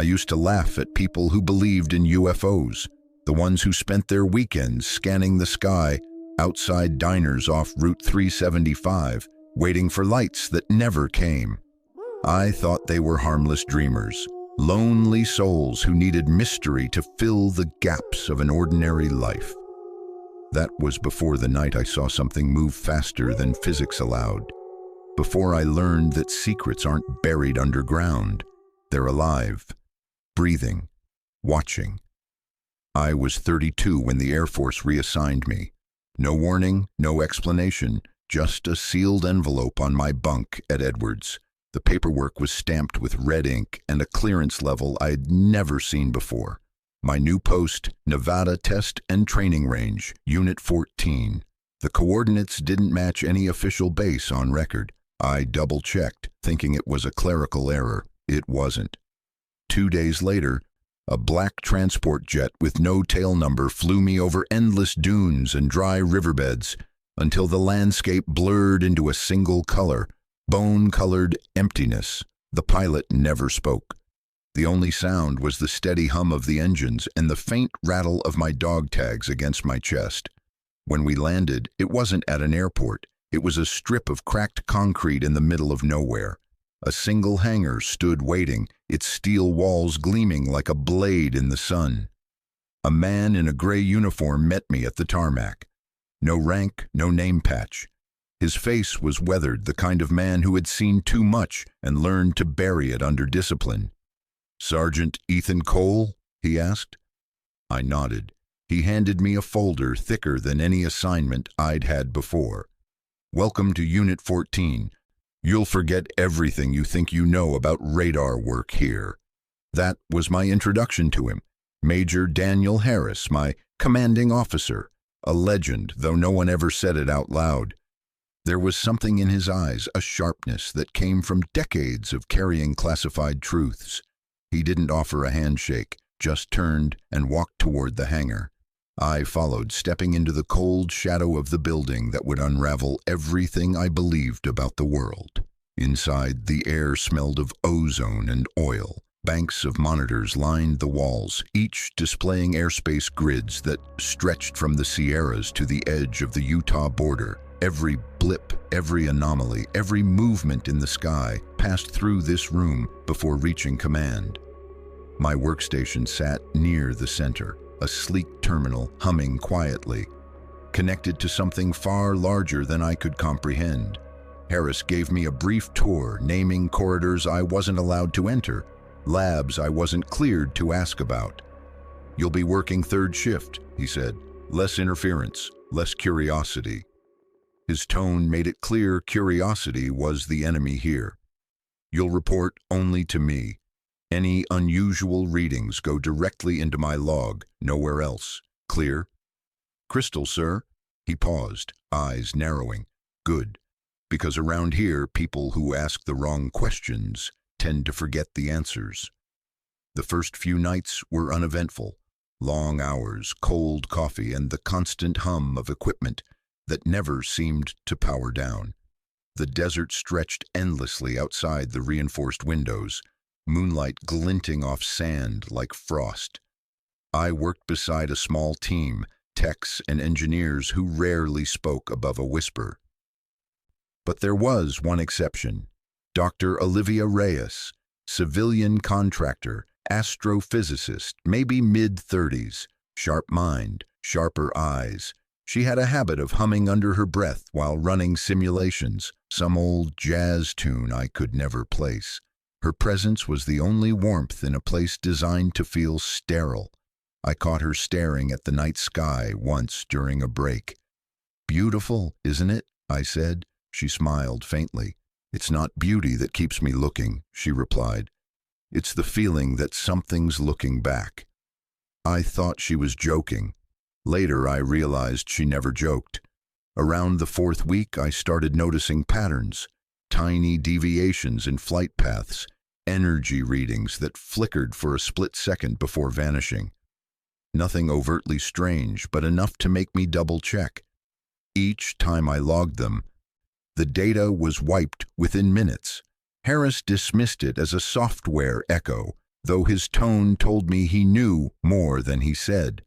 used to laugh at people who believed in UFOs, the ones who spent their weekends scanning the sky outside diners off Route 375, waiting for lights that never came. I thought they were harmless dreamers, lonely souls who needed mystery to fill the gaps of an ordinary life. That was before the night I saw something move faster than physics allowed, before I learned that secrets aren't buried underground. They're alive, breathing, watching. I was 32 when the Air Force reassigned me. No warning, no explanation, just a sealed envelope on my bunk at Edwards. The paperwork was stamped with red ink and a clearance level I'd never seen before. My new post, Nevada Test and Training Range, Unit 14. The coordinates didn't match any official base on record. I double-checked, thinking it was a clerical error. It wasn't. 2 days later, a black transport jet with no tail number flew me over endless dunes and dry riverbeds until the landscape blurred into a single color, bone-colored emptiness. The pilot never spoke. The only sound was the steady hum of the engines and the faint rattle of my dog tags against my chest. When we landed, it wasn't at an airport. It was a strip of cracked concrete in the middle of nowhere. A single hangar stood waiting, its steel walls gleaming like a blade in the sun. A man in a gray uniform met me at the tarmac. No rank, no name patch. His face was weathered, the kind of man who had seen too much and learned to bury it under discipline. "Sergeant Ethan Cole?" he asked. I nodded. He handed me a folder thicker than any assignment I'd had before. "Welcome to Unit 14. You'll forget everything you think you know about radar work here." That was my introduction to him. Major Daniel Harris, my commanding officer. A legend, though no one ever said it out loud. There was something in his eyes, a sharpness that came from decades of carrying classified truths. He didn't offer a handshake, just turned and walked toward the hangar. I followed, stepping into the cold shadow of the building that would unravel everything I believed about the world. Inside, the air smelled of ozone and oil. Banks of monitors lined the walls, each displaying airspace grids that stretched from the Sierras to the edge of the Utah border. Every blip, every anomaly, every movement in the sky passed through this room before reaching command. My workstation sat near the center, a sleek terminal humming quietly, connected to something far larger than I could comprehend. Harris gave me a brief tour, naming corridors I wasn't allowed to enter, labs I wasn't cleared to ask about. "You'll be working third shift," he said. "Less interference, less curiosity." His tone made it clear curiosity was the enemy here. "You'll report only to me. Any unusual readings go directly into my log, nowhere else. Clear?" "Crystal, sir." He paused, eyes narrowing. "Good. Because around here, people who ask the wrong questions tend to forget the answers." The first few nights were uneventful. Long hours, cold coffee, and the constant hum of equipment that never seemed to power down. The desert stretched endlessly outside the reinforced windows, moonlight glinting off sand like frost. I worked beside a small team, techs and engineers who rarely spoke above a whisper. But there was one exception. Dr. Olivia Reyes, civilian contractor, astrophysicist, maybe mid-30s, sharp mind, sharper eyes. She had a habit of humming under her breath while running simulations, some old jazz tune I could never place. Her presence was the only warmth in a place designed to feel sterile. I caught her staring at the night sky once during a break. "Beautiful, isn't it?" I said. She smiled faintly. "It's not beauty that keeps me looking," she replied. "It's the feeling that something's looking back." I thought she was joking. Later, I realized she never joked. Around the fourth week, I started noticing patterns, tiny deviations in flight paths, energy readings that flickered for a split second before vanishing. Nothing overtly strange, but enough to make me double-check. Each time I logged them, the data was wiped within minutes. Harris dismissed it as a software echo, though his tone told me he knew more than he said.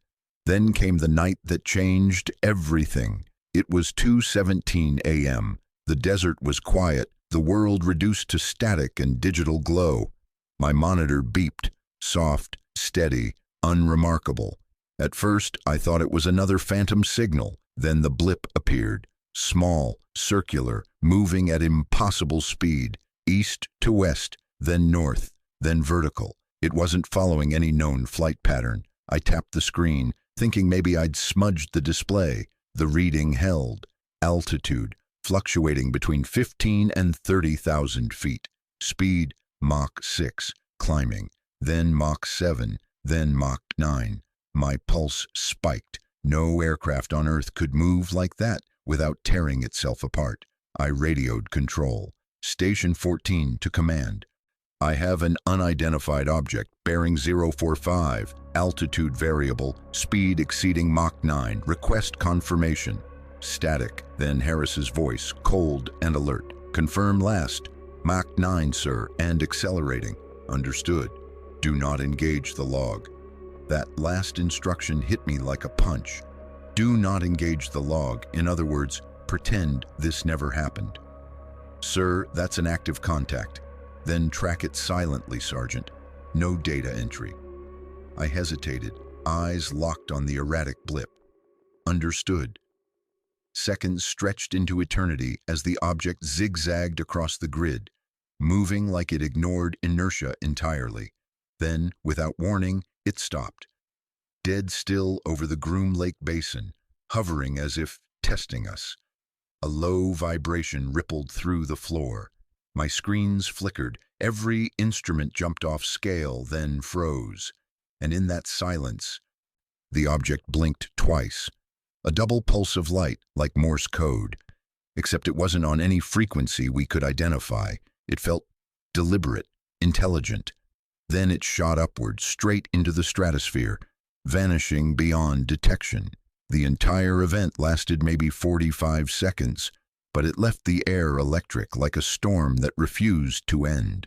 Then came the night that changed everything. It was 2:17 a.m. The desert was quiet, the world reduced to static and digital glow. My monitor beeped, soft, steady, unremarkable. At first, I thought it was another phantom signal. Then the blip appeared, small, circular, moving at impossible speed, east to west, then north, then vertical. It wasn't following any known flight pattern. I tapped the screen, thinking maybe I'd smudged the display. The reading held. Altitude, fluctuating between 15 and 30,000 feet. Speed, Mach 6, climbing. Then Mach 7, then Mach 9. My pulse spiked. No aircraft on Earth could move like that without tearing itself apart. I radioed control. Station 14 to command. I have an unidentified object, bearing 045, altitude variable, speed exceeding Mach 9, request confirmation. Static, then Harris's voice, cold and alert. Confirm last. Mach 9, sir, and accelerating. Understood. Do not engage the log. That last instruction hit me like a punch. Do not engage the log. In other words, pretend this never happened. Sir, that's an active contact. Then track it silently, Sergeant. No data entry. I hesitated, eyes locked on the erratic blip. Understood. Seconds stretched into eternity as the object zigzagged across the grid, moving like it ignored inertia entirely. Then, without warning, it stopped. Dead still over the Groom Lake Basin, hovering as if testing us. A low vibration rippled through the floor. My screens flickered, every instrument jumped off scale, then froze. And in that silence, the object blinked twice. A double pulse of light, like Morse code. Except it wasn't on any frequency we could identify. It felt deliberate, intelligent. Then it shot upward, straight into the stratosphere, vanishing beyond detection. The entire event lasted maybe 45 seconds, but it left the air electric like a storm that refused to end.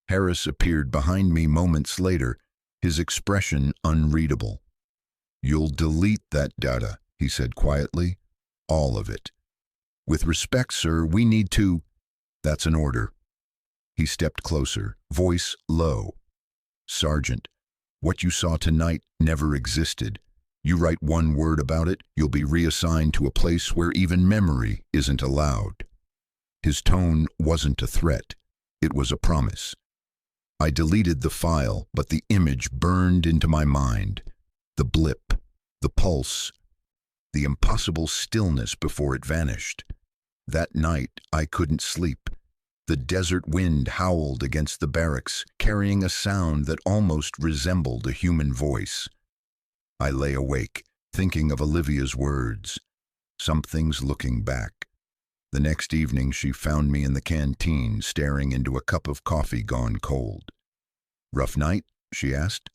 Harris appeared behind me moments later, his expression unreadable. "You'll delete that data," he said quietly. "All of it. With respect, sir, we need to—" "That's an order." He stepped closer, voice low. "Sergeant, what you saw tonight never existed. You write one word about it, you'll be reassigned to a place where even memory isn't allowed." His tone wasn't a threat. It was a promise. I deleted the file, but the image burned into my mind. The blip, the pulse, the impossible stillness before it vanished. That night, I couldn't sleep. The desert wind howled against the barracks, carrying a sound that almost resembled a human voice. I lay awake, thinking of Olivia's words. Something's looking back. The next evening, she found me in the canteen, staring into a cup of coffee gone cold. "Rough night?" she asked.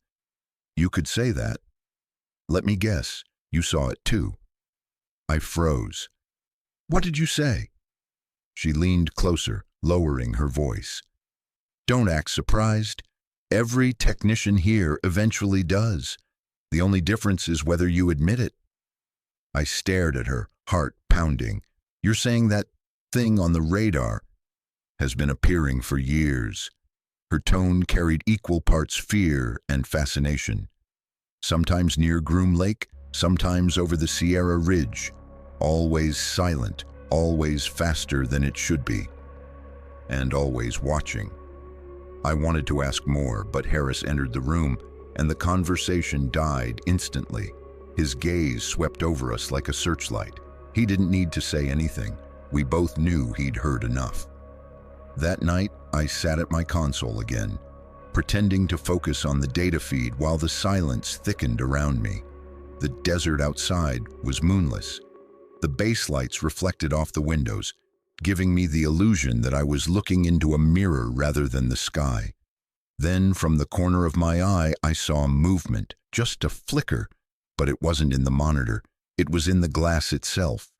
"You could say that. Let me guess, you saw it too." I froze. "What did you say?" She leaned closer, lowering her voice. "Don't act surprised. Every technician here eventually does. The only difference is whether you admit it." I stared at her, heart pounding. "You're saying that thing on the radar has been appearing for years." Her tone carried equal parts fear and fascination. Sometimes near Groom Lake, sometimes over the Sierra Ridge. Always silent, always faster than it should be. And always watching. I wanted to ask more, but Harris entered the room, and the conversation died instantly. His gaze swept over us like a searchlight. He didn't need to say anything. We both knew he'd heard enough. That night, I sat at my console again, pretending to focus on the data feed while the silence thickened around me. The desert outside was moonless. The base lights reflected off the windows, giving me the illusion that I was looking into a mirror rather than the sky. Then, from the corner of my eye, I saw movement, just a flicker, but it wasn't in the monitor. It was in the glass itself.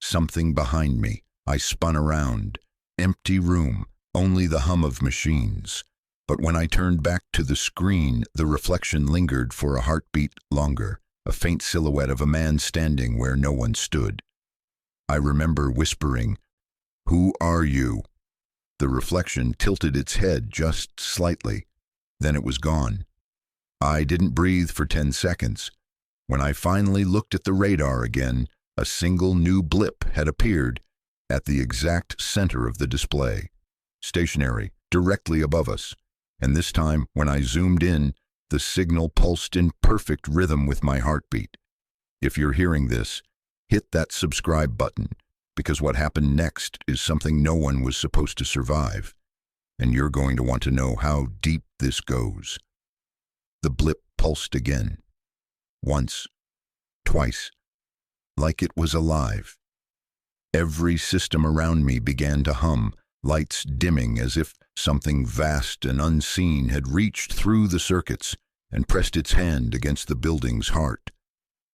Something behind me. I spun around. Empty room, only the hum of machines. But when I turned back to the screen, the reflection lingered for a heartbeat longer, a faint silhouette of a man standing where no one stood. I remember whispering, "Who are you?" The reflection tilted its head just slightly. Then it was gone. I didn't breathe for 10 seconds. When I finally looked at the radar again, a single new blip had appeared at the exact center of the display, stationary, directly above us. And this time, when I zoomed in, the signal pulsed in perfect rhythm with my heartbeat. If you're hearing this, hit that subscribe button, because what happened next is something no one was supposed to survive, and you're going to want to know how deep this goes. The blip pulsed again. Once, twice, like it was alive. Every system around me began to hum, lights dimming as if something vast and unseen had reached through the circuits and pressed its hand against the building's heart.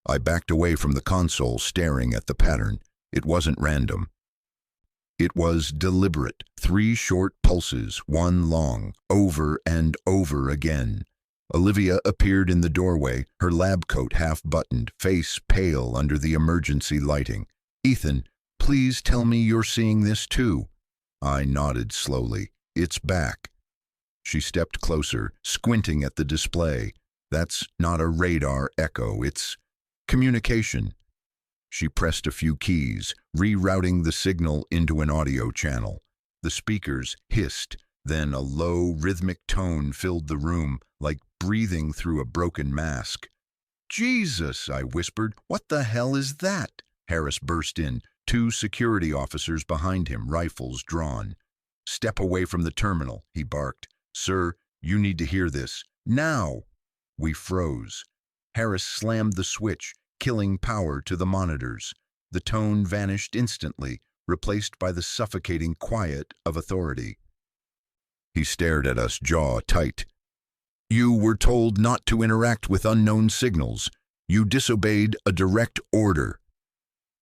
I backed away from the console, staring at the pattern. It wasn't random. It was deliberate. 3 short pulses, 1 long, over and over again. Olivia appeared in the doorway, her lab coat half-buttoned, face pale under the emergency lighting. "Ethan, please tell me you're seeing this too." I nodded slowly. "It's back." She stepped closer, squinting at the display. "That's not a radar echo, it's communication." She pressed a few keys, rerouting the signal into an audio channel. The speakers hissed, then a low, rhythmic tone filled the room, like breathing through a broken mask. "Jesus," I whispered. "What the hell is that?" Harris burst in, 2 security officers behind him, rifles drawn. "Step away from the terminal," he barked. "Sir, you need to hear this. Now!" We froze. Harris slammed the switch, killing power to the monitors. The tone vanished instantly, replaced by the suffocating quiet of authority. He stared at us, jaw tight. "You were told not to interact with unknown signals. You disobeyed a direct order."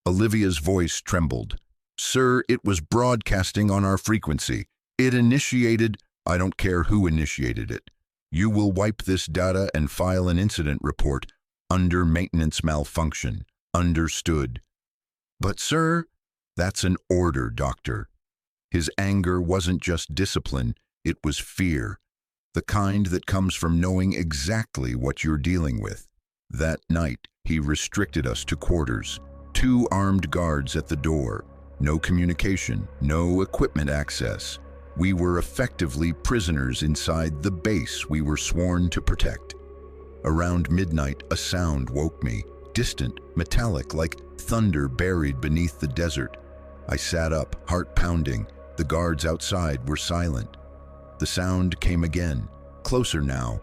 Olivia's voice trembled. "Sir, it was broadcasting on our frequency. It initiated—" "I don't care who initiated it. You will wipe this data and file an incident report under maintenance malfunction. Understood?" "But sir—" "That's an order, Doctor." His anger wasn't just discipline, it was fear. The kind that comes from knowing exactly what you're dealing with. That night, he restricted us to quarters. 2 armed guards at the door. No communication, no equipment access. We were effectively prisoners inside the base we were sworn to protect. Around midnight, a sound woke me, distant, metallic, like thunder buried beneath the desert. I sat up, heart pounding. The guards outside were silent. The sound came again, closer now,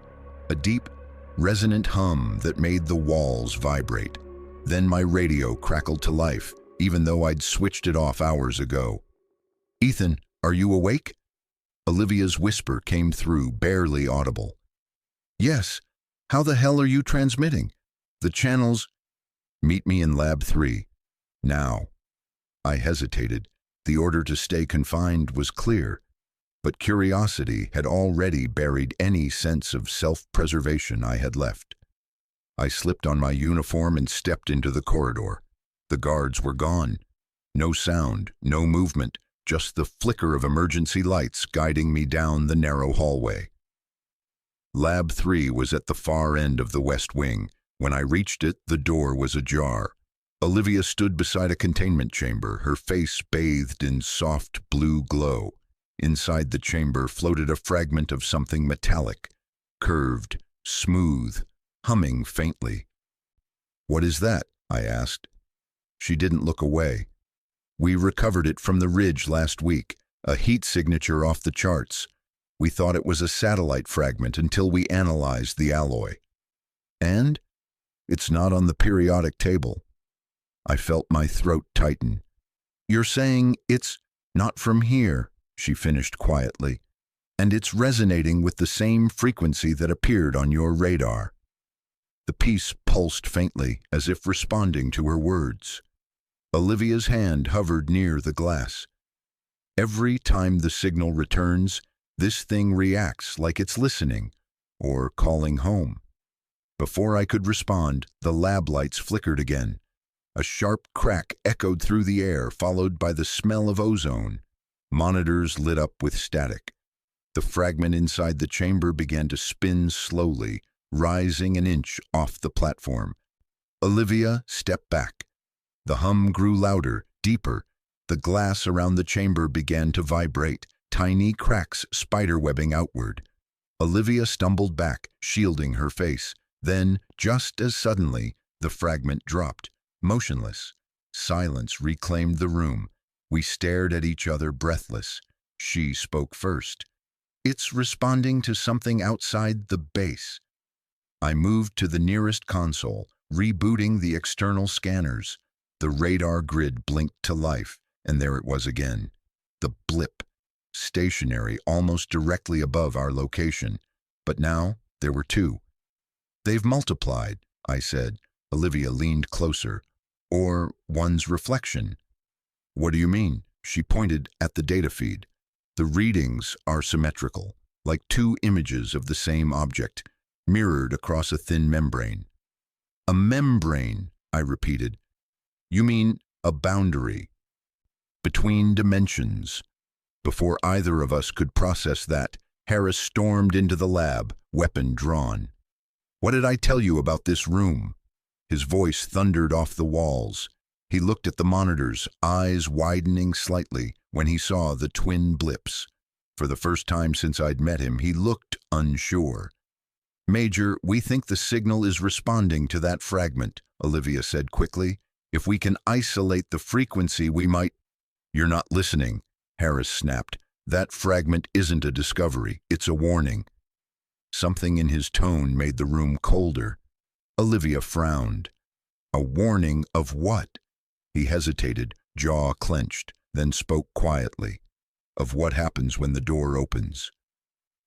a deep, resonant hum that made the walls vibrate. Then my radio crackled to life, even though I'd switched it off hours ago. "Ethan, are you awake?" Olivia's whisper came through, barely audible. "Yes. How the hell are you transmitting? The channels—" "Meet me in Lab 3. Now." I hesitated. The order to stay confined was clear, but curiosity had already buried any sense of self-preservation I had left. I slipped on my uniform and stepped into the corridor. The guards were gone. No sound, no movement, just the flicker of emergency lights guiding me down the narrow hallway. Lab 3 was at the far end of the west wing. When I reached it, the door was ajar. Olivia stood beside a containment chamber, her face bathed in soft blue glow. Inside the chamber floated a fragment of something metallic, curved, smooth, humming faintly. "What is that?" I asked. She didn't look away. "We recovered it from the ridge last week, a heat signature off the charts. We thought it was a satellite fragment until we analyzed the alloy. And it's not on the periodic table." I felt my throat tighten. "You're saying it's not from here," she finished quietly, "and it's resonating with the same frequency that appeared on your radar." The piece pulsed faintly, as if responding to her words. Olivia's hand hovered near the glass. "Every time the signal returns, This thing reacts like it's listening or calling home. Before I could respond, the lab lights flickered again. A sharp crack echoed through the air, followed by the smell of ozone. Monitors lit up with static. The fragment inside the chamber began to spin slowly, rising an inch off the platform. Olivia stepped back. The hum grew louder, deeper. The glass around the chamber began to vibrate, tiny cracks spiderwebbing outward. Olivia stumbled back, shielding her face. Then, just as suddenly, the fragment dropped, motionless. Silence reclaimed the room. We stared at each other, breathless. She spoke first. "It's responding to something outside the base." I moved to the nearest console, rebooting the external scanners. The radar grid blinked to life, and there it was again. The blip, stationary almost directly above our location. But now there were two. "They've multiplied," I said. Olivia leaned closer. "Or one's reflection." "What do you mean?" She pointed at the data feed. "The readings are symmetrical, like two images of the same object, mirrored across a thin membrane." "A membrane," I repeated. "You mean a boundary between dimensions." Before either of us could process that, Harris stormed into the lab, weapon drawn. "What did I tell you about this room?" His voice thundered off the walls. He looked at the monitors, eyes widening slightly when he saw the twin blips. For the first time since I'd met him, he looked unsure. "Major, we think the signal is responding to that fragment," Olivia said quickly. "If we can isolate the frequency, we might—" "You're not listening," Harris snapped. "That fragment isn't a discovery, it's a warning." Something in his tone made the room colder. Olivia frowned. "A warning of what?" He hesitated, jaw clenched, then spoke quietly. "Of what happens when the door opens."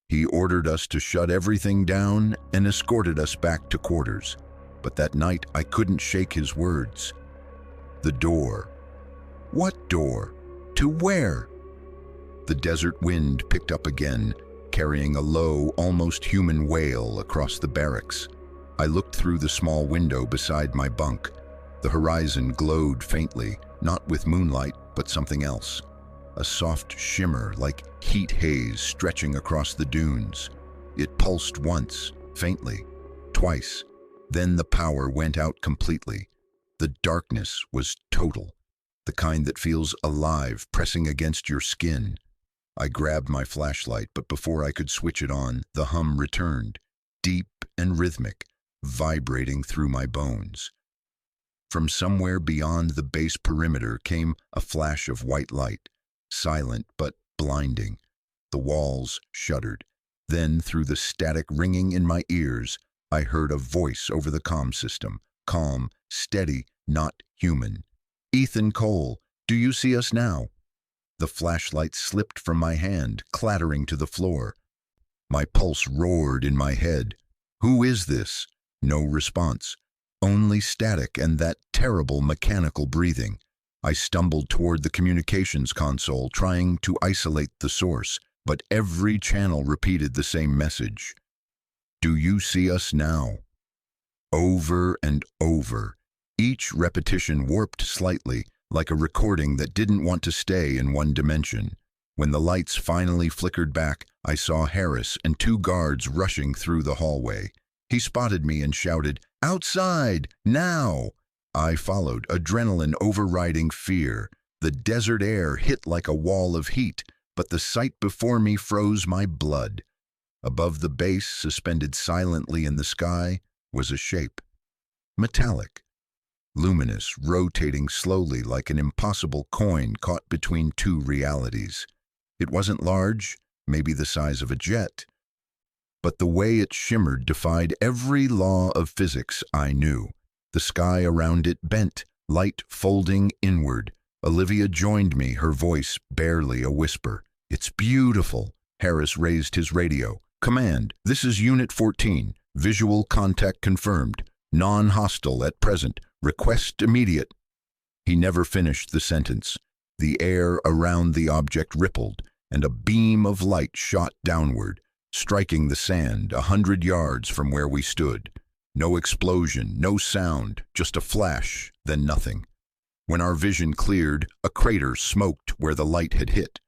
He ordered us to shut everything down and escorted us back to quarters. But that night I couldn't shake his words. "The door." "What door? To where?" The desert wind picked up again, carrying a low, almost human wail across the barracks. I looked through the small window beside my bunk. The horizon glowed faintly, not with moonlight, but something else. A soft shimmer like heat haze stretching across the dunes. It pulsed once, faintly, twice. Then the power went out completely. The darkness was total, the kind that feels alive, pressing against your skin. I grabbed my flashlight, but before I could switch it on, the hum returned, deep and rhythmic, vibrating through my bones. From somewhere beyond the base perimeter came a flash of white light, silent but blinding. The walls shuddered. Then, through the static ringing in my ears, I heard a voice over the comm system, calm, steady, not human. "Ethan Cole, do you see us now?" The flashlight slipped from my hand, clattering to the floor. My pulse roared in my head. "Who is this?" No response. Only static and that terrible mechanical breathing. I stumbled toward the communications console, trying to isolate the source, but every channel repeated the same message. "Do you see us now?" Over and over. Each repetition warped slightly, like a recording that didn't want to stay in one dimension. When the lights finally flickered back, I saw Harris and two guards rushing through the hallway. He spotted me and shouted, "Outside! Now!" I followed, adrenaline overriding fear. The desert air hit like a wall of heat, but the sight before me froze my blood. Above the base, suspended silently in the sky, was a shape. Metallic. Luminous, rotating slowly like an impossible coin caught between two realities. It wasn't large, maybe the size of a jet, but the way it shimmered defied every law of physics I knew. The sky around it bent, light folding inward. Olivia joined me, her voice barely a whisper. "It's beautiful." Harris raised his radio. "Command, this is Unit 14. Visual contact confirmed. Non-hostile at present. Request immediate." He never finished the sentence. The air around the object rippled. and a beam of light shot downward, striking the sand 100 yards from where we stood. No explosion, no sound, just a flash, then nothing. When our vision cleared, a crater smoked where the light had hit.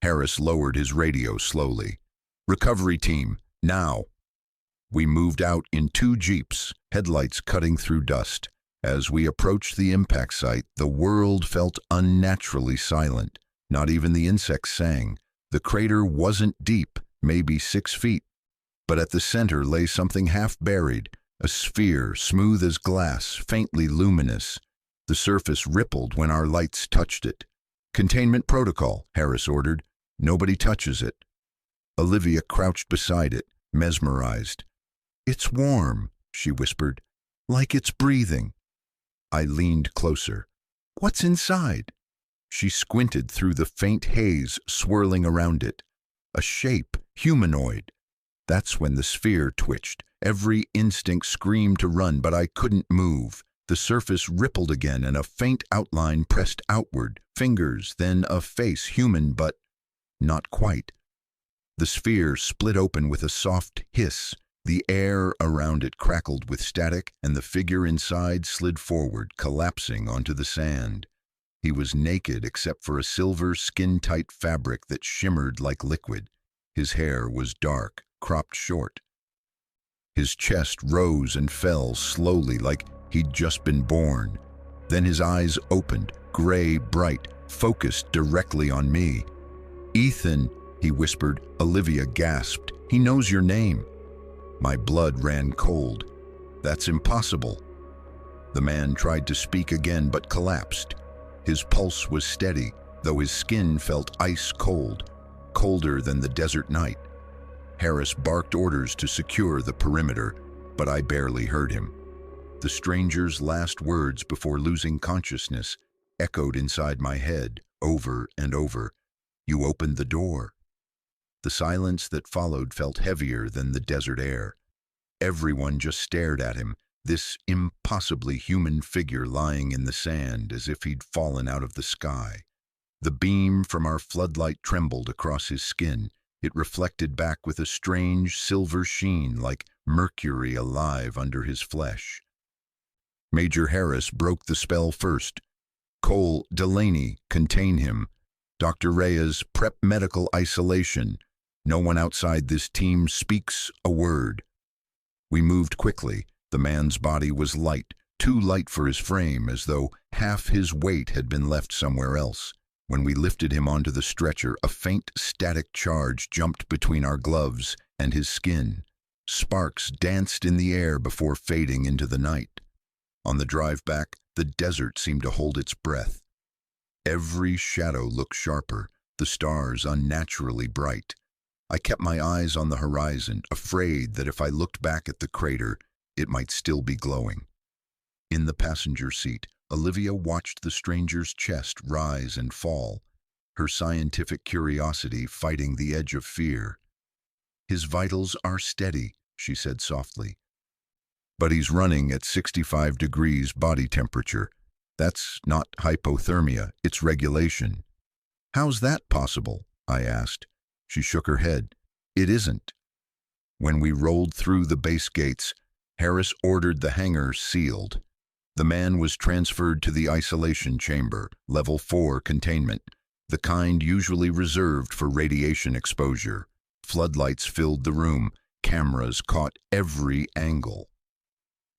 Harris lowered his radio slowly. "Recovery team, now." We moved out in 2 jeeps, headlights cutting through dust. As we approached the impact site, the world felt unnaturally silent. Not even the insects sang. The crater wasn't deep, maybe 6 feet. But at the center lay something half-buried, a sphere smooth as glass, faintly luminous. The surface rippled when our lights touched it. "Containment protocol," Harris ordered. "Nobody touches it." Olivia crouched beside it, mesmerized. "It's warm," she whispered, "like it's breathing." I leaned closer. "What's inside?" She squinted through the faint haze swirling around it. A shape, humanoid. That's when the sphere twitched. Every instinct screamed to run, but I couldn't move. The surface rippled again, and a faint outline pressed outward. Fingers, then a face, human, but not quite. The sphere split open with a soft hiss. The air around it crackled with static, and the figure inside slid forward, collapsing onto the sand. He was naked except for a silver, skin-tight fabric that shimmered like liquid. His hair was dark, cropped short. His chest rose and fell slowly, like he'd just been born. Then his eyes opened, gray, bright, focused directly on me. "Ethan," he whispered. Olivia gasped. "He knows your name." My blood ran cold. "That's impossible." The man tried to speak again but collapsed. His pulse was steady, though his skin felt ice cold, colder than the desert night. Harris barked orders to secure the perimeter, but I barely heard him. The stranger's last words before losing consciousness echoed inside my head, over and over. "You opened the door." The silence that followed felt heavier than the desert air. Everyone just stared at him, this impossibly human figure lying in the sand as if he'd fallen out of the sky. The beam from our floodlight trembled across his skin. It reflected back with a strange silver sheen, like mercury alive under his flesh. Major Harris broke the spell first. "Cole, Delaney, contain him. Dr. Reyes, prep medical isolation. No one outside this team speaks a word." We moved quickly. The man's body was light, too light for his frame, as though half his weight had been left somewhere else. When we lifted him onto the stretcher, a faint static charge jumped between our gloves and his skin. Sparks danced in the air before fading into the night. On the drive back, the desert seemed to hold its breath. Every shadow looked sharper, the stars unnaturally bright. I kept my eyes on the horizon, afraid that if I looked back at the crater, it might still be glowing. In the passenger seat, Olivia watched the stranger's chest rise and fall, her scientific curiosity fighting the edge of fear. "His vitals are steady," she said softly. "But he's running at 65 degrees body temperature. That's not hypothermia, it's regulation." "How's that possible?" I asked. She shook her head. "It isn't." When we rolled through the base gates, Harris ordered the hangar sealed. The man was transferred to the isolation chamber, level 4 containment, the kind usually reserved for radiation exposure. Floodlights filled the room, cameras caught every angle.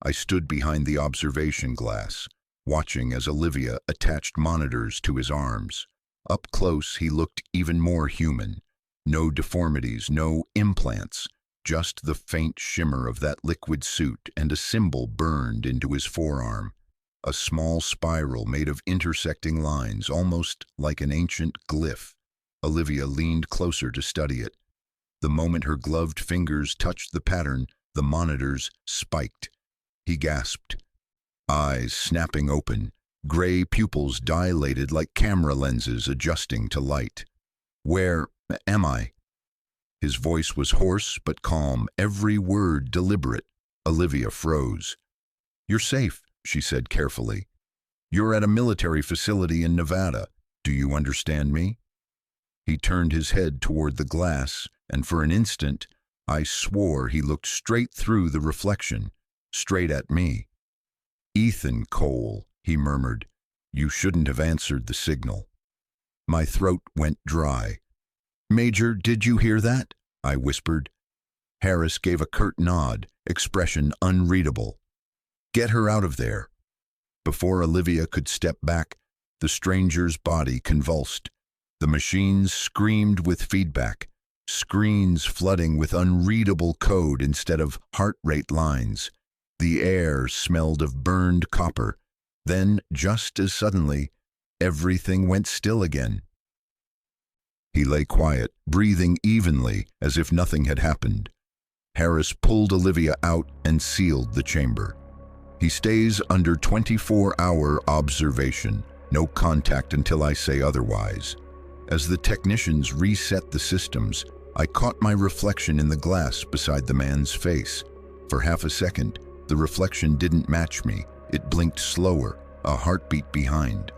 I stood behind the observation glass, watching as Olivia attached monitors to his arms. Up close, he looked even more human. No deformities, no implants, just the faint shimmer of that liquid suit, and a symbol burned into his forearm. A small spiral made of intersecting lines, almost like an ancient glyph. Olivia leaned closer to study it. The moment her gloved fingers touched the pattern, the monitors spiked. He gasped, eyes snapping open, gray pupils dilated like camera lenses adjusting to light. "Where am I?" His voice was hoarse but calm, every word deliberate. Olivia froze. "You're safe," she said carefully. "You're at a military facility in Nevada. Do you understand me?" He turned his head toward the glass, and for an instant, I swore he looked straight through the reflection, straight at me. "Ethan Cole," he murmured, "you shouldn't have answered the signal." My throat went dry. "Major, did you hear that?" I whispered. Harris gave a curt nod, expression unreadable. "Get her out of there." Before Olivia could step back, the stranger's body convulsed. The machines screamed with feedback, screens flooding with unreadable code instead of heart rate lines. The air smelled of burned copper. Then, just as suddenly, everything went still again. He lay quiet, breathing evenly as if nothing had happened. Harris pulled Olivia out and sealed the chamber. "He stays under 24-hour observation, no contact until I say otherwise." As the technicians reset the systems, I caught my reflection in the glass beside the man's face. For half a second, the reflection didn't match me. It blinked slower, a heartbeat behind.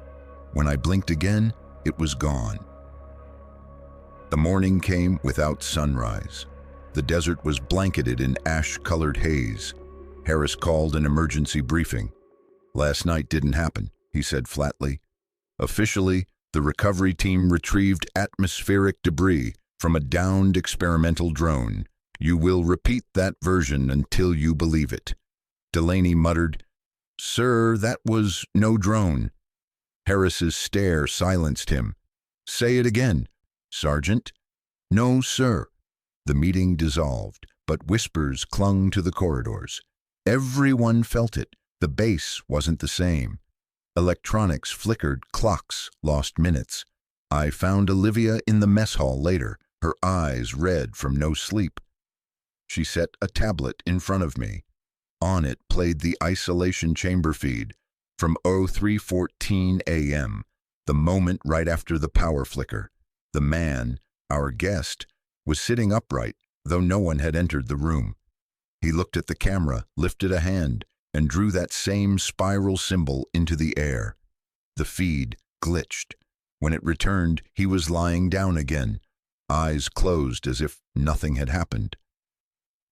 When I blinked again, it was gone. The morning came without sunrise. The desert was blanketed in ash-colored haze. Harris called an emergency briefing. "Last night didn't happen," he said flatly. "Officially, the recovery team retrieved atmospheric debris from a downed experimental drone. You will repeat that version until you believe it." Delaney muttered, "Sir, that was no drone." Harris's stare silenced him. "Say it again, Sergeant." "No, sir." The meeting dissolved, but whispers clung to the corridors. Everyone felt it. The base wasn't the same. Electronics flickered, clocks lost minutes. I found Olivia in the mess hall later, her eyes red from no sleep. She set a tablet in front of me. On it played the isolation chamber feed from 03:14 a.m., the moment right after the power flicker. The man, our guest, was sitting upright, though no one had entered the room. He looked at the camera, lifted a hand, and drew that same spiral symbol into the air. The feed glitched. When it returned, he was lying down again, eyes closed as if nothing had happened.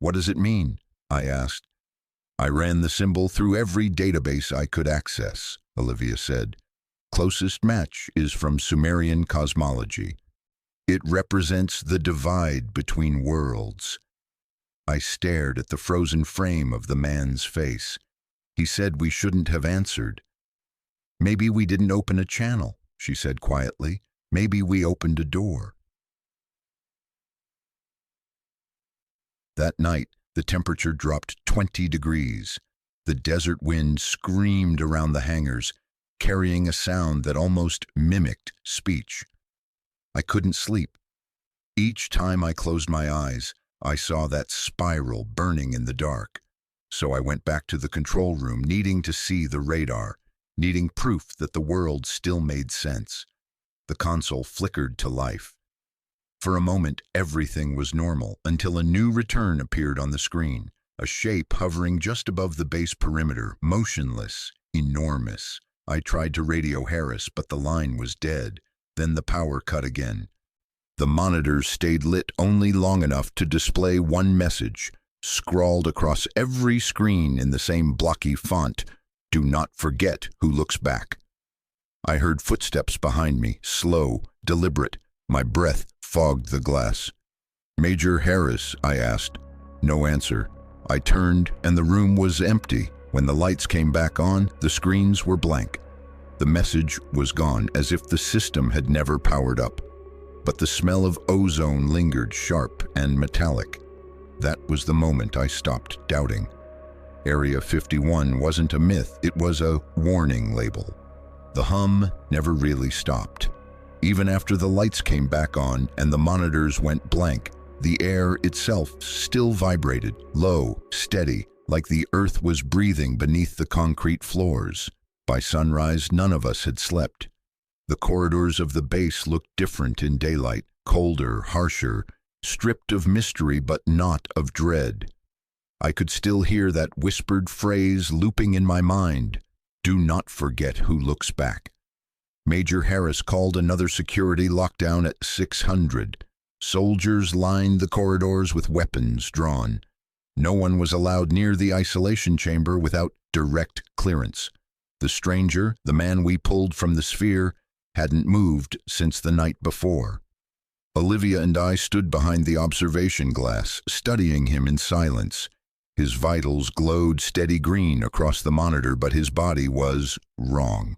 "What does it mean?" I asked. "I ran the symbol through every database I could access," Olivia said. "Closest match is from Sumerian cosmology. It represents the divide between worlds." I stared at the frozen frame of the man's face. He said we shouldn't have answered. "Maybe we didn't open a channel," she said quietly. "Maybe we opened a door." That night, the temperature dropped 20 degrees. The desert wind screamed around the hangars, carrying a sound that almost mimicked speech. I couldn't sleep. Each time I closed my eyes, I saw that spiral burning in the dark. So I went back to the control room, needing to see the radar, needing proof that the world still made sense. The console flickered to life. For a moment, everything was normal, until a new return appeared on the screen, a shape hovering just above the base perimeter, motionless, enormous. I tried to radio Harris, but the line was dead. Then the power cut again. The monitors stayed lit only long enough to display one message, scrawled across every screen in the same blocky font: "Do not forget who looks back." I heard footsteps behind me, slow, deliberate. My breath fogged the glass. "Major Harris?" I asked. No answer. I turned, and the room was empty. When the lights came back on, the screens were blank. The message was gone, as if the system had never powered up. But the smell of ozone lingered, sharp and metallic. That was the moment I stopped doubting. Area 51 wasn't a myth, it was a warning label. The hum never really stopped. Even after the lights came back on and the monitors went blank, the air itself still vibrated, low, steady, like the earth was breathing beneath the concrete floors. By sunrise, none of us had slept. The corridors of the base looked different in daylight, colder, harsher, stripped of mystery but not of dread. I could still hear that whispered phrase looping in my mind: "Do not forget who looks back." Major Harris called another security lockdown at 600. Soldiers lined the corridors with weapons drawn. No one was allowed near the isolation chamber without direct clearance. The stranger, the man we pulled from the sphere, hadn't moved since the night before. Olivia and I stood behind the observation glass, studying him in silence. His vitals glowed steady green across the monitor, but his body was wrong.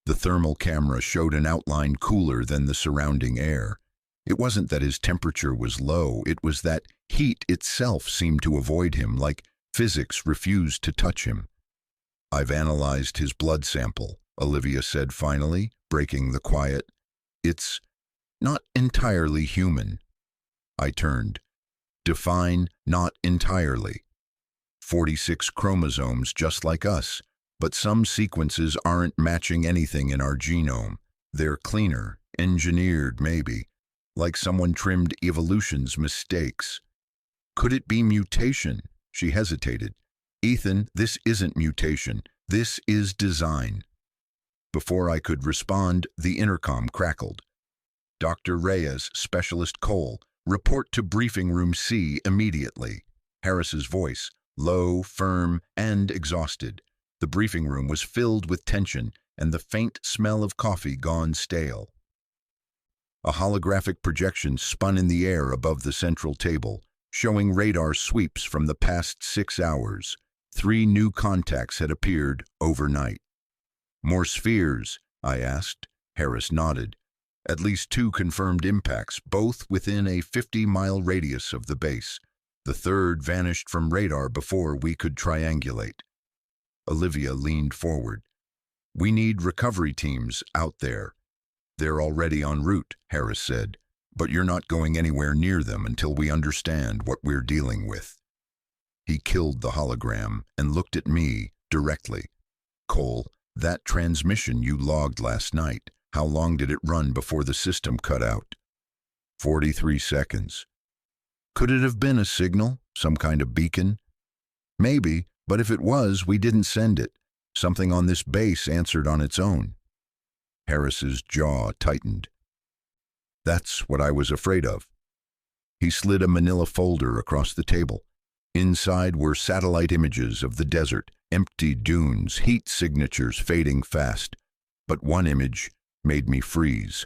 The thermal camera showed an outline cooler than the surrounding air. It wasn't that his temperature was low, it was that heat itself seemed to avoid him, like physics refused to touch him. "I've analyzed his blood sample," Olivia said finally, breaking the quiet. "It's not entirely human." I turned. "Define not entirely." 46 chromosomes just like us, but some sequences aren't matching anything in our genome. They're cleaner, engineered maybe, like someone trimmed evolution's mistakes. "Could it be mutation?" She hesitated. "Ethan, this isn't mutation. This is design." Before I could respond, the intercom crackled. "Dr. Reyes, Specialist Cole, report to Briefing Room C immediately." Harris's voice, low, firm, and exhausted. The briefing room was filled with tension and the faint smell of coffee gone stale. A holographic projection spun in the air above the central table, showing radar sweeps from the past 6 hours. 3 new contacts had appeared overnight. "More spheres?" I asked. Harris nodded. "At least 2 confirmed impacts, both within a 50-mile radius of the base. The third vanished from radar before we could triangulate." Olivia leaned forward. "We need recovery teams out there." "They're already en route," Harris said, "but you're not going anywhere near them until we understand what we're dealing with." He killed the hologram and looked at me directly. "Cole, that transmission you logged last night, how long did it run before the system cut out?" 43 seconds. "Could it have been a signal, some kind of beacon?" "Maybe, but if it was, we didn't send it. Something on this base answered on its own." Harris's jaw tightened. "That's what I was afraid of." He slid a manila folder across the table. Inside were satellite images of the desert, empty dunes, heat signatures fading fast. But one image made me freeze.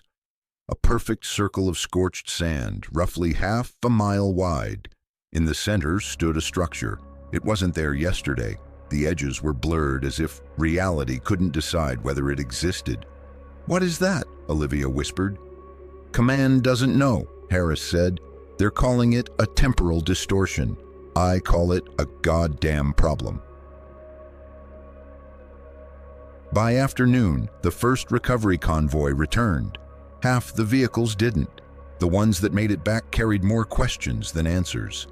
A perfect circle of scorched sand, roughly half a mile wide. In the center stood a structure. It wasn't there yesterday. The edges were blurred as if reality couldn't decide whether it existed. "What is that?" Olivia whispered. "Command doesn't know," Harris said. "They're calling it a temporal distortion. I call it a goddamn problem." By afternoon, the first recovery convoy returned. Half the vehicles didn't. The ones that made it back carried more questions than answers.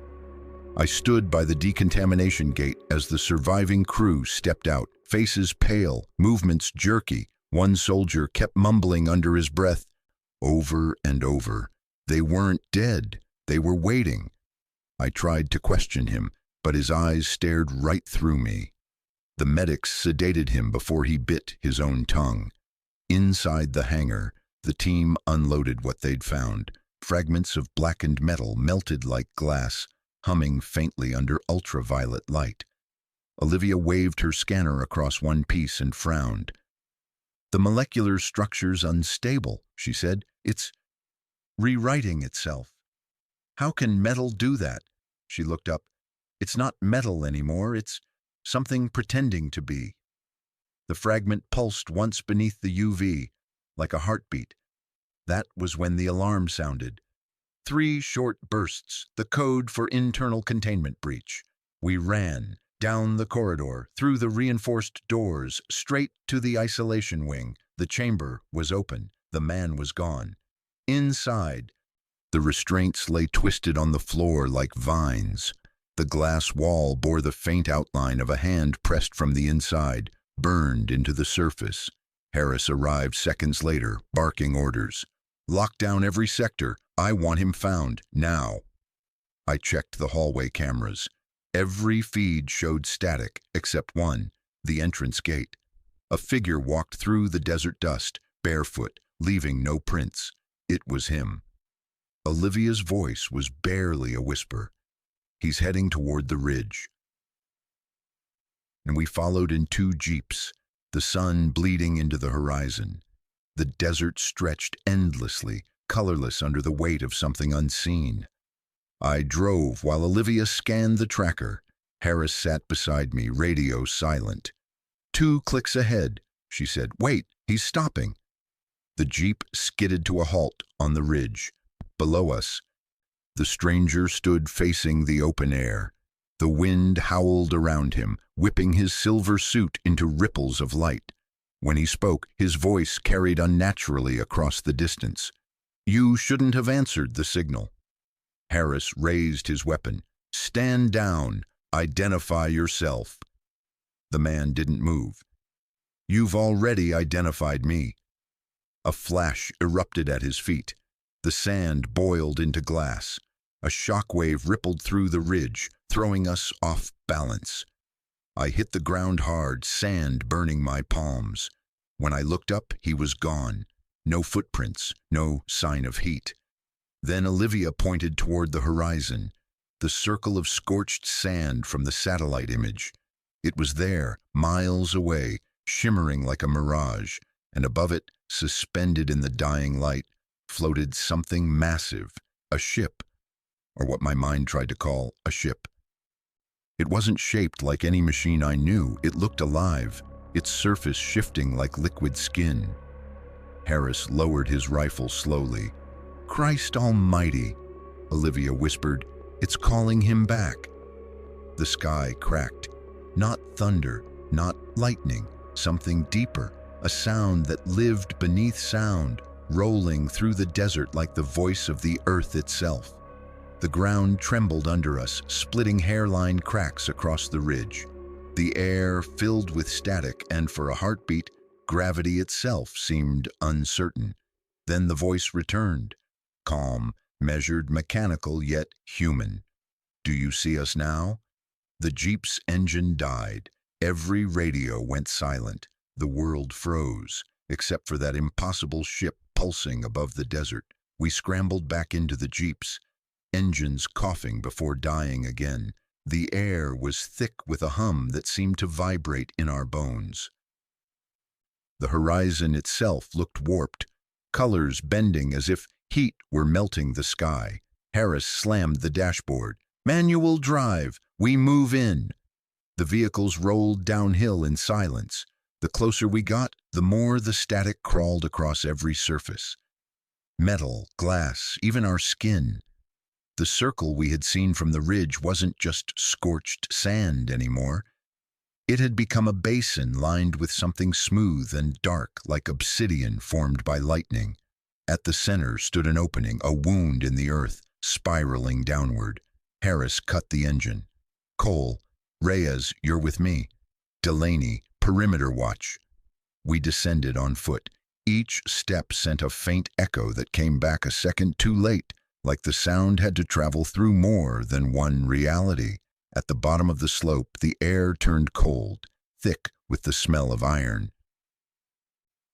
I stood by the decontamination gate as the surviving crew stepped out, faces pale, movements jerky. One soldier kept mumbling under his breath, over and over. They weren't dead. They were waiting. I tried to question him, but his eyes stared right through me. The medics sedated him before he bit his own tongue. Inside the hangar, the team unloaded what they'd found. Fragments of blackened metal melted like glass, humming faintly under ultraviolet light. Olivia waved her scanner across one piece and frowned. "The molecular structure's unstable," she said. "It's rewriting itself." "How can metal do that?" She looked up. "It's not metal anymore, it's something pretending to be." The fragment pulsed once beneath the UV, like a heartbeat. That was when the alarm sounded. 3 short bursts, the code for internal containment breach. We ran, down the corridor, through the reinforced doors, straight to the isolation wing. The chamber was open. The man was gone. Inside, the restraints lay twisted on the floor like vines. The glass wall bore the faint outline of a hand pressed from the inside, burned into the surface. Harris arrived seconds later, barking orders. "Lock down every sector. I want him found, now." I checked the hallway cameras. Every feed showed static, except one, the entrance gate. A figure walked through the desert dust, barefoot, leaving no prints. It was him. Olivia's voice was barely a whisper. He's heading toward the ridge. And we followed in two jeeps, the sun bleeding into the horizon. The desert stretched endlessly, colorless under the weight of something unseen. I drove while Olivia scanned the tracker. Harris sat beside me, radio silent. 2 clicks ahead, she said. Wait, he's stopping. The jeep skidded to a halt on the ridge. Below us, the stranger stood facing the open air. The wind howled around him, whipping his silver suit into ripples of light. When he spoke, his voice carried unnaturally across the distance. You shouldn't have answered the signal. Harris raised his weapon. Stand down. Identify yourself. The man didn't move. You've already identified me. A flash erupted at his feet. The sand boiled into glass. A shockwave rippled through the ridge, throwing us off balance. I hit the ground hard, sand burning my palms. When I looked up, he was gone. No footprints, no sign of heat. Then Olivia pointed toward the horizon, the circle of scorched sand from the satellite image. It was there, miles away, shimmering like a mirage, and above it, suspended in the dying light, floated something massive, a ship, or what my mind tried to call a ship. It wasn't shaped like any machine I knew. It looked alive, its surface shifting like liquid skin. Harris lowered his rifle slowly. Christ almighty, Olivia whispered. It's calling him back. The sky cracked. Not thunder, not lightning, something deeper, a sound that lived beneath sound, rolling through the desert like the voice of the earth itself. The ground trembled under us, splitting hairline cracks across the ridge. The air filled with static, and for a heartbeat, gravity itself seemed uncertain. Then the voice returned, calm, measured, mechanical, yet human. Do you see us now? The jeep's engine died. Every radio went silent. The world froze, except for that impossible ship pulsing above the desert. We scrambled back into the jeeps, engines coughing before dying again. The air was thick with a hum that seemed to vibrate in our bones. The horizon itself looked warped, colors bending as if heat were melting the sky. Harris slammed the dashboard. Manual drive, we move in. The vehicles rolled downhill in silence. The closer we got, the more the static crawled across every surface. Metal, glass, even our skin. The circle we had seen from the ridge wasn't just scorched sand anymore. It had become a basin lined with something smooth and dark, like obsidian formed by lightning. At the center stood an opening, a wound in the earth, spiraling downward. Harris cut the engine. Cole, Reyes, you're with me. Delaney, perimeter watch. We descended on foot. Each step sent a faint echo that came back a second too late, like the sound had to travel through more than one reality. At the bottom of the slope, the air turned cold, thick with the smell of iron.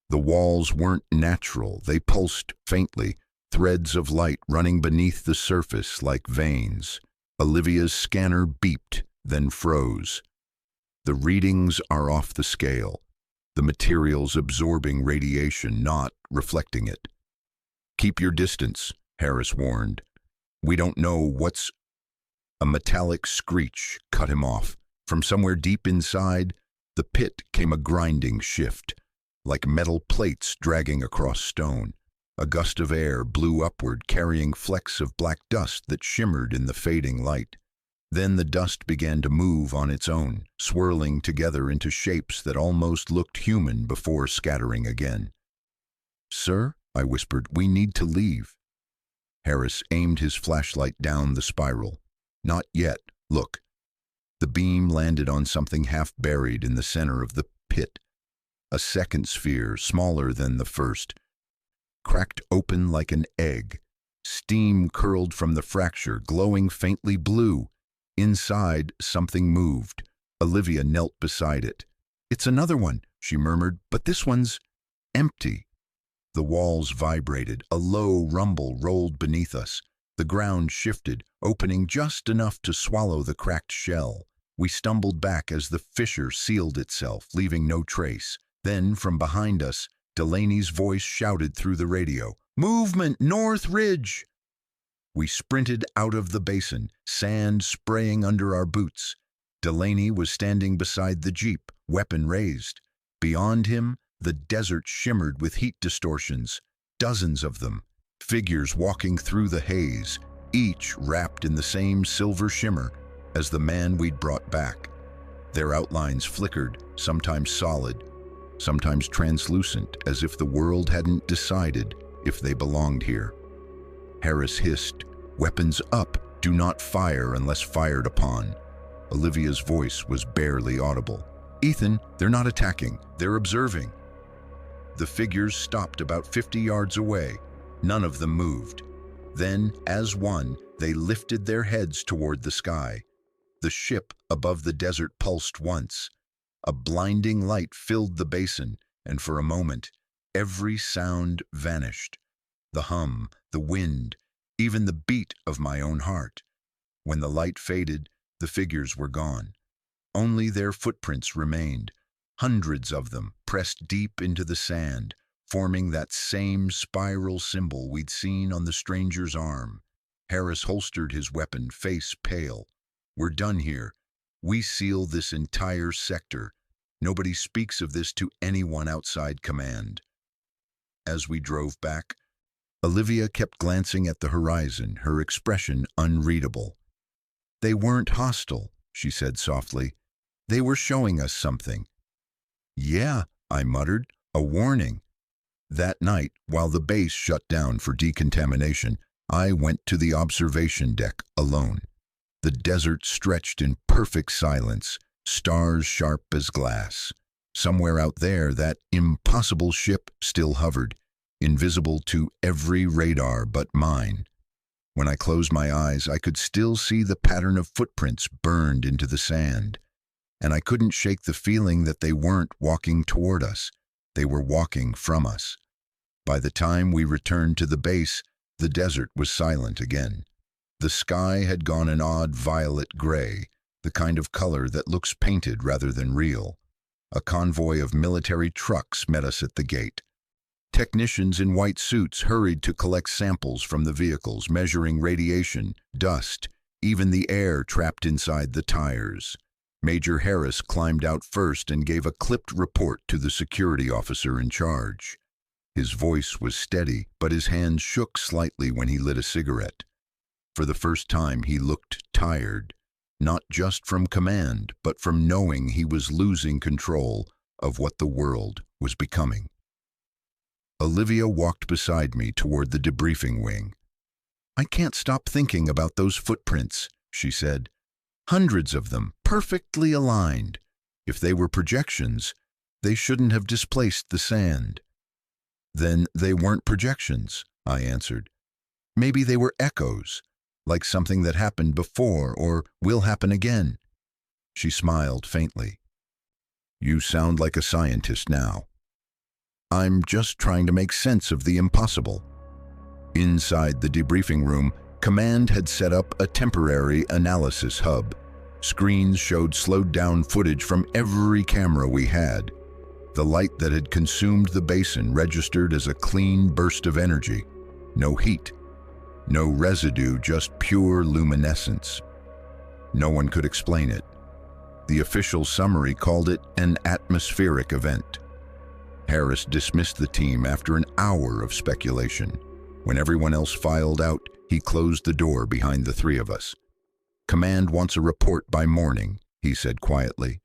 The walls weren't natural. They pulsed faintly, threads of light running beneath the surface like veins. Olivia's scanner beeped, then froze. The readings are off the scale. The material's absorbing radiation, not reflecting it. Keep your distance, Harris warned. We don't know what's... A metallic screech cut him off. From somewhere deep inside, the pit came a grinding shift, like metal plates dragging across stone. A gust of air blew upward, carrying flecks of black dust that shimmered in the fading light. Then the dust began to move on its own, swirling together into shapes that almost looked human before scattering again. Sir, I whispered, we need to leave. Harris aimed his flashlight down the spiral. Not yet, look. The beam landed on something half buried in the center of the pit. A second sphere, smaller than the first, cracked open like an egg. Steam curled from the fracture, glowing faintly blue. Inside, something moved. Olivia knelt beside it. It's another one. she murmured, but this one's empty. The walls vibrated, a low rumble rolled beneath us. The ground shifted, opening just enough to swallow the cracked shell. We stumbled back as the fissure sealed itself, leaving no trace. Then, from behind us, Delaney's voice shouted through the radio, "Movement, North Ridge!" We sprinted out of the basin, sand spraying under our boots. Delaney was standing beside the jeep, weapon raised. Beyond him, the desert shimmered with heat distortions, dozens of them, figures walking through the haze, each wrapped in the same silver shimmer as the man we'd brought back. Their outlines flickered, sometimes solid, sometimes translucent, as if the world hadn't decided if they belonged here. Harris hissed, "Weapons up, do not fire unless fired upon." Olivia's voice was barely audible. "Ethan, they're not attacking, they're observing." The figures stopped about 50 yards away. None of them moved. Then, as one, they lifted their heads toward the sky. The ship above the desert pulsed once. A blinding light filled the basin, and for a moment, every sound vanished. The hum, the wind, even the beat of my own heart. When the light faded, the figures were gone. Only their footprints remained, hundreds of them pressed deep into the sand, forming that same spiral symbol we'd seen on the stranger's arm. Harris holstered his weapon, face pale. "We're done here. We seal this entire sector. Nobody speaks of this to anyone outside command." As we drove back, Olivia kept glancing at the horizon, her expression unreadable. "They weren't hostile," she said softly. "They were showing us something." "Yeah," I muttered, "a warning." That night, while the base shut down for decontamination, I went to the observation deck alone. The desert stretched in perfect silence, stars sharp as glass. Somewhere out there, that impossible ship still hovered, invisible to every radar but mine. When I closed my eyes, I could still see the pattern of footprints burned into the sand. And I couldn't shake the feeling that they weren't walking toward us. They were walking from us. By the time we returned to the base, the desert was silent again. The sky had gone an odd violet gray, the kind of color that looks painted rather than real. A convoy of military trucks met us at the gate. Technicians in white suits hurried to collect samples from the vehicles, measuring radiation, dust, even the air trapped inside the tires. Major Harris climbed out first and gave a clipped report to the security officer in charge. His voice was steady, but his hands shook slightly when he lit a cigarette. For the first time, he looked tired, not just from command, but from knowing he was losing control of what the world was becoming. Olivia walked beside me toward the debriefing wing. "I can't stop thinking about those footprints," she said. "Hundreds of them, perfectly aligned. If they were projections, they shouldn't have displaced the sand." "Then they weren't projections," I answered. "Maybe they were echoes, like something that happened before or will happen again." She smiled faintly. "You sound like a scientist now." "I'm just trying to make sense of the impossible." Inside the debriefing room, Command had set up a temporary analysis hub. Screens showed slowed-down footage from every camera we had. The light that had consumed the basin registered as a clean burst of energy. No heat, no residue, just pure luminescence. No one could explain it. The official summary called it an atmospheric event. Harris dismissed the team after an hour of speculation. When everyone else filed out, he closed the door behind the three of us. "Command wants a report by morning," he said quietly.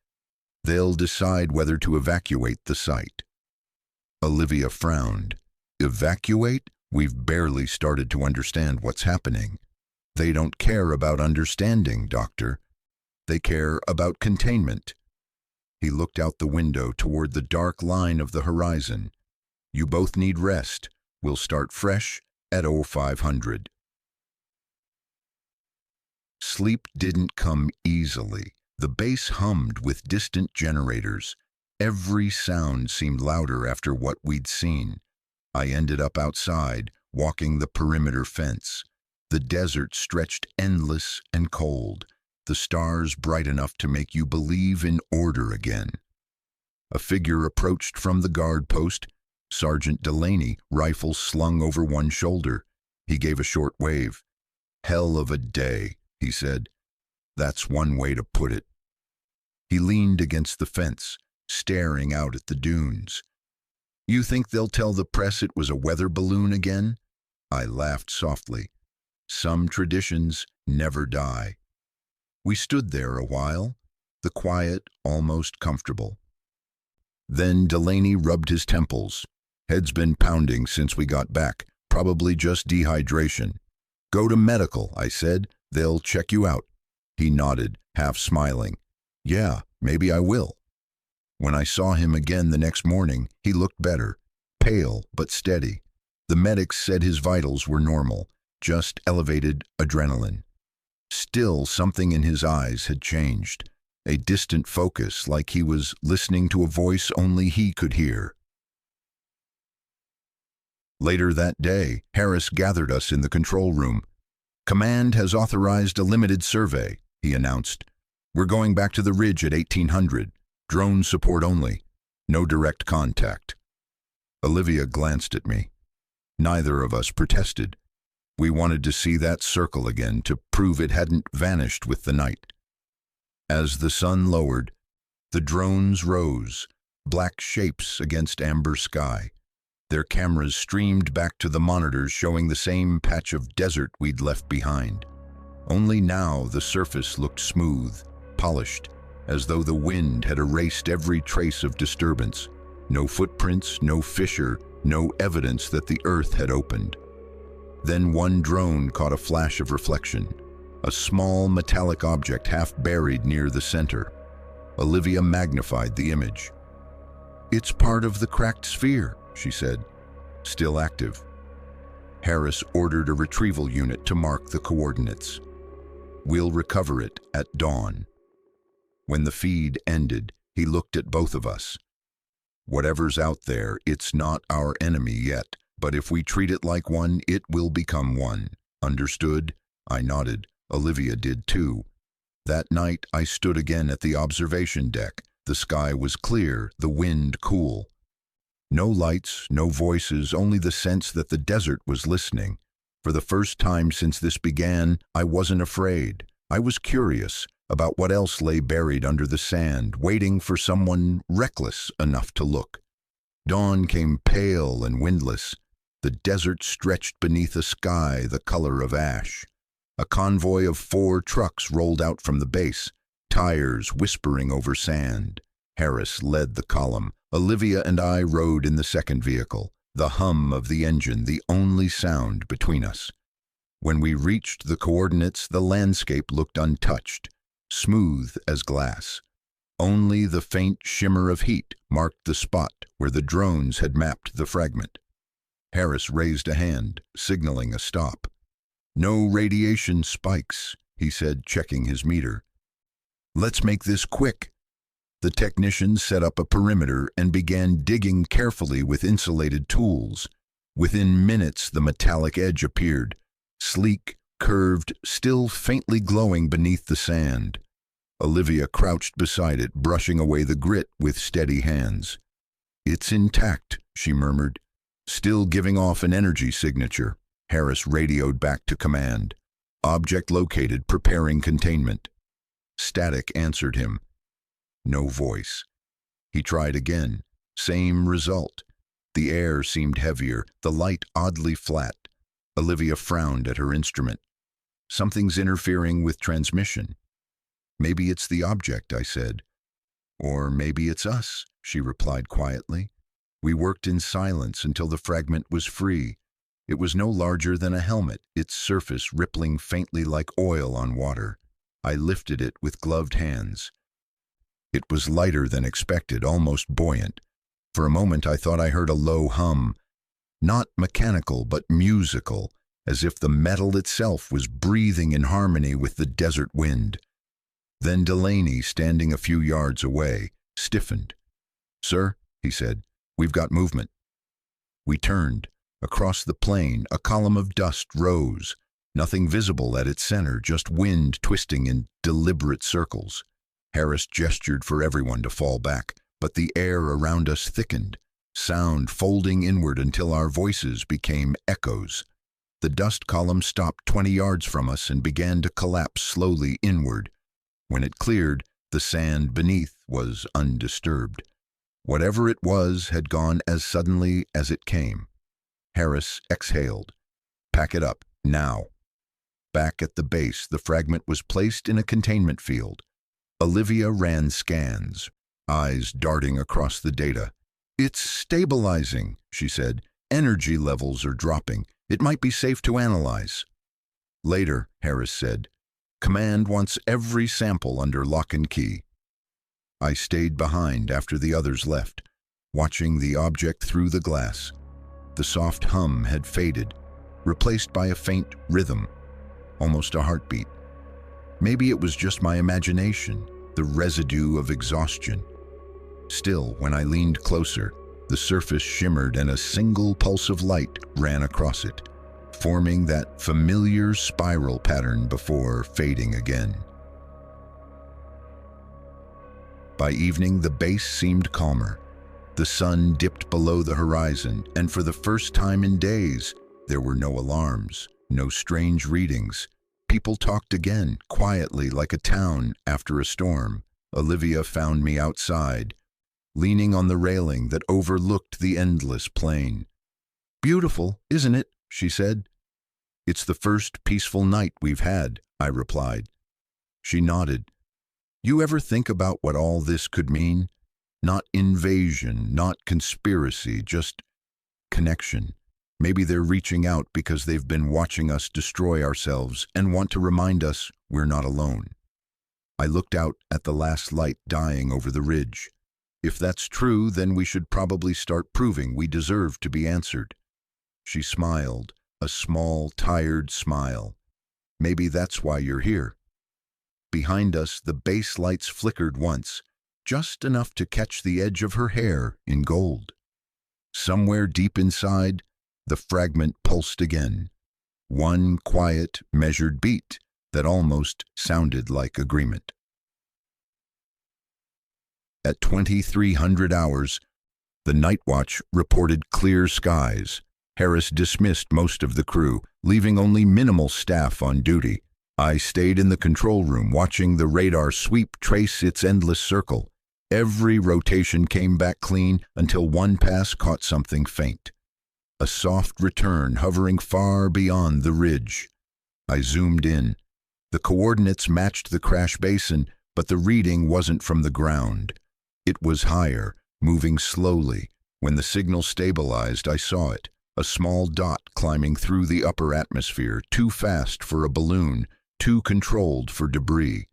"They'll decide whether to evacuate the site." Olivia frowned. "Evacuate? We've barely started to understand what's happening." "They don't care about understanding, Doctor. They care about containment." He looked out the window toward the dark line of the horizon. "You both need rest. We'll start fresh at 0500. Sleep didn't come easily. The base hummed with distant generators. Every sound seemed louder after what we'd seen. I ended up outside, walking the perimeter fence. The desert stretched endless and cold, the stars bright enough to make you believe in order again. A figure approached from the guard post, Sergeant Delaney, rifle slung over one shoulder. He gave a short wave. "Hell of a day," he said. "That's one way to put it." He leaned against the fence, staring out at the dunes. "You think they'll tell the press it was a weather balloon again?" I laughed softly. Some traditions never die. We stood there a while, the quiet almost comfortable. Then Delaney rubbed his temples. "Head's been pounding since we got back, probably just dehydration." "Go to medical," I said. "They'll check you out." He nodded, half smiling. "Yeah, maybe I will." When I saw him again the next morning, he looked better, pale but steady. The medics said his vitals were normal, just elevated adrenaline. Still, something in his eyes had changed, a distant focus, like he was listening to a voice only he could hear. Later that day, Harris gathered us in the control room. "Command has authorized a limited survey," he announced. "We're going back to the ridge at 1800. Drone support only. No direct contact." Olivia glanced at me. Neither of us protested. We wanted to see that circle again, to prove it hadn't vanished with the night. As the sun lowered, the drones rose, black shapes against amber sky. Their cameras streamed back to the monitors, showing the same patch of desert we'd left behind. Only now the surface looked smooth, polished, as though the wind had erased every trace of disturbance. No footprints, no fissure, no evidence that the earth had opened. Then one drone caught a flash of reflection, a small metallic object half buried near the center. Olivia magnified the image. "It's part of the cracked sphere," she said. "Still active." Harris ordered a retrieval unit to mark the coordinates. "We'll recover it at dawn." When the feed ended, he looked at both of us. "Whatever's out there, it's not our enemy yet, but if we treat it like one, it will become one. Understood?" I nodded. Olivia did too. That night, I stood again at the observation deck. The sky was clear, the wind cool. No lights, no voices, only the sense that the desert was listening. For the first time since this began, I wasn't afraid. I was curious about what else lay buried under the sand, waiting for someone reckless enough to look. Dawn came pale and windless. The desert stretched beneath a sky the color of ash. A convoy of 4 trucks rolled out from the base, tires whispering over sand. Harris led the column. Olivia and I rode in the second vehicle, the hum of the engine the only sound between us. When we reached the coordinates, the landscape looked untouched, smooth as glass. Only the faint shimmer of heat marked the spot where the drones had mapped the fragment. Harris raised a hand, signaling a stop. "No radiation spikes," he said, checking his meter. "Let's make this quick." The technicians set up a perimeter and began digging carefully with insulated tools. Within minutes, the metallic edge appeared, sleek, curved, still faintly glowing beneath the sand. Olivia crouched beside it, brushing away the grit with steady hands. "It's intact," she murmured, "still giving off an energy signature." Harris radioed back to command. "Object located, preparing containment." Static answered him. No voice. He tried again. Same result. The air seemed heavier, the light oddly flat. Olivia frowned at her instrument. "Something's interfering with transmission." "Maybe it's the object," I said. "Or maybe it's us," she replied quietly. We worked in silence until the fragment was free. It was no larger than a helmet, its surface rippling faintly like oil on water. I lifted it with gloved hands. It was lighter than expected, almost buoyant. For a moment I thought I heard a low hum, not mechanical but musical, as if the metal itself was breathing in harmony with the desert wind. Then Delaney, standing a few yards away, stiffened. "Sir," he said, "we've got movement." We turned. Across the plain, a column of dust rose. Nothing visible at its center, just wind twisting in deliberate circles. Harris gestured for everyone to fall back, but the air around us thickened, sound folding inward until our voices became echoes. The dust column stopped 20 yards from us and began to collapse slowly inward. When it cleared, the sand beneath was undisturbed. Whatever it was had gone as suddenly as it came. Harris exhaled. "Pack it up, now." Back at the base, the fragment was placed in a containment field. Olivia ran scans, eyes darting across the data. "It's stabilizing," she said. "Energy levels are dropping. It might be safe to analyze." "Later," Harris said. "Command wants every sample under lock and key." I stayed behind after the others left, watching the object through the glass. The soft hum had faded, replaced by a faint rhythm, almost a heartbeat. Maybe it was just my imagination, the residue of exhaustion. Still, when I leaned closer, the surface shimmered and a single pulse of light ran across it, forming that familiar spiral pattern before fading again. By evening, the base seemed calmer. The sun dipped below the horizon, and for the first time in days, there were no alarms, no strange readings. People talked again, quietly like a town after a storm. Olivia found me outside, leaning on the railing that overlooked the endless plain. "Beautiful, isn't it?" she said. "It's the first peaceful night we've had," I replied. She nodded. "You ever think about what all this could mean? Not invasion, not conspiracy, just connection. Maybe they're reaching out because they've been watching us destroy ourselves and want to remind us we're not alone." I looked out at the last light dying over the ridge. "If that's true, then we should probably start proving we deserve to be answered." She smiled, a small, tired smile. "Maybe that's why you're here." Behind us, the base lights flickered once, just enough to catch the edge of her hair in gold. Somewhere deep inside, the fragment pulsed again. One quiet, measured beat that almost sounded like agreement. At 2300 hours, the night watch reported clear skies. Harris dismissed most of the crew, leaving only minimal staff on duty. I stayed in the control room watching the radar sweep trace its endless circle. Every rotation came back clean until one pass caught something faint. A soft return hovering far beyond the ridge. I zoomed in. The coordinates matched the crash basin, but the reading wasn't from the ground. It was higher, moving slowly. When the signal stabilized, I saw it, a small dot climbing through the upper atmosphere, too fast for a balloon, too controlled for debris.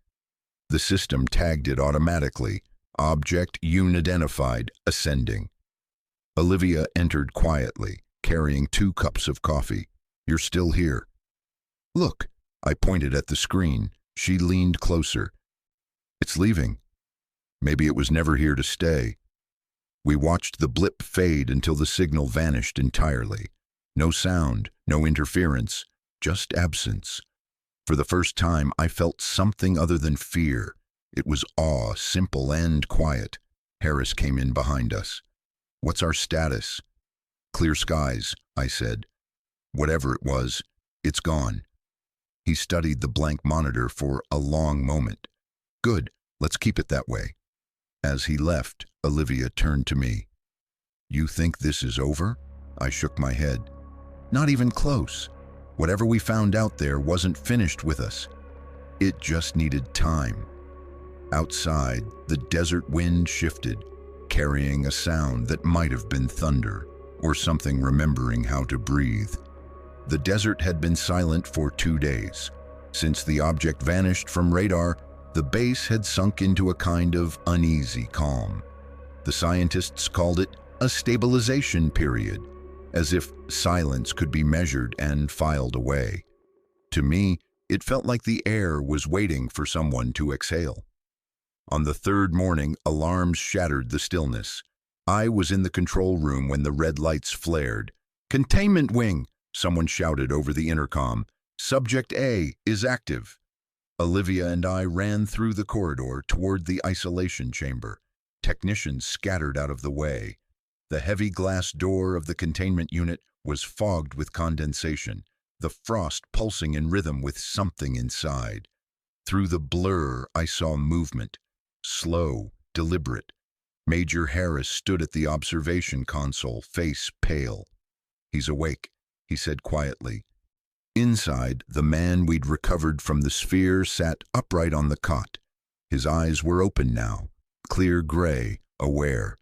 The system tagged it automatically. Object unidentified, ascending. Olivia entered quietly, carrying 2 cups of coffee. "You're still here." "Look," I pointed at the screen. She leaned closer. "It's leaving. Maybe it was never here to stay." We watched the blip fade until the signal vanished entirely. No sound, no interference, just absence. For the first time, I felt something other than fear. It was awe, simple and quiet. Harris came in behind us. "What's our status?" "Clear skies," I said. "Whatever it was, it's gone." He studied the blank monitor for a long moment. "Good, let's keep it that way." As he left, Olivia turned to me. "You think this is over?" I shook my head. "Not even close. Whatever we found out there wasn't finished with us. It just needed time." Outside, the desert wind shifted, carrying a sound that might have been thunder, or something remembering how to breathe. The desert had been silent for 2 days. Since the object vanished from radar, the base had sunk into a kind of uneasy calm. The scientists called it a stabilization period, as if silence could be measured and filed away. To me, it felt like the air was waiting for someone to exhale. On the 3rd morning, alarms shattered the stillness. I was in the control room when the red lights flared. "Containment wing," someone shouted over the intercom. "Subject A is active." Olivia and I ran through the corridor toward the isolation chamber. Technicians scattered out of the way. The heavy glass door of the containment unit was fogged with condensation, the frost pulsing in rhythm with something inside. Through the blur, I saw movement. Slow, deliberate. Major Harris stood at the observation console, face pale. "He's awake," he said quietly. Inside, the man we'd recovered from the sphere sat upright on the cot. His eyes were open now, clear gray, aware.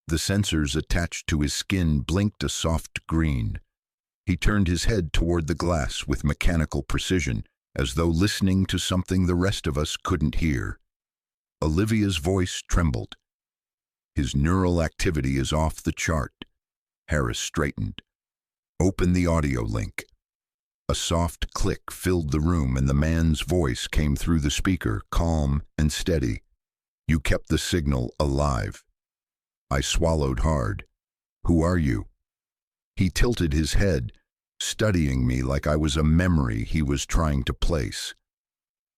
The sensors attached to his skin blinked a soft green. He turned his head toward the glass with mechanical precision, as though listening to something the rest of us couldn't hear. Olivia's voice trembled. "His neural activity is off the chart." Harris straightened. "Open the audio link." A soft click filled the room and the man's voice came through the speaker, calm and steady. "You kept the signal alive." I swallowed hard. "Who are you?" He tilted his head, studying me like I was a memory he was trying to place.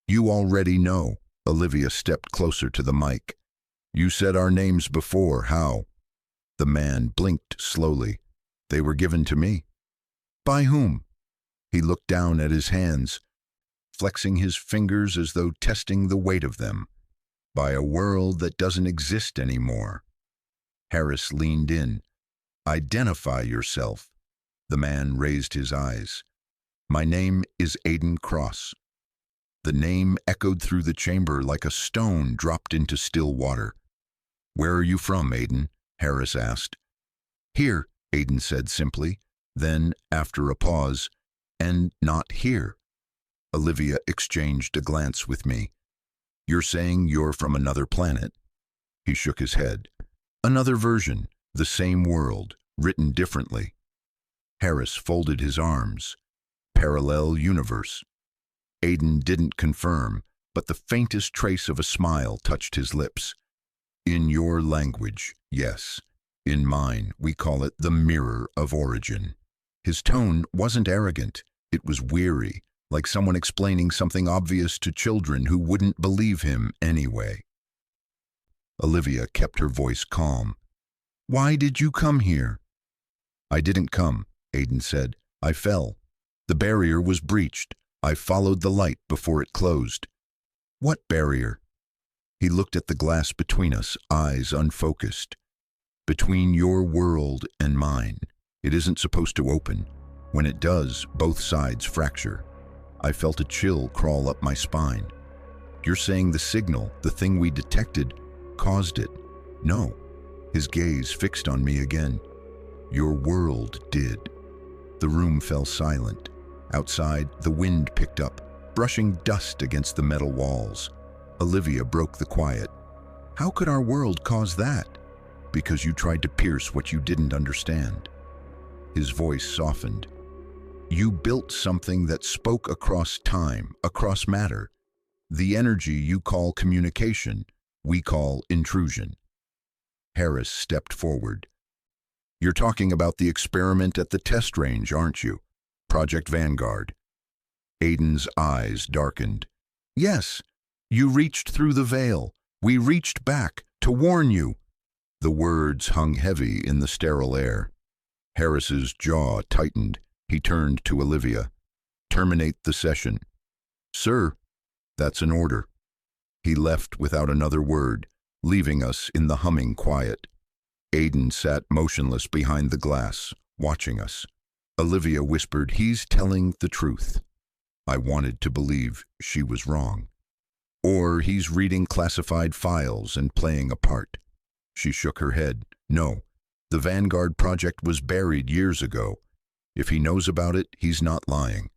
"You already know." Olivia stepped closer to the mic. "You said our names before. How?" The man blinked slowly. "They were given to me." "By whom?" He looked down at his hands, flexing his fingers as though testing the weight of them. "By a world that doesn't exist anymore." Harris leaned in. "Identify yourself." The man raised his eyes. "My name is Aiden Cross." The name echoed through the chamber like a stone dropped into still water. "Where are you from, Aiden?" Harris asked. "Here," Aiden said simply. Then, after a pause, "And not here." Olivia exchanged a glance with me. "You're saying you're from another planet?" He shook his head. "Another version, the same world, written differently." Harris folded his arms. "Parallel universe." Aiden didn't confirm, but the faintest trace of a smile touched his lips. "In your language, yes. In mine, we call it the mirror of origin." His tone wasn't arrogant. It was weary, like someone explaining something obvious to children who wouldn't believe him anyway. Olivia kept her voice calm. "Why did you come here?" "I didn't come," Aiden said. "I fell. The barrier was breached. I followed the light before it closed." "What barrier?" He looked at the glass between us, eyes unfocused. "Between your world and mine. It isn't supposed to open. When it does, both sides fracture." I felt a chill crawl up my spine. "You're saying the signal, the thing we detected, caused it?" "No." His gaze fixed on me again. "Your world did." The room fell silent. Outside, the wind picked up, brushing dust against the metal walls. Olivia broke the quiet. "How could our world cause that?" "Because you tried to pierce what you didn't understand." His voice softened. "You built something that spoke across time, across matter. The energy you call communication, we call intrusion." Harris stepped forward. "You're talking about the experiment at the test range, aren't you? Project Vanguard." Aiden's eyes darkened. "Yes, you reached through the veil. We reached back to warn you." The words hung heavy in the sterile air. Harris's jaw tightened. He turned to Olivia. "Terminate the session." "Sir." "That's an order." He left without another word, leaving us in the humming quiet. Aiden sat motionless behind the glass, watching us. Olivia whispered, "He's telling the truth." I wanted to believe she was wrong. "Or he's reading classified files and playing a part." She shook her head. "No, the Vanguard project was buried years ago. If he knows about it, he's not lying."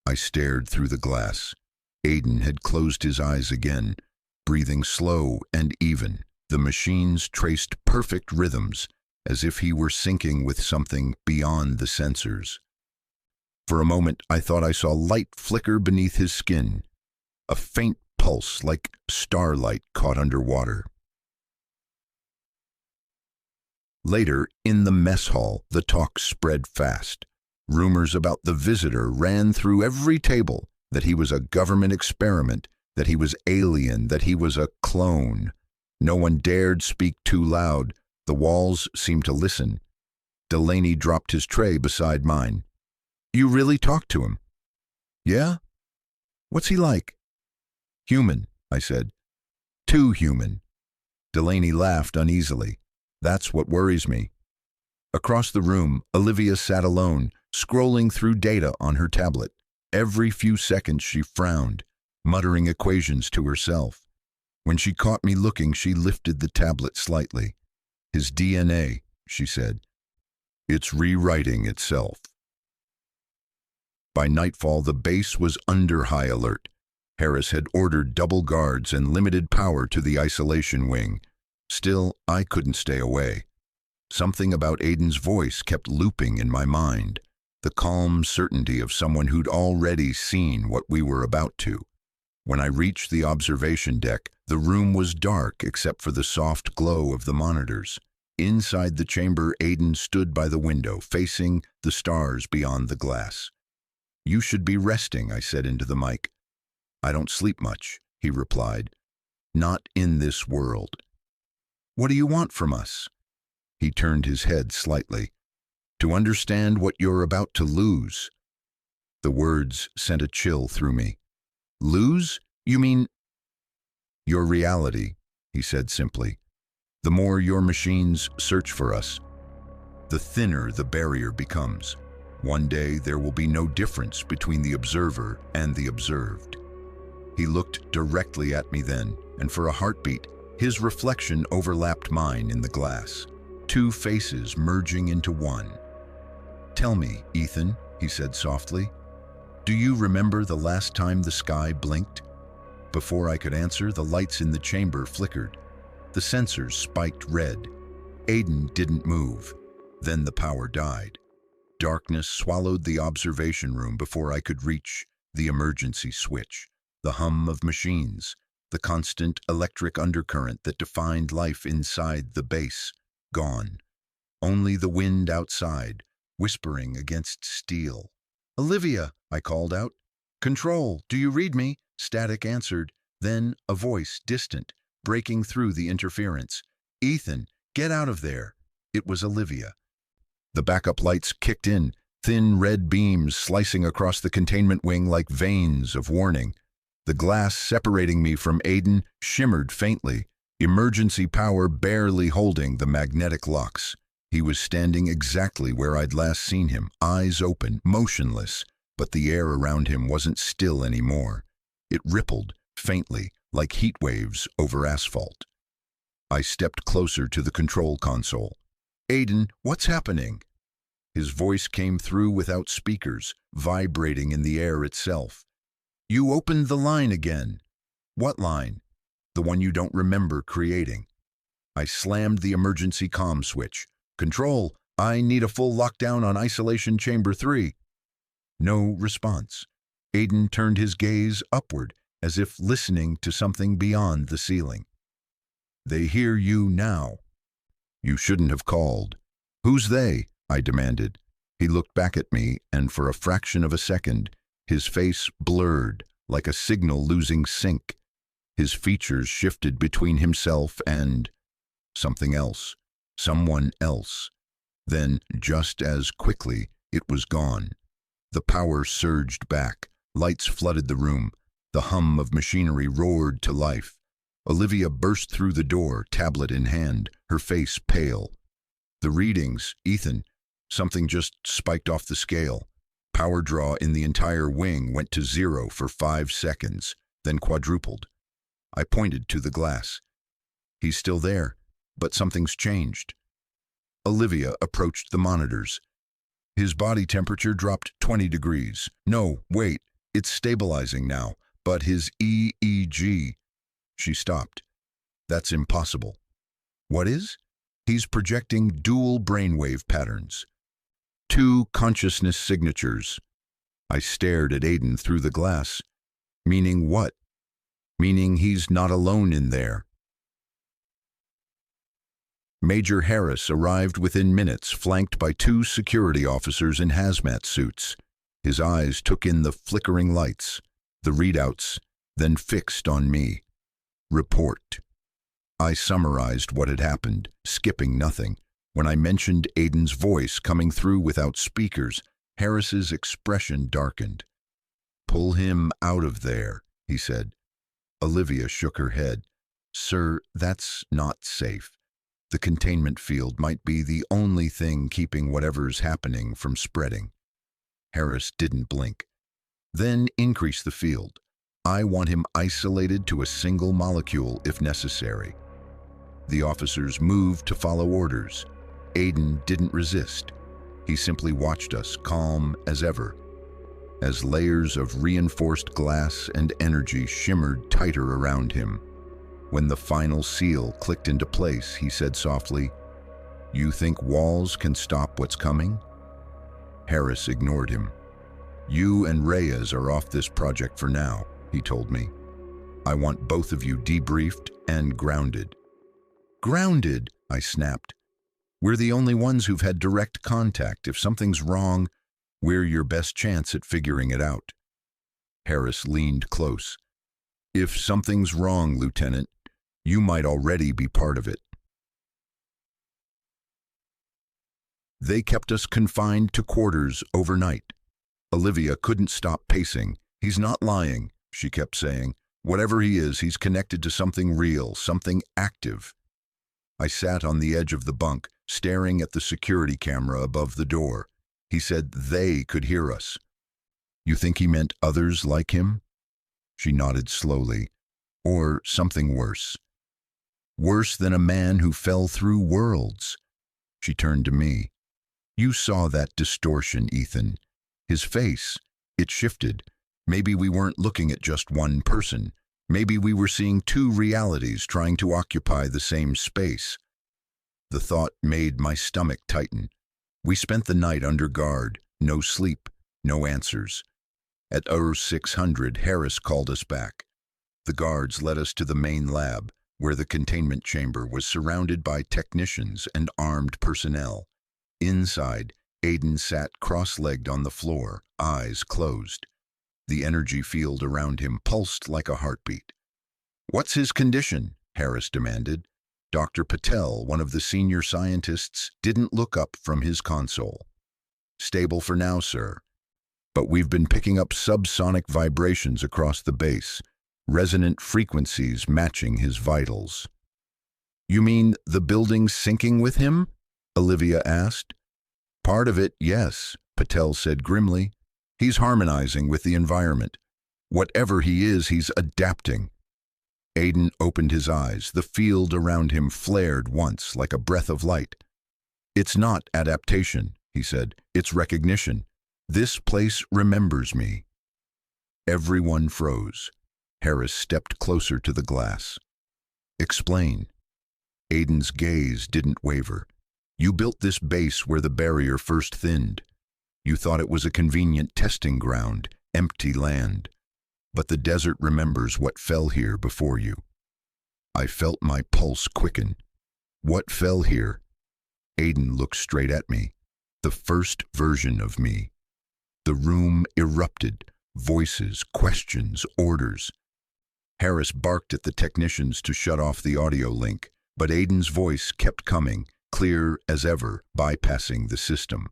I stared through the glass. Aiden had closed his eyes again, breathing slow and even. The machines traced perfect rhythms, as if he were syncing with something beyond the sensors. For a moment, I thought I saw light flicker beneath his skin, a faint pulse like starlight caught underwater. Later, in the mess hall, the talk spread fast. Rumors about the visitor ran through every table, that he was a government experiment, that he was alien, that he was a clone. No one dared speak too loud. The walls seemed to listen. Delaney dropped his tray beside mine. You really talked to him? Yeah? What's he like? Human, I said. Too human. Delaney laughed uneasily. That's what worries me. Across the room, Olivia sat alone, scrolling through data on her tablet. Every few seconds she frowned, muttering equations to herself. When she caught me looking, she lifted the tablet slightly. His DNA, she said. It's rewriting itself. By nightfall, the base was under high alert. Harris had ordered double guards and limited power to the isolation wing. Still, I couldn't stay away. Something about Aiden's voice kept looping in my mind, the calm certainty of someone who'd already seen what we were about to. When I reached the observation deck, the room was dark except for the soft glow of the monitors. Inside the chamber, Aiden stood by the window, facing the stars beyond the glass. You should be resting, I said into the mic. I don't sleep much, he replied. Not in this world. What do you want from us? He turned his head slightly. To understand what you're about to lose. The words sent a chill through me. Lose? You mean? Your reality, he said simply. The more your machines search for us, the thinner the barrier becomes. One day there will be no difference between the observer and the observed. He looked directly at me then, and for a heartbeat, his reflection overlapped mine in the glass. Two faces merging into one. Tell me, Ethan, he said softly, do you remember the last time the sky blinked? Before I could answer, the lights in the chamber flickered. The sensors spiked red. Aiden didn't move. Then the power died. Darkness swallowed the observation room before I could reach the emergency switch. The hum of machines, the constant electric undercurrent that defined life inside the base, gone. Only the wind outside, whispering against steel. Olivia, I called out. Control, do you read me? Static answered. Then a voice, distant, breaking through the interference. Ethan, get out of there. It was Olivia. The backup lights kicked in, thin red beams slicing across the containment wing like veins of warning. The glass separating me from Aiden shimmered faintly, emergency power barely holding the magnetic locks. He was standing exactly where I'd last seen him, eyes open, motionless, but the air around him wasn't still anymore. It rippled, faintly, like heat waves over asphalt. I stepped closer to the control console. Aiden, what's happening? His voice came through without speakers, vibrating in the air itself. You opened the line again. What line? The one you don't remember creating. I slammed the emergency comm switch. Control, I need a full lockdown on isolation chamber 3. No response. Aiden turned his gaze upward, as if listening to something beyond the ceiling. They hear you now. You shouldn't have called. Who's they? I demanded. He looked back at me, and for a fraction of a second, his face blurred, like a signal losing sync. His features shifted between himself and something else, someone else. Then, just as quickly, it was gone. The power surged back. Lights flooded the room. The hum of machinery roared to life. Olivia burst through the door, tablet in hand, her face pale. The readings, Ethan, something just spiked off the scale. Power draw in the entire wing went to 0 for 5 seconds, then quadrupled. I pointed to the glass. He's still there, but something's changed. Olivia approached the monitors. His body temperature dropped 20 degrees. No, wait, it's stabilizing now, but his EEG... She stopped. That's impossible. What is? He's projecting dual brainwave patterns. 2 consciousness signatures. I stared at Aiden through the glass. Meaning what? Meaning he's not alone in there. Major Harris arrived within minutes, flanked by two security officers in hazmat suits. His eyes took in the flickering lights, the readouts, then fixed on me. Report. I summarized what had happened, skipping nothing. When I mentioned Aiden's voice coming through without speakers, Harris's expression darkened. "Pull him out of there," he said. Olivia shook her head. "Sir, that's not safe. The containment field might be the only thing keeping whatever's happening from spreading." Harris didn't blink. "Then increase the field. I want him isolated to a single molecule if necessary." The officers moved to follow orders. Aiden didn't resist. He simply watched us, calm as ever. As layers of reinforced glass and energy shimmered tighter around him. When the final seal clicked into place, he said softly, "You think walls can stop what's coming?" Harris ignored him. "You and Reyes are off this project for now," he told me. "I want both of you debriefed and grounded." "Grounded?" I snapped. "We're the only ones who've had direct contact. If something's wrong, we're your best chance at figuring it out." Harris leaned close. "If something's wrong, Lieutenant, you might already be part of it." They kept us confined to quarters overnight. Olivia couldn't stop pacing. "He's not lying," she kept saying. "Whatever he is, he's connected to something real, something active." I sat on the edge of the bunk, staring at the security camera above the door. He said they could hear us. "You think he meant others like him?" She nodded slowly. "Or something worse. Worse than a man who fell through worlds." She turned to me. "You saw that distortion, Ethan. His face, it shifted. Maybe we weren't looking at just one person. Maybe we were seeing two realities trying to occupy the same space." The thought made my stomach tighten. We spent the night under guard, no sleep, no answers. At 0600, Harris called us back. The guards led us to the main lab, where the containment chamber was surrounded by technicians and armed personnel. Inside, Aiden sat cross-legged on the floor, eyes closed. The energy field around him pulsed like a heartbeat. "What's his condition?" Harris demanded. Dr. Patel, one of the senior scientists, didn't look up from his console. "Stable for now, sir. But we've been picking up subsonic vibrations across the base, resonant frequencies matching his vitals." "You mean the building's sinking with him?" Olivia asked. "Part of it, yes," Patel said grimly. "He's harmonizing with the environment. Whatever he is, he's adapting." Aiden opened his eyes. The field around him flared once like a breath of light. "It's not adaptation," he said. "It's recognition. This place remembers me." Everyone froze. Harris stepped closer to the glass. "Explain." Aiden's gaze didn't waver. "You built this base where the barrier first thinned. You thought it was a convenient testing ground, empty land. But the desert remembers what fell here before you." I felt my pulse quicken. "What fell here?" Aiden looked straight at me. The first version of me. The room erupted. Voices, questions, orders. Harris barked at the technicians to shut off the audio link, but Aiden's voice kept coming, clear as ever, bypassing the system.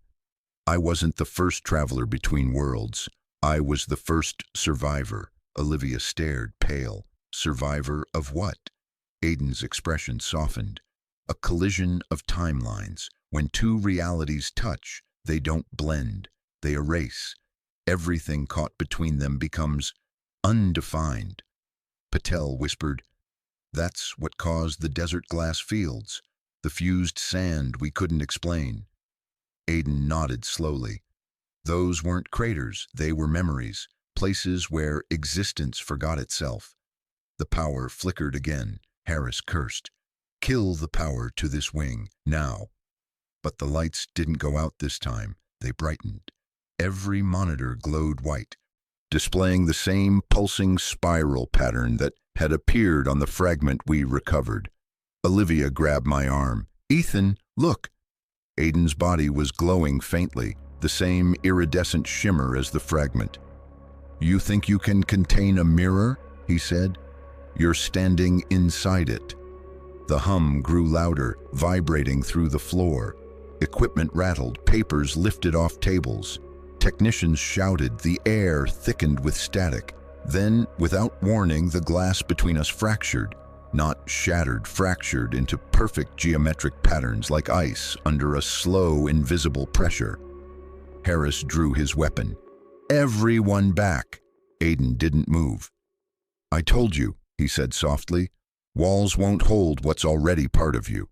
"I wasn't the first traveler between worlds. I was the first survivor." Olivia stared, pale. "Survivor of what?" Aiden's expression softened. "A collision of timelines. When two realities touch, they don't blend. They erase. Everything caught between them becomes undefined." Patel whispered, "That's what caused the desert glass fields, the fused sand we couldn't explain." Aiden nodded slowly. "Those weren't craters, they were memories, places where existence forgot itself." The power flickered again. Harris cursed. "Kill the power to this wing, now." But the lights didn't go out this time. They brightened. Every monitor glowed white, displaying the same pulsing spiral pattern that had appeared on the fragment we recovered. Olivia grabbed my arm. Ethan, look! Aiden's body was glowing faintly, the same iridescent shimmer as the fragment. You think you can contain a mirror? He said. You're standing inside it. The hum grew louder, vibrating through the floor. Equipment rattled, papers lifted off tables. Technicians shouted, the air thickened with static. Then, without warning, the glass between us fractured. Not shattered, fractured into perfect geometric patterns like ice under a slow, invisible pressure. Harris drew his weapon. Everyone back! Aiden didn't move. I told you, he said softly. Walls won't hold what's already part of you.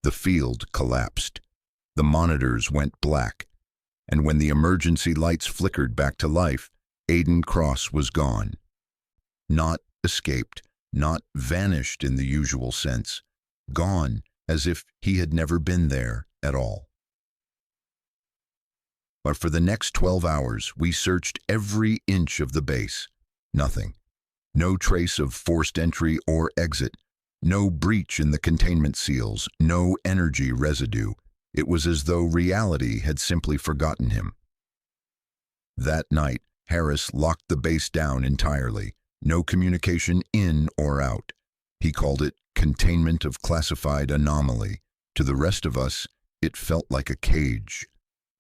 The field collapsed. The monitors went black. And when the emergency lights flickered back to life, Aiden Cross was gone. Not escaped, not vanished in the usual sense. Gone as if he had never been there at all. But for the next 12 hours, we searched every inch of the base. Nothing. No trace of forced entry or exit. No breach in the containment seals. No energy residue. It was as though reality had simply forgotten him. That night, Harris locked the base down entirely. No communication in or out. He called it containment of classified anomaly. To the rest of us, it felt like a cage.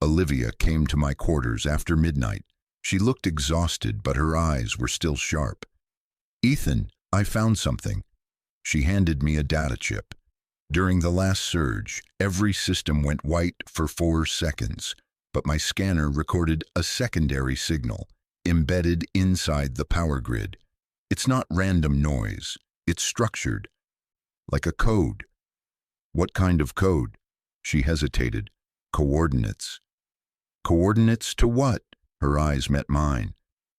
Olivia came to my quarters after midnight. She looked exhausted, but her eyes were still sharp. Ethan, I found something. She handed me a data chip. During the last surge, every system went white for 4 seconds, but my scanner recorded a secondary signal, embedded inside the power grid. It's not random noise. It's structured, like a code. What kind of code? She hesitated. Coordinates. Coordinates to what? Her eyes met mine.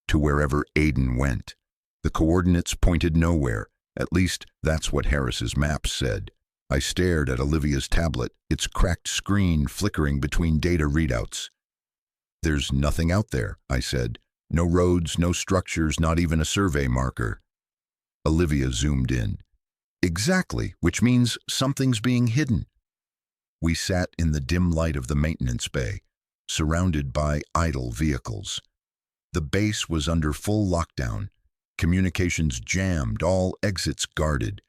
To wherever Aiden went. The coordinates pointed nowhere. At least, that's what Harris's maps said. I stared at Olivia's tablet, its cracked screen flickering between data readouts. There's nothing out there, I said. No roads, no structures, not even a survey marker. Olivia zoomed in. Exactly, which means something's being hidden. We sat in the dim light of the maintenance bay, surrounded by idle vehicles. The base was under full lockdown, communications jammed, all exits guarded,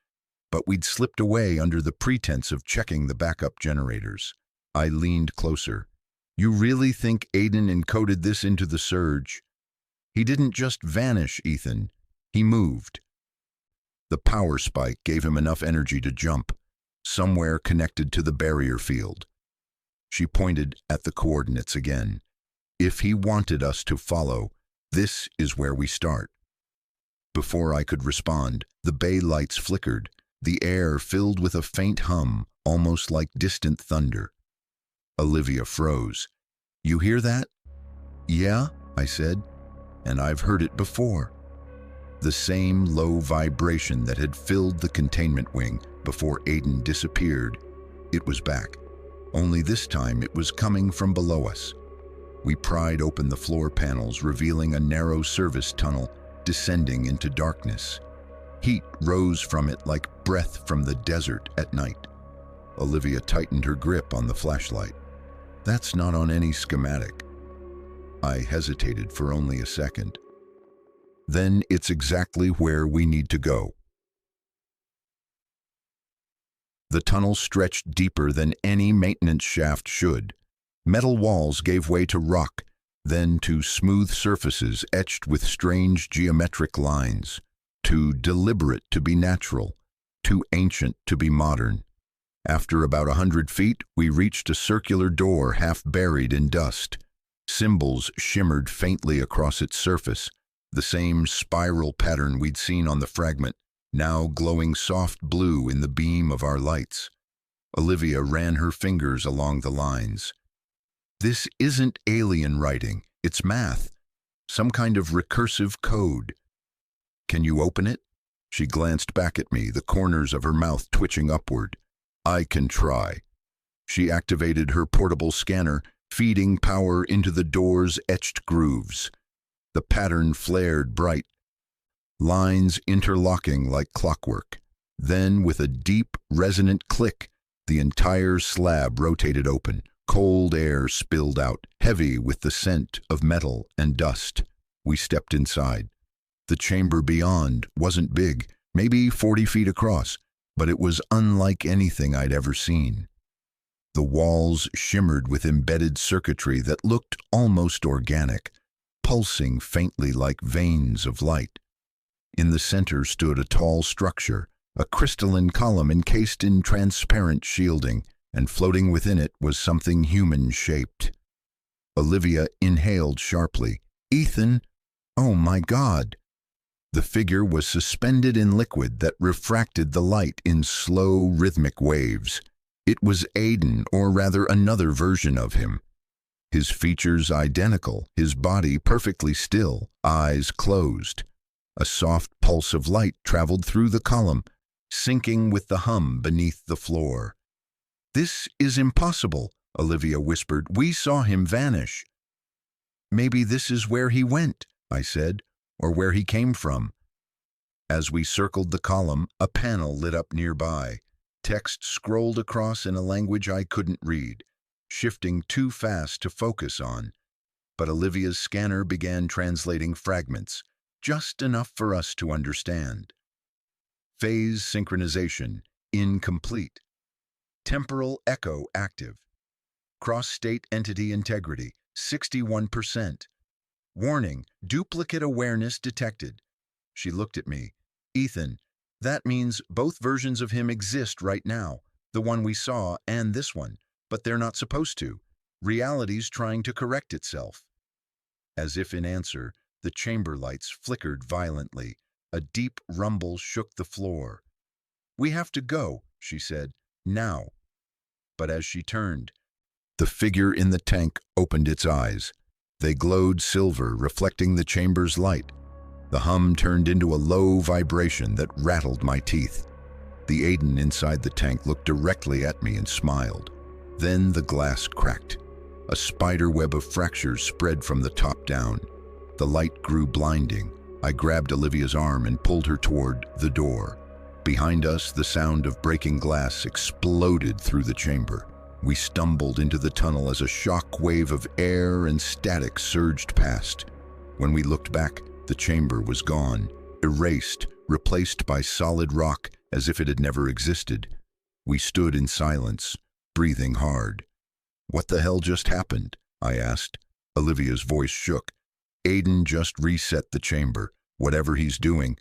but we'd slipped away under the pretense of checking the backup generators. I leaned closer. You really think Aiden encoded this into the surge? He didn't just vanish, Ethan. He moved. The power spike gave him enough energy to jump, somewhere connected to the barrier field. She pointed at the coordinates again. If he wanted us to follow, this is where we start. Before I could respond, the bay lights flickered, the air filled with a faint hum, almost like distant thunder. Olivia froze. You hear that? Yeah, I said, and I've heard it before. The same low vibration that had filled the containment wing before Aiden disappeared. It was back. Only this time it was coming from below us. We pried open the floor panels, revealing a narrow service tunnel descending into darkness. Heat rose from it like breath from the desert at night. Olivia tightened her grip on the flashlight. That's not on any schematic. I hesitated for only a second. Then it's exactly where we need to go. The tunnel stretched deeper than any maintenance shaft should. Metal walls gave way to rock, then to smooth surfaces etched with strange geometric lines. Too deliberate to be natural, too ancient to be modern. After about 100 feet, we reached a circular door half buried in dust. Symbols shimmered faintly across its surface, the same spiral pattern we'd seen on the fragment, now glowing soft blue in the beam of our lights. Olivia ran her fingers along the lines. This isn't alien writing, it's math, some kind of recursive code. Can you open it? She glanced back at me, the corners of her mouth twitching upward. I can try. She activated her portable scanner, feeding power into the door's etched grooves. The pattern flared bright, lines interlocking like clockwork. Then, with a deep, resonant click, The entire slab rotated open. Cold air spilled out, heavy with the scent of metal and dust. We stepped inside. The chamber beyond wasn't big, maybe 40 feet across, but it was unlike anything I'd ever seen. The walls shimmered with embedded circuitry that looked almost organic, pulsing faintly like veins of light. In the center stood a tall structure, a crystalline column encased in transparent shielding, and floating within it was something human-shaped. Olivia inhaled sharply. "Ethan, oh my God!" The figure was suspended in liquid that refracted the light in slow, rhythmic waves. It was Aiden, or rather another version of him. His features identical, his body perfectly still, eyes closed. A soft pulse of light traveled through the column, sinking with the hum beneath the floor. "This is impossible," Olivia whispered. "We saw him vanish." "Maybe this is where he went," I said, "or where he came from." As we circled the column, a panel lit up nearby. Text scrolled across in a language I couldn't read, shifting too fast to focus on. But Olivia's scanner began translating fragments, just enough for us to understand. Phase synchronization incomplete. Temporal echo active. Cross-state entity integrity 61%. Warning, duplicate awareness detected. She looked at me. "Ethan, that means both versions of him exist right now, the one we saw and this one, but they're not supposed to. Reality's trying to correct itself." As if in answer, the chamber lights flickered violently. A deep rumble shook the floor. "We have to go," she said, "now." But as she turned, the figure in the tank opened its eyes. They glowed silver, reflecting the chamber's light. The hum turned into a low vibration that rattled my teeth. The Aiden inside the tank looked directly at me and smiled. Then the glass cracked. A spider web of fractures spread from the top down. The light grew blinding. I grabbed Olivia's arm and pulled her toward the door. Behind us, the sound of breaking glass exploded through the chamber. We stumbled into the tunnel as a shock wave of air and static surged past. When we looked back, the chamber was gone, erased, replaced by solid rock as if it had never existed. We stood in silence, breathing hard. "What the hell just happened?" I asked. Olivia's voice shook. "Aiden just reset the chamber. Whatever he's doing,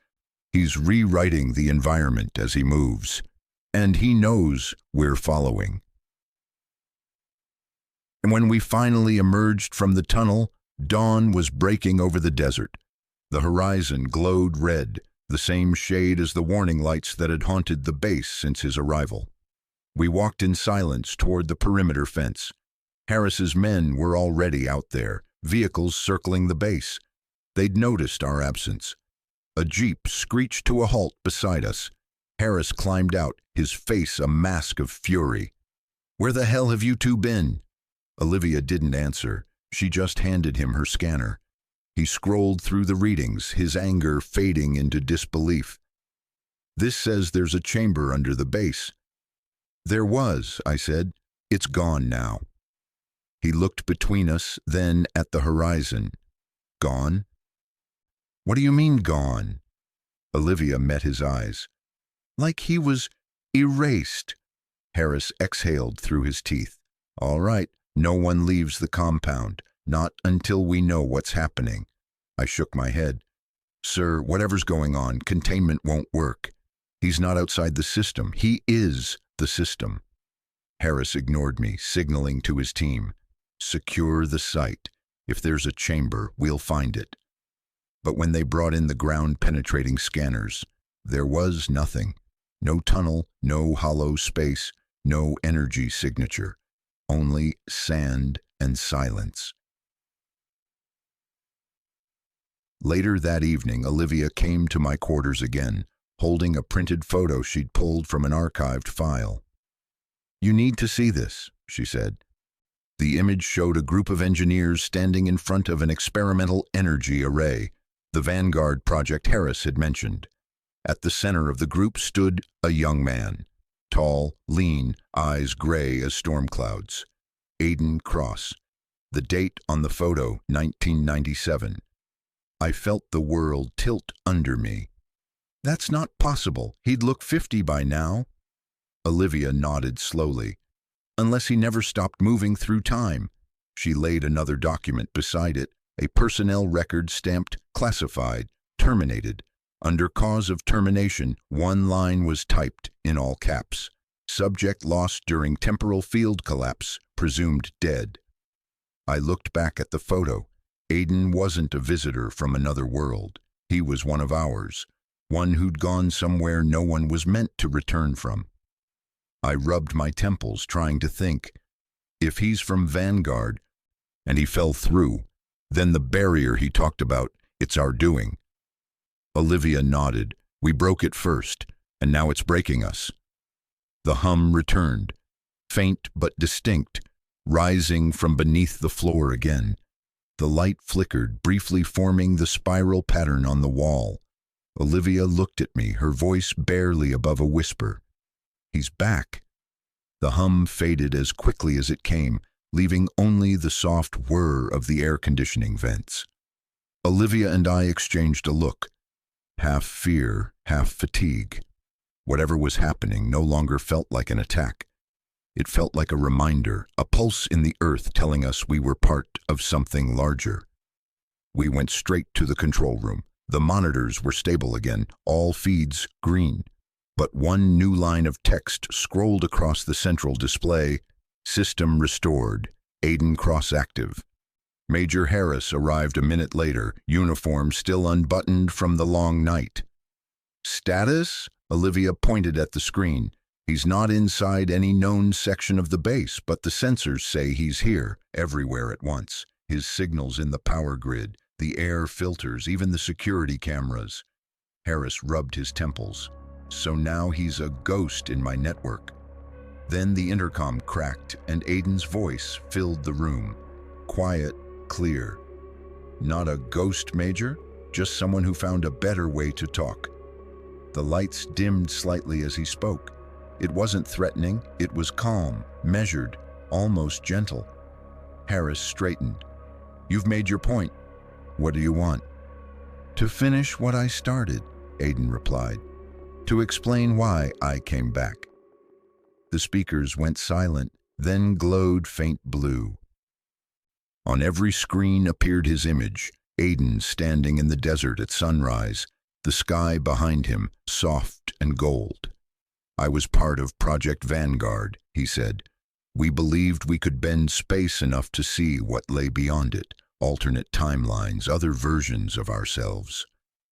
he's rewriting the environment as he moves. And he knows we're following." And when we finally emerged from the tunnel, dawn was breaking over the desert. The horizon glowed red, the same shade as the warning lights that had haunted the base since his arrival. We walked in silence toward the perimeter fence. Harris's men were already out there, vehicles circling the base. They'd noticed our absence. A jeep screeched to a halt beside us. Harris climbed out, his face a mask of fury. "Where the hell have you two been?" Olivia didn't answer. She just handed him her scanner. He scrolled through the readings, his anger fading into disbelief. "This says there's a chamber under the base." "There was," I said. "It's gone now." He looked between us, then at the horizon. "Gone? What do you mean, gone?" Olivia met his eyes. "Like he was erased." Harris exhaled through his teeth. "All right, no one leaves the compound, not until we know what's happening." I shook my head. "Sir, whatever's going on, containment won't work. He's not outside the system. He is the system." Harris ignored me, signaling to his team. "Secure the site. If there's a chamber, we'll find it." But when they brought in the ground-penetrating scanners, there was nothing. No tunnel, no hollow space, no energy signature. Only sand and silence. Later that evening, Olivia came to my quarters again, holding a printed photo she'd pulled from an archived file. "You need to see this," she said. The image showed a group of engineers standing in front of an experimental energy array, the Vanguard project Harris had mentioned. At the center of the group stood a young man, Tall, lean, eyes gray as storm clouds. Aiden Cross. The date on the photo, 1997. I felt the world tilt under me. That's not possible. He'd look 50 by now. Olivia nodded slowly. Unless he never stopped moving through time. She laid another document beside it, a personnel record stamped classified, terminated. Under cause of termination, one line was typed in all caps. Subject lost during temporal field collapse, presumed dead. I looked back at the photo. Aiden wasn't a visitor from another world. He was one of ours, one who'd gone somewhere no one was meant to return from. I rubbed my temples, trying to think. If he's from Vanguard, and he fell through, then the barrier he talked about, it's our doing. Olivia nodded. We broke it first, and now it's breaking us. The hum returned, faint but distinct, rising from beneath the floor again. The light flickered, briefly forming the spiral pattern on the wall. Olivia looked at me, her voice barely above a whisper. He's back. The hum faded as quickly as it came, leaving only the soft whir of the air conditioning vents. Olivia and I exchanged a look, half fear, half fatigue. Whatever was happening no longer felt like an attack. It felt like a reminder, a pulse in the earth telling us we were part of something larger. We went straight to the control room. The monitors were stable again, all feeds green. But one new line of text scrolled across the central display. System restored. Aiden Cross active. Major Harris arrived a minute later, uniform still unbuttoned from the long night. Status? Olivia pointed at the screen. He's not inside any known section of the base, but the sensors say he's here, everywhere at once. His signals in the power grid, the air filters, even the security cameras. Harris rubbed his temples. So now he's a ghost in my network. Then the intercom cracked and Aiden's voice filled the room. Quiet, clear. Not a ghost, Major, just someone who found a better way to talk. The lights dimmed slightly as he spoke. It wasn't threatening, it was calm, measured, almost gentle. Harris straightened. You've made your point. What do you want? To finish what I started, Aiden replied. To explain why I came back. The speakers went silent, then glowed faint blue. On every screen appeared his image, Aiden standing in the desert at sunrise, the sky behind him, soft and gold. I was part of Project Vanguard, he said. We believed we could bend space enough to see what lay beyond it, alternate timelines, other versions of ourselves.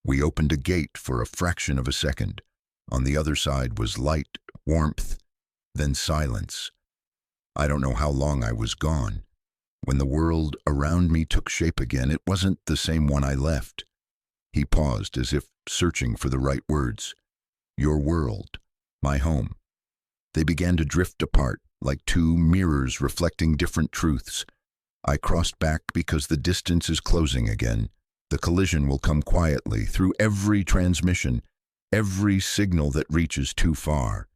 We opened a gate for a fraction of a second. On the other side was light, warmth, then silence. I don't know how long I was gone. When the world around me took shape again, it wasn't the same one I left. He paused as if searching for the right words. Your world, my home. They began to drift apart, like two mirrors reflecting different truths. I crossed back because the distance is closing again. The collision will come quietly through every transmission, every signal that reaches too far.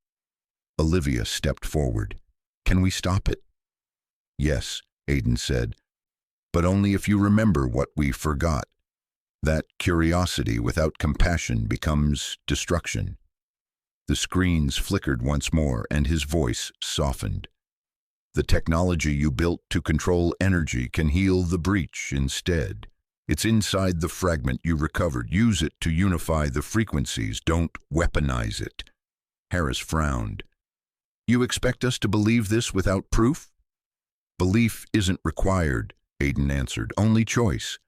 Olivia stepped forward. Can we stop it? Yes, Aiden said, but only if you remember what we forgot. That curiosity without compassion becomes destruction. The screens flickered once more and his voice softened. The technology you built to control energy can heal the breach instead. It's inside the fragment you recovered. Use it to unify the frequencies. Don't weaponize it. Harris frowned. You expect us to believe this without proof? Belief isn't required, Aiden answered. Only choice.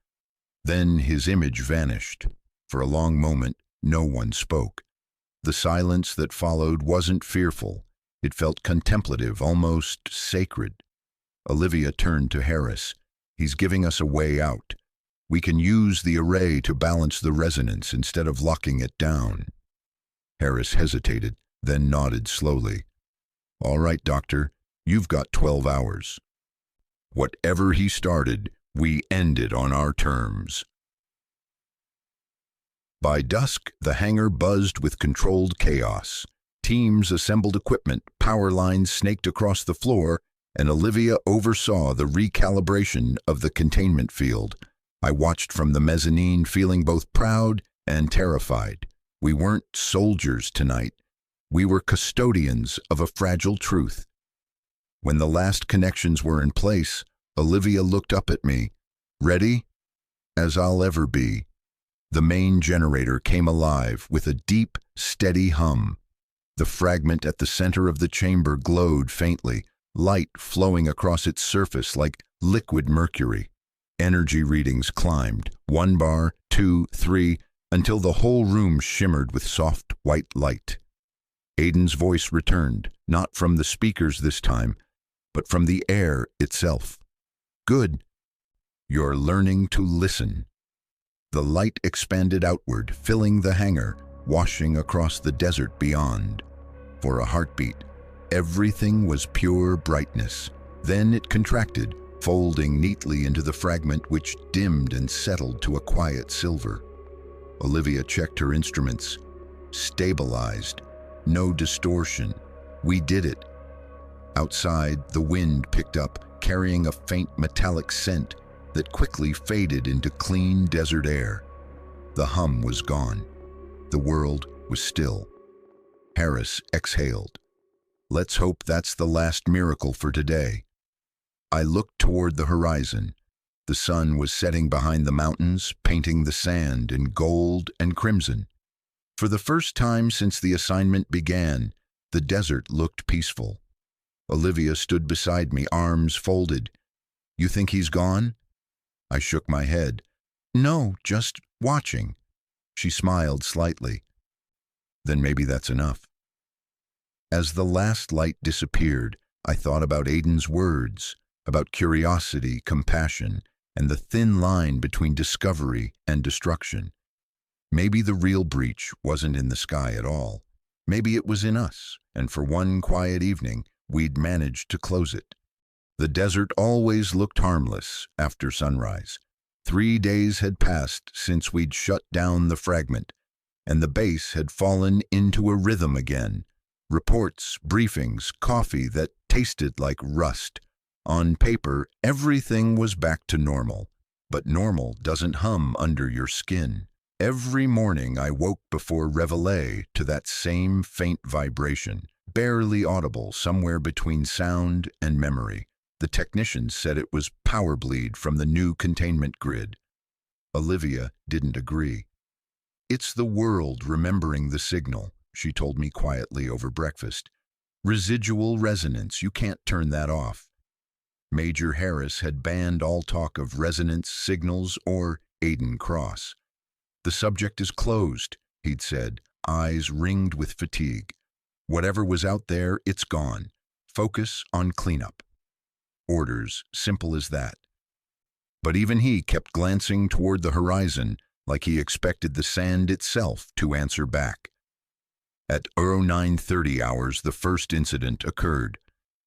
Then his image vanished. For a long moment, no one spoke. The silence that followed wasn't fearful. It felt contemplative, almost sacred. Olivia turned to Harris. He's giving us a way out. We can use the array to balance the resonance instead of locking it down. Harris hesitated, then nodded slowly. All right, Doctor, you've got 12 hours. Whatever he started, we ended on our terms. By dusk, the hangar buzzed with controlled chaos. Teams assembled equipment, power lines snaked across the floor, and Olivia oversaw the recalibration of the containment field. I watched from the mezzanine, feeling both proud and terrified. We weren't soldiers tonight. We were custodians of a fragile truth. When the last connections were in place, Olivia looked up at me. Ready? As I'll ever be. The main generator came alive with a deep, steady hum. The fragment at the center of the chamber glowed faintly, light flowing across its surface like liquid mercury. Energy readings climbed, 1 bar, 2, 3, until the whole room shimmered with soft white light. Aiden's voice returned, not from the speakers this time, but from the air itself. Good. You're learning to listen. The light expanded outward, filling the hangar, washing across the desert beyond. For a heartbeat, everything was pure brightness. Then it contracted, folding neatly into the fragment which dimmed and settled to a quiet silver. Olivia checked her instruments. Stabilized. No distortion. We did it. Outside, the wind picked up, carrying a faint metallic scent that quickly faded into clean desert air. The hum was gone. The world was still. Harris exhaled. Let's hope that's the last miracle for today. I looked toward the horizon. The sun was setting behind the mountains, painting the sand in gold and crimson. For the first time since the assignment began, the desert looked peaceful. Olivia stood beside me, arms folded. You think he's gone? I shook my head. No, just watching. She smiled slightly. Then maybe that's enough. As the last light disappeared, I thought about Aiden's words, about curiosity, compassion, and the thin line between discovery and destruction. Maybe the real breach wasn't in the sky at all. Maybe it was in us, and for one quiet evening, we'd managed to close it. The desert always looked harmless after sunrise. 3 days had passed since we'd shut down the fragment, and the base had fallen into a rhythm again. Reports, briefings, coffee that tasted like rust. On paper, everything was back to normal, but normal doesn't hum under your skin. Every morning I woke before réveillé to that same faint vibration, barely audible somewhere between sound and memory. The technicians said it was power bleed from the new containment grid. Olivia didn't agree. It's the world remembering the signal, she told me quietly over breakfast. Residual resonance, you can't turn that off. Major Harris had banned all talk of resonance signals or Aiden Cross. The subject is closed, he'd said, eyes ringed with fatigue. Whatever was out there, it's gone. Focus on cleanup. Orders, simple as that. But even he kept glancing toward the horizon like he expected the sand itself to answer back. At 0930 hours, the first incident occurred.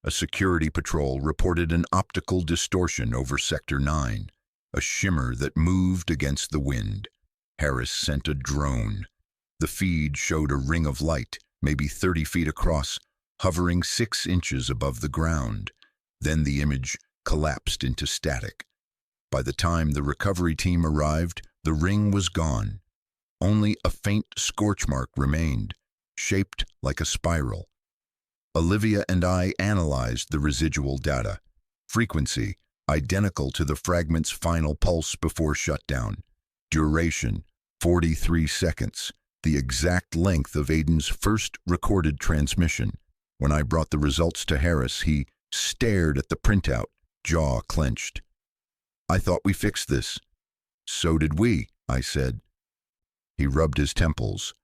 A security patrol reported an optical distortion over Sector 9, a shimmer that moved against the wind. Harris sent a drone. The feed showed a ring of light, maybe 30 feet across, hovering 6 inches above the ground. Then the image collapsed into static. By the time the recovery team arrived, the ring was gone. Only a faint scorch mark remained, shaped like a spiral. Olivia and I analyzed the residual data. Frequency, identical to the fragment's final pulse before shutdown. Duration, 43 seconds, the exact length of Aiden's first recorded transmission. When I brought the results to Harris, he stared at the printout, jaw clenched. I thought we fixed this. So did we, I said. He rubbed his temples.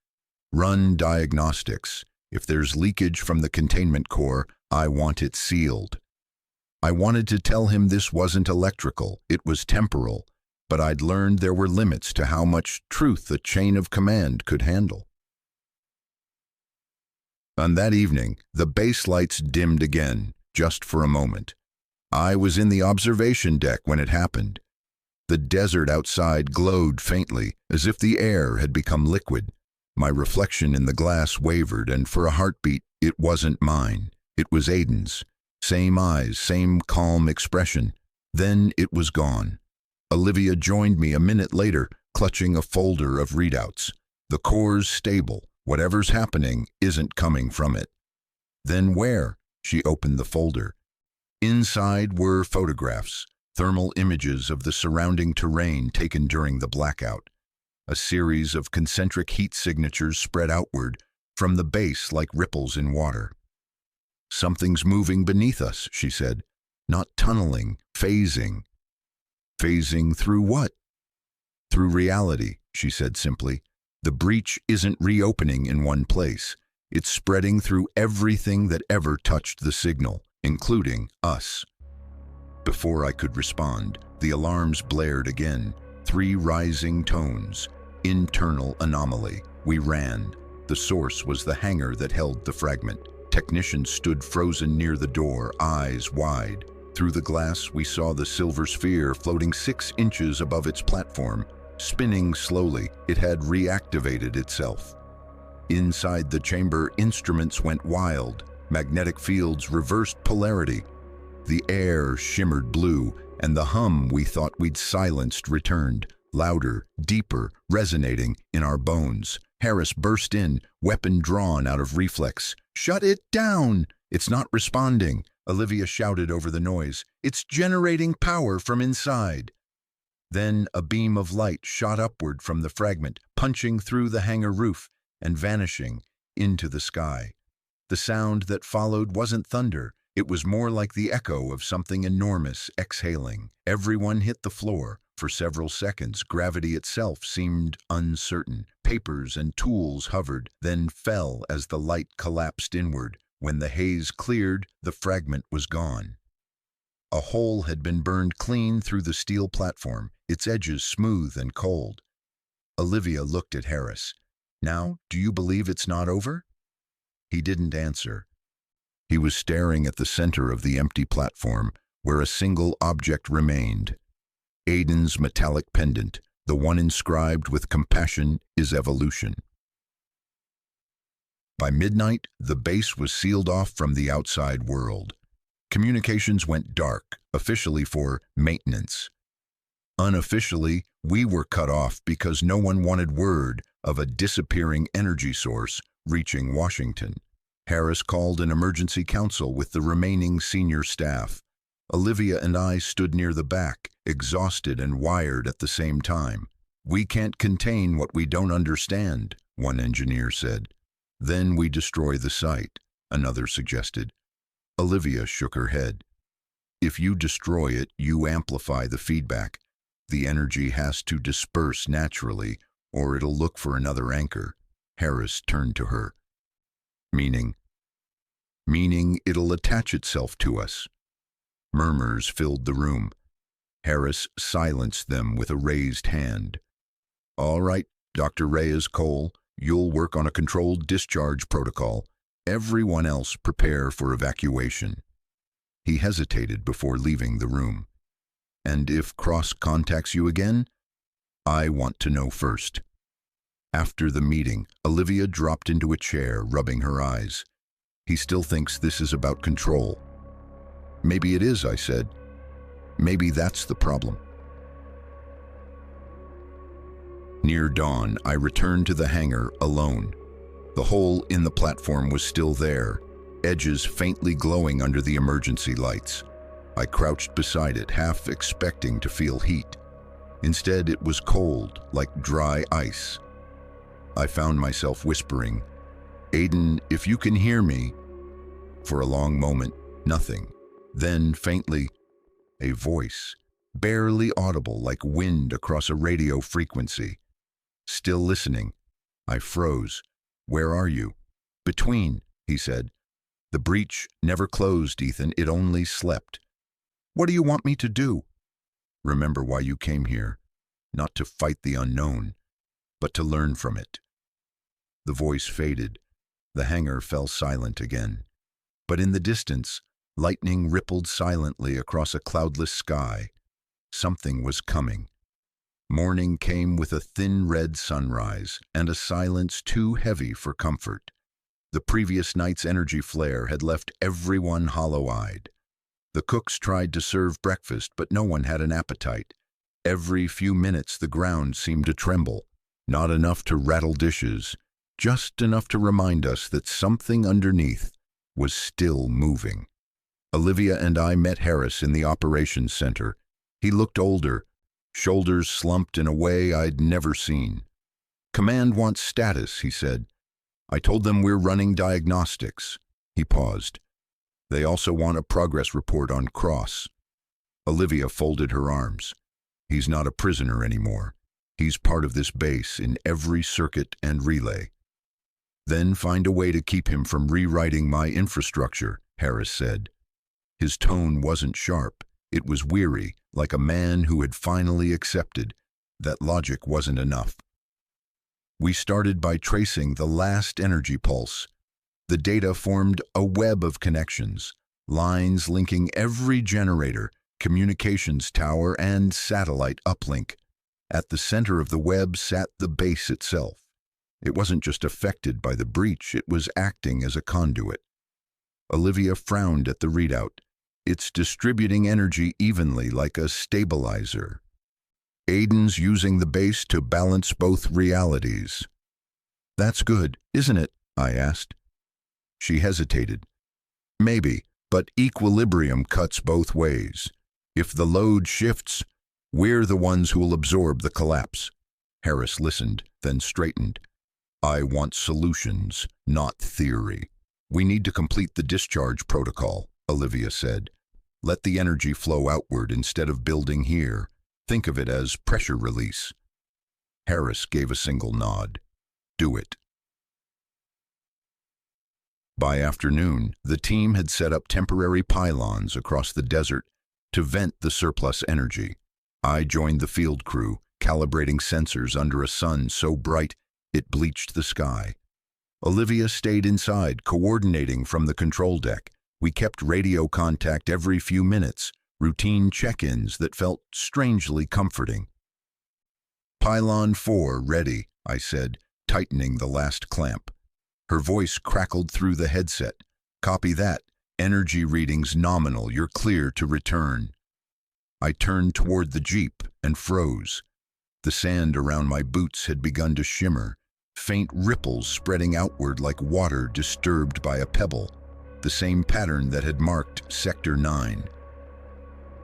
Run diagnostics. If there's leakage from the containment core, I want it sealed. I wanted to tell him this wasn't electrical, it was temporal, but I'd learned there were limits to how much truth a chain of command could handle. On that evening, the base lights dimmed again, just for a moment. I was in the observation deck when it happened. The desert outside glowed faintly, as if the air had become liquid. My reflection in the glass wavered, and for a heartbeat, it wasn't mine. It was Aiden's. Same eyes, same calm expression. Then it was gone. Olivia joined me a minute later, clutching a folder of readouts. The core's stable. Whatever's happening isn't coming from it. Then where? She opened the folder. Inside were photographs, thermal images of the surrounding terrain taken during the blackout. A series of concentric heat signatures spread outward, from the base like ripples in water. Something's moving beneath us, she said. Not tunneling, phasing. Phasing through what? Through reality, she said simply. The breach isn't reopening in one place. It's spreading through everything that ever touched the signal, including us. Before I could respond, the alarms blared again. 3 rising tones. Internal anomaly. We ran. The source was the hangar that held the fragment. Technicians stood frozen near the door, eyes wide. Through the glass, we saw the silver sphere floating 6 inches above its platform. Spinning slowly, it had reactivated itself. Inside the chamber, instruments went wild. Magnetic fields reversed polarity. The air shimmered blue, and the hum we thought we'd silenced returned, louder, deeper, resonating in our bones. Harris burst in, weapon drawn out of reflex. "Shut it down! It's not responding," Olivia shouted over the noise. "It's generating power from inside." Then a beam of light shot upward from the fragment, punching through the hangar roof and vanishing into the sky. The sound that followed wasn't thunder. It was more like the echo of something enormous exhaling. Everyone hit the floor. For several seconds, gravity itself seemed uncertain. Papers and tools hovered, then fell as the light collapsed inward. When the haze cleared, the fragment was gone. A hole had been burned clean through the steel platform, its edges smooth and cold. Olivia looked at Harris. "Now, do you believe it's not over?" He didn't answer. He was staring at the center of the empty platform, where a single object remained. Aiden's metallic pendant, the one inscribed with "Compassion is evolution." By midnight, the base was sealed off from the outside world. Communications went dark, officially for maintenance. Unofficially, we were cut off because no one wanted word of a disappearing energy source reaching Washington. Harris called an emergency council with the remaining senior staff. Olivia and I stood near the back, exhausted and wired at the same time. "We can't contain what we don't understand," one engineer said. "Then we destroy the site," another suggested. Olivia shook her head. "If you destroy it, you amplify the feedback. The energy has to disperse naturally, or it'll look for another anchor." Harris turned to her. Meaning it'll attach itself to us." Murmurs filled the room. Harris silenced them with a raised hand. "All right, Dr. Reyes-Cole, you'll work on a controlled discharge protocol. Everyone else prepare for evacuation." He hesitated before leaving the room. "And if Cross contacts you again, I want to know first." After the meeting, Olivia dropped into a chair, rubbing her eyes. "He still thinks this is about control." "Maybe it is," I said. "Maybe that's the problem." Near dawn, I returned to the hangar alone. The hole in the platform was still there, edges faintly glowing under the emergency lights. I crouched beside it, half expecting to feel heat. Instead, it was cold, like dry ice. I found myself whispering, "Aiden, if you can hear me." For a long moment, nothing. Then, faintly, a voice, barely audible like wind across a radio frequency. Still listening, I froze. "Where are you?" "Between," he said. "The breach never closed, Ethan. It only slept." "What do you want me to do?" "Remember why you came here. Not to fight the unknown, but to learn from it." The voice faded. The hangar fell silent again. But in the distance, lightning rippled silently across a cloudless sky. Something was coming. Morning came with a thin red sunrise and a silence too heavy for comfort. The previous night's energy flare had left everyone hollow-eyed. The cooks tried to serve breakfast, but no one had an appetite. Every few minutes the ground seemed to tremble, not enough to rattle dishes, just enough to remind us that something underneath was still moving. Olivia and I met Harris in the operations center. He looked older, shoulders slumped in a way I'd never seen. "Command wants status," he said. "I told them we're running diagnostics." He paused. "They also want a progress report on Cross." Olivia folded her arms. "He's not a prisoner anymore. He's part of this base in every circuit and relay." "Then find a way to keep him from rewriting my infrastructure," Harris said. His tone wasn't sharp. It was weary, like a man who had finally accepted that logic wasn't enough. We started by tracing the last energy pulse. The data formed a web of connections, lines linking every generator, communications tower, and satellite uplink. At the center of the web sat the base itself. It wasn't just affected by the breach, it was acting as a conduit. Olivia frowned at the readout. "It's distributing energy evenly like a stabilizer. Aiden's using the base to balance both realities." "That's good, isn't it?" I asked. She hesitated. "Maybe, but equilibrium cuts both ways. If the load shifts, we're the ones who'll absorb the collapse." Harris listened, then straightened. "I want solutions, not theory. We need to complete the discharge protocol," Olivia said. "Let the energy flow outward instead of building here. Think of it as pressure release." Harris gave a single nod. "Do it." By afternoon, the team had set up temporary pylons across the desert to vent the surplus energy. I joined the field crew, calibrating sensors under a sun so bright it bleached the sky. Olivia stayed inside, coordinating from the control deck. We kept radio contact every few minutes, routine check-ins that felt strangely comforting. "Pylon 4 ready," I said, tightening the last clamp. Her voice crackled through the headset. "Copy that. Energy readings nominal. You're clear to return." I turned toward the jeep and froze. The sand around my boots had begun to shimmer, faint ripples spreading outward like water disturbed by a pebble, the same pattern that had marked Sector 9.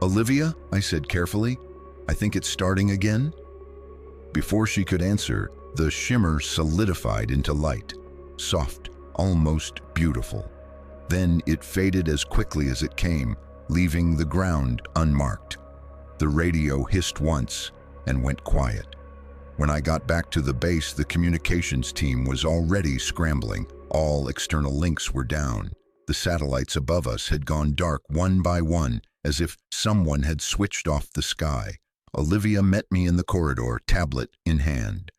"Olivia," I said carefully, "I think it's starting again." Before she could answer, the shimmer solidified into light, soft, almost beautiful. Then it faded as quickly as it came, leaving the ground unmarked. The radio hissed once and went quiet. When I got back to the base, the communications team was already scrambling. All external links were down. The satellites above us had gone dark one by one, as if someone had switched off the sky. Olivia met me in the corridor, tablet in hand.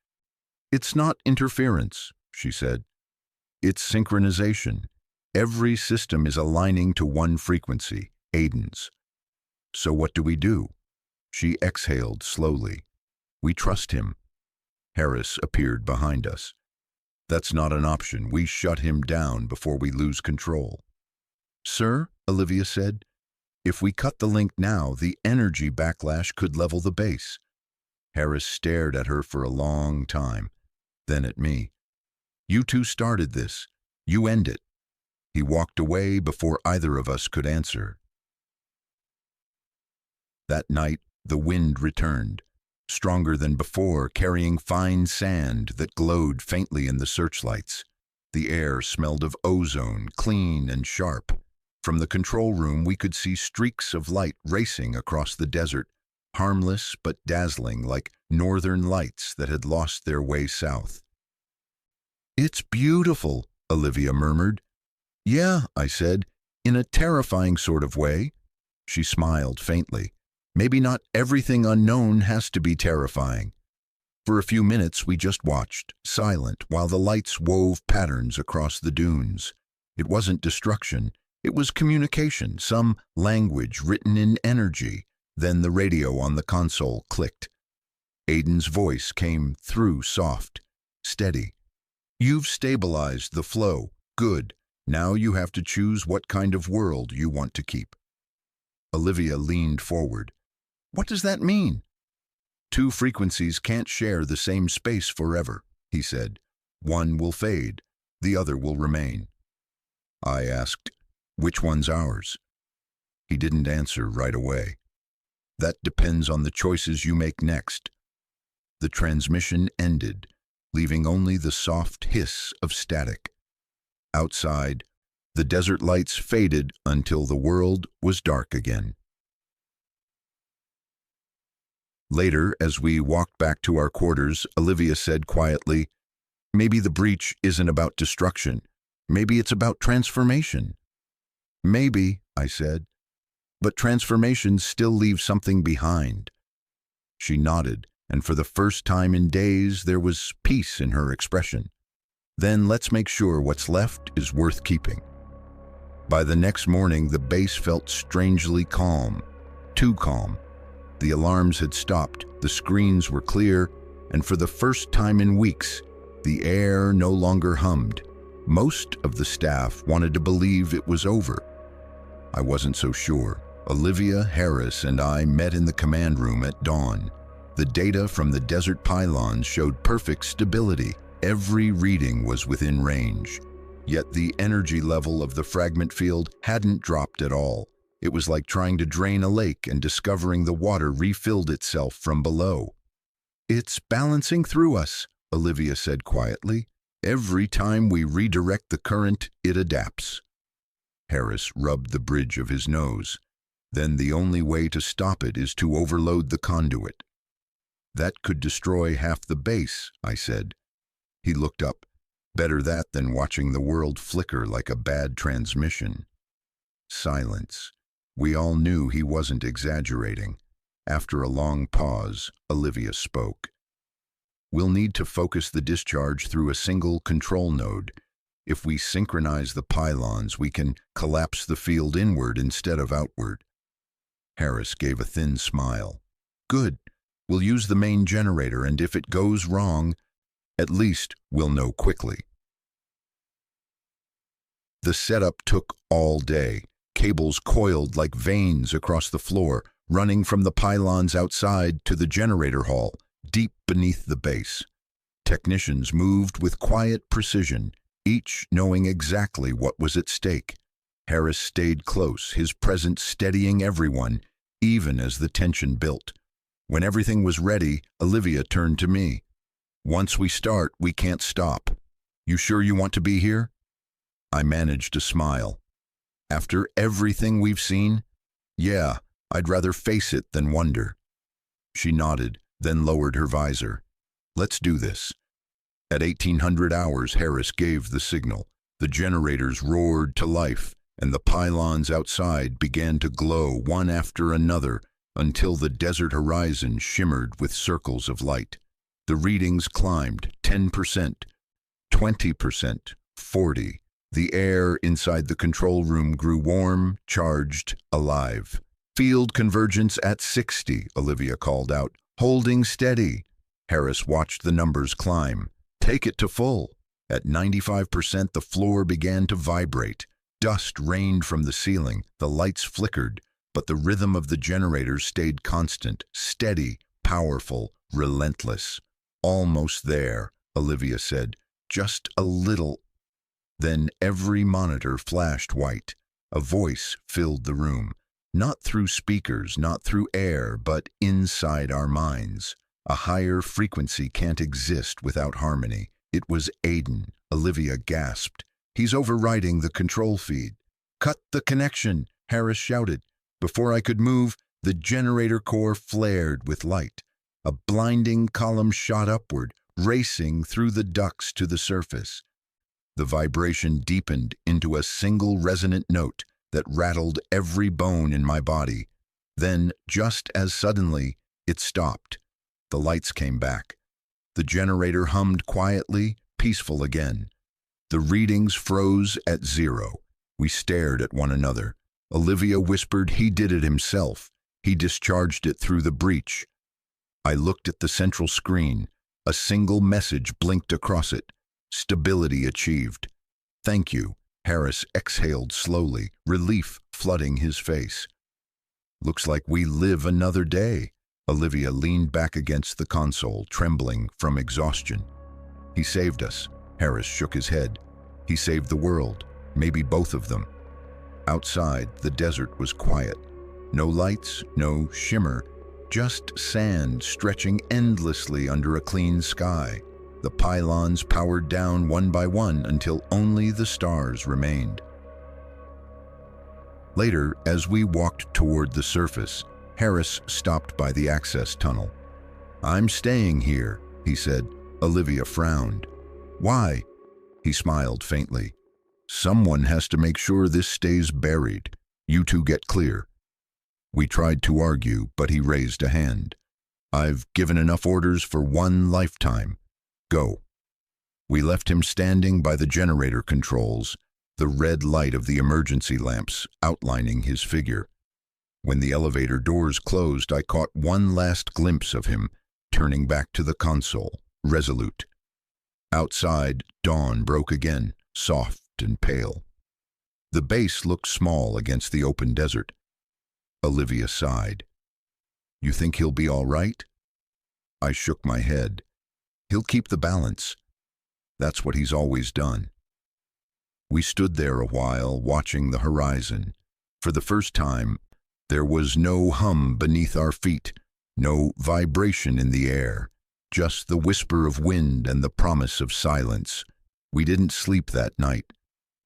"It's not interference," she said. "It's synchronization. Every system is aligning to one frequency, Aiden's." "So what do we do?" She exhaled slowly. "We trust him." Harris appeared behind us. "That's not an option. We shut him down before we lose control." "Sir," Olivia said, "if we cut the link now, the energy backlash could level the base." Harris stared at her for a long time, then at me. "You two started this. You end it." He walked away before either of us could answer. That night, the wind returned, stronger than before, carrying fine sand that glowed faintly in the searchlights. The air smelled of ozone, clean and sharp. From the control room, we could see streaks of light racing across the desert, harmless but dazzling, like northern lights that had lost their way south. "It's beautiful," Olivia murmured. "Yeah," I said, "in a terrifying sort of way." She smiled faintly. "Maybe not everything unknown has to be terrifying." For a few minutes we just watched, silent, while the lights wove patterns across the dunes. It wasn't destruction, it was communication, some language written in energy. Then the radio on the console clicked. Aiden's voice came through soft, steady. "You've stabilized the flow. Good. Now you have to choose what kind of world you want to keep." Olivia leaned forward. "What does that mean?" "Two frequencies can't share the same space forever," he said. "One will fade, the other will remain." I asked, "Which one's ours?" He didn't answer right away. "That depends on the choices you make next." The transmission ended, leaving only the soft hiss of static. Outside, the desert lights faded until the world was dark again. Later, as we walked back to our quarters, Olivia said quietly, "Maybe the breach isn't about destruction. Maybe it's about transformation." "Maybe," I said, "but transformations still leave something behind." She nodded, and for the first time in days there was peace in her expression. "Then let's make sure what's left is worth keeping." By the next morning, the base felt strangely calm, too calm. The alarms had stopped, the screens were clear, and for the first time in weeks, the air no longer hummed. Most of the staff wanted to believe it was over. I wasn't so sure. Olivia, Harris, and I met in the command room at dawn. The data from the desert pylons showed perfect stability. Every reading was within range. Yet the energy level of the fragment field hadn't dropped at all. It was like trying to drain a lake and discovering the water refilled itself from below. "It's balancing through us," Olivia said quietly. "Every time we redirect the current, it adapts." Harris rubbed the bridge of his nose. "Then the only way to stop it is to overload the conduit." "That could destroy half the base," I said. He looked up. "Better that than watching the world flicker like a bad transmission." Silence. We all knew he wasn't exaggerating. After a long pause, Olivia spoke. "We'll need to focus the discharge through a single control node. If we synchronize the pylons, we can collapse the field inward instead of outward." Harris gave a thin smile. "Good. We'll use the main generator, and if it goes wrong, at least we'll know quickly." The setup took all day. Cables coiled like veins across the floor, running from the pylons outside to the generator hall, deep beneath the base. Technicians moved with quiet precision, each knowing exactly what was at stake. Harris stayed close, his presence steadying everyone, even as the tension built. When everything was ready, Olivia turned to me. "Once we start, we can't stop. You sure you want to be here?" I managed to smile. "After everything we've seen? Yeah, I'd rather face it than wonder." She nodded, then lowered her visor. "Let's do this." At 1800 hours, Harris gave the signal. The generators roared to life, and the pylons outside began to glow one after another until the desert horizon shimmered with circles of light. The readings climbed 10%, 20%, 40%. The air inside the control room grew warm, charged, alive. "Field convergence at 60, Olivia called out. "Holding steady." Harris watched the numbers climb. "Take it to full." At 95%, the floor began to vibrate. Dust rained from the ceiling, the lights flickered, but the rhythm of the generators stayed constant, steady, powerful, relentless. "Almost there," Olivia said. "Just a little." Then every monitor flashed white. A voice filled the room. Not through speakers, not through air, but inside our minds. A higher frequency can't exist without harmony. It was Aiden. Olivia gasped. "He's overriding the control feed." "Cut the connection," Harris shouted. Before I could move, the generator core flared with light. A blinding column shot upward, racing through the ducts to the surface. The vibration deepened into a single resonant note that rattled every bone in my body. Then, just as suddenly, it stopped. The lights came back. The generator hummed quietly, peaceful again. The readings froze at 0. We stared at one another. Olivia whispered he did it himself. He discharged it through the breach. I looked at the central screen. A single message blinked across it. Stability achieved. Thank you. Harris exhaled slowly, relief flooding his face. Looks like we live another day. Olivia leaned back against the console, trembling from exhaustion. He saved us. Harris shook his head. He saved the world, maybe both of them. Outside, the desert was quiet. No lights, no shimmer, just sand stretching endlessly under a clean sky. The pylons powered down one by one until only the stars remained. Later, as we walked toward the surface, Harris stopped by the access tunnel. "I'm staying here," he said. Olivia frowned. "Why?" He smiled faintly. "Someone has to make sure this stays buried. You two get clear." We tried to argue, but he raised a hand. "I've given enough orders for one lifetime. Go." We left him standing by the generator controls, the red light of the emergency lamps outlining his figure. When the elevator doors closed, I caught one last glimpse of him, turning back to the console, resolute. Outside, dawn broke again, soft and pale. The base looked small against the open desert. Olivia sighed. "You think he'll be all right?" I shook my head. "He'll keep the balance. That's what he's always done." We stood there a while, watching the horizon. For the first time, there was no hum beneath our feet, no vibration in the air, just the whisper of wind and the promise of silence. We didn't sleep that night.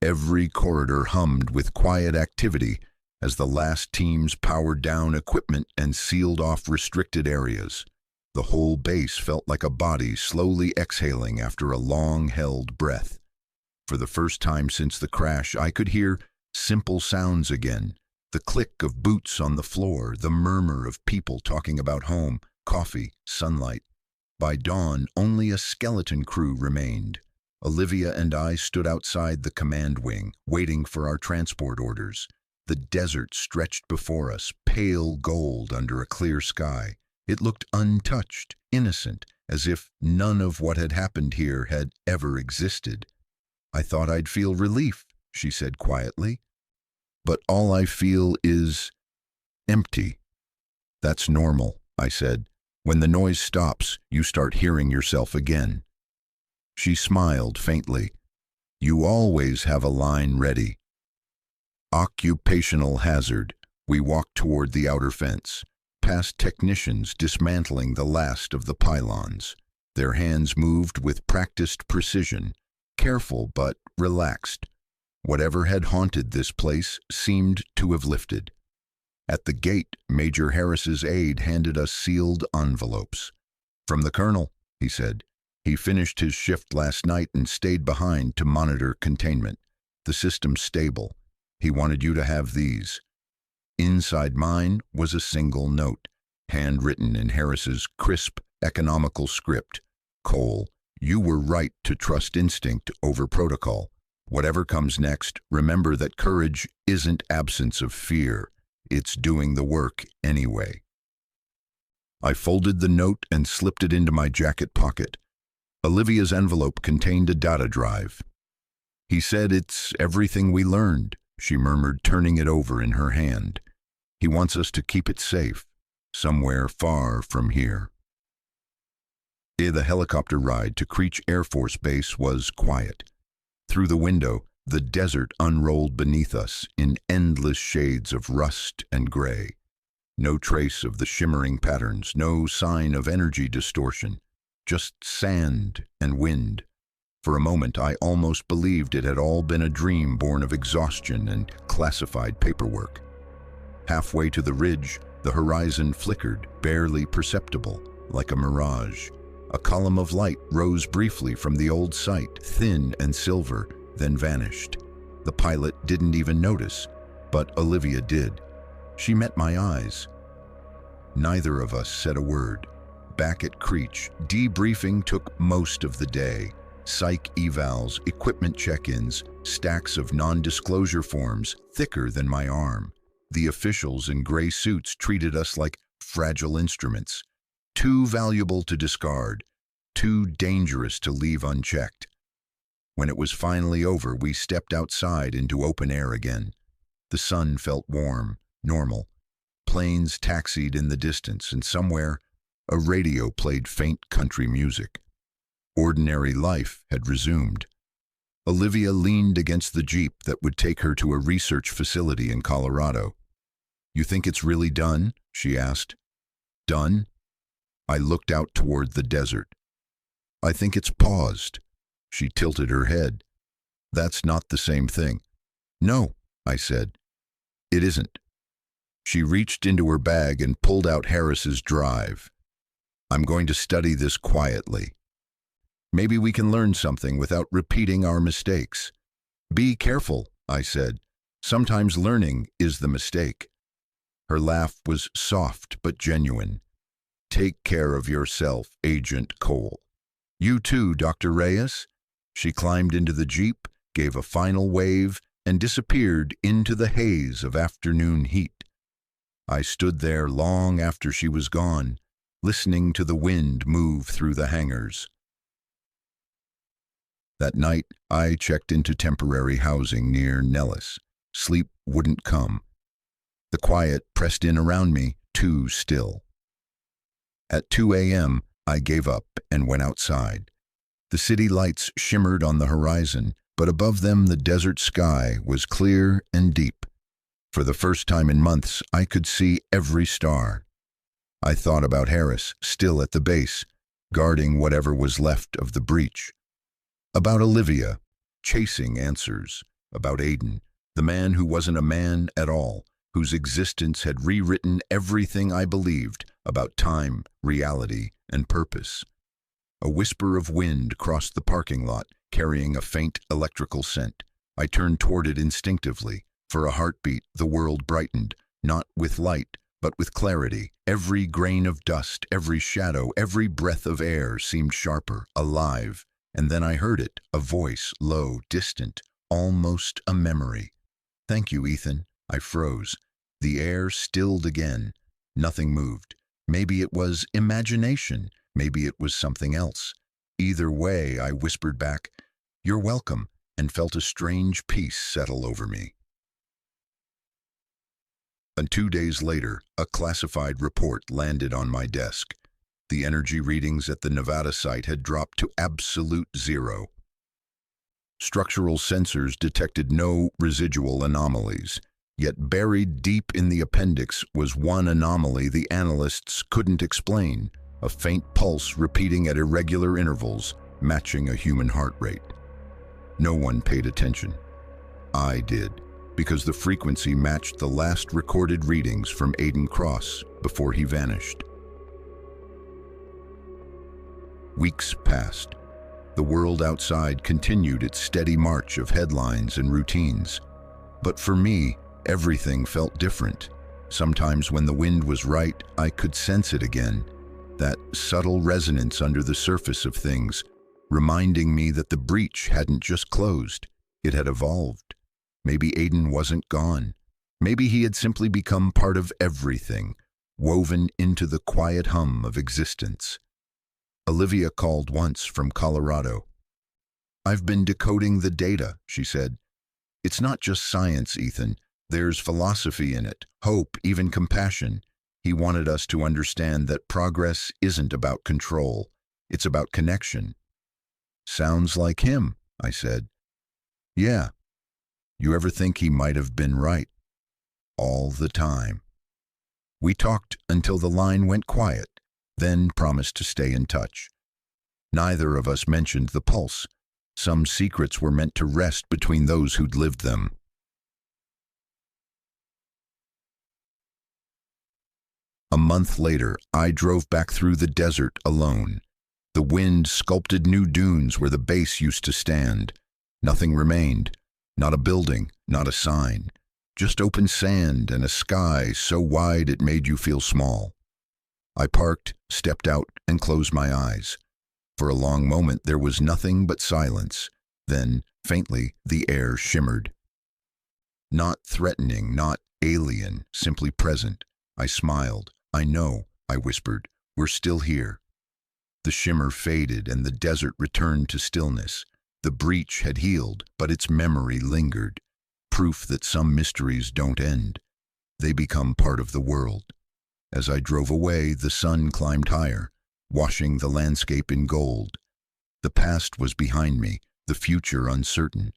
Every corridor hummed with quiet activity as the last teams powered down equipment and sealed off restricted areas. The whole base felt like a body slowly exhaling after a long-held breath. For the first time since the crash, I could hear simple sounds again. The click of boots on the floor, the murmur of people talking about home, coffee, sunlight. By dawn, only a skeleton crew remained. Olivia and I stood outside the command wing, waiting for our transport orders. The desert stretched before us, pale gold under a clear sky. It looked untouched, innocent, as if none of what had happened here had ever existed. "I thought I'd feel relief," she said quietly. "But all I feel is empty." "That's normal," I said. "When the noise stops, you start hearing yourself again." She smiled faintly. "You always have a line ready." Occupational hazard. We walked toward the outer fence, past technicians dismantling the last of the pylons. Their hands moved with practiced precision, careful but relaxed. Whatever had haunted this place seemed to have lifted. At the gate, Major Harris's aide handed us sealed envelopes. "From the colonel," he said. "He finished his shift last night and stayed behind to monitor containment. The system's stable. He wanted you to have these." Inside mine was a single note, handwritten in Harris's crisp, economical script. "Cole, you were right to trust instinct over protocol. Whatever comes next, remember that courage isn't absence of fear. It's doing the work anyway." I folded the note and slipped it into my jacket pocket. Olivia's envelope contained a data drive. "He said it's everything we learned," she murmured, turning it over in her hand. "He wants us to keep it safe, somewhere far from here." The helicopter ride to Creech Air Force Base was quiet. Through the window, the desert unrolled beneath us in endless shades of rust and gray. No trace of the shimmering patterns, no sign of energy distortion, just sand and wind. For a moment, I almost believed it had all been a dream born of exhaustion and classified paperwork. Halfway to the ridge, the horizon flickered, barely perceptible, like a mirage. A column of light rose briefly from the old site, thin and silver, then vanished. The pilot didn't even notice, but Olivia did. She met my eyes. Neither of us said a word. Back at Creech, debriefing took most of the day. Psych evals, equipment check-ins, stacks of non-disclosure forms thicker than my arm. The officials in gray suits treated us like fragile instruments. Too valuable to discard, too dangerous to leave unchecked. When it was finally over, we stepped outside into open air again. The sun felt warm, normal. Planes taxied in the distance, and somewhere, a radio played faint country music. Ordinary life had resumed. Olivia leaned against the Jeep that would take her to a research facility in Colorado. "You think it's really done?" she asked. "Done?" I looked out toward the desert. "I think it's paused." She tilted her head. "That's not the same thing." "No," I said. "It isn't." She reached into her bag and pulled out Harris's drive. "I'm going to study this quietly. Maybe we can learn something without repeating our mistakes." "Be careful," I said. "Sometimes learning is the mistake." Her laugh was soft but genuine. "Take care of yourself, Agent Cole." "You too, Dr. Reyes." She climbed into the Jeep, gave a final wave, and disappeared into the haze of afternoon heat. I stood there long after she was gone, listening to the wind move through the hangars. That night, I checked into temporary housing near Nellis. Sleep wouldn't come. The quiet pressed in around me, too still. At 2 a.m., I gave up and went outside. The city lights shimmered on the horizon, but above them the desert sky was clear and deep. For the first time in months, I could see every star. I thought about Harris, still at the base, guarding whatever was left of the breach. About Olivia, chasing answers. About Aiden, the man who wasn't a man at all, whose existence had rewritten everything I believed about time, reality, and purpose. A whisper of wind crossed the parking lot, carrying a faint electrical scent. I turned toward it instinctively. For a heartbeat, the world brightened, not with light, but with clarity. Every grain of dust, every shadow, every breath of air seemed sharper, alive. And then I heard it, a voice, low, distant, almost a memory. "Thank you, Ethan." I froze. The air stilled again. Nothing moved. Maybe it was imagination. Maybe it was something else. Either way, I whispered back, "You're welcome," and felt a strange peace settle over me. And 2 days later, a classified report landed on my desk. The energy readings at the Nevada site had dropped to absolute zero. Structural sensors detected no residual anomalies, yet buried deep in the appendix was one anomaly the analysts couldn't explain, a faint pulse repeating at irregular intervals, matching a human heart rate. No one paid attention. I did, because the frequency matched the last recorded readings from Aiden Cross before he vanished. Weeks passed. The world outside continued its steady march of headlines and routines. But for me, everything felt different. Sometimes when the wind was right, I could sense it again. That subtle resonance under the surface of things, reminding me that the breach hadn't just closed, it had evolved. Maybe Aiden wasn't gone. Maybe he had simply become part of everything, woven into the quiet hum of existence. Olivia called once from Colorado. "I've been decoding the data," she said. "It's not just science, Ethan. There's philosophy in it, hope, even compassion." He wanted us to understand that progress isn't about control. It's about connection. "Sounds like him," I said. "Yeah. You ever think he might have been right?" "All the time." We talked until the line went quiet, then promised to stay in touch. Neither of us mentioned the pulse. Some secrets were meant to rest between those who'd lived them. A month later, I drove back through the desert alone. The wind sculpted new dunes where the base used to stand. Nothing remained. Not a building, not a sign. Just open sand and a sky so wide it made you feel small. I parked, stepped out, and closed my eyes. For a long moment there was nothing but silence. Then, faintly, the air shimmered. Not threatening, not alien, simply present. I smiled. "I know," I whispered. We're still here. The shimmer faded and the desert returned to stillness. The breach had healed, but its memory lingered. Proof that some mysteries don't end. They become part of the world. As I drove away, the sun climbed higher, washing the landscape in gold. The past was behind me, the future uncertain.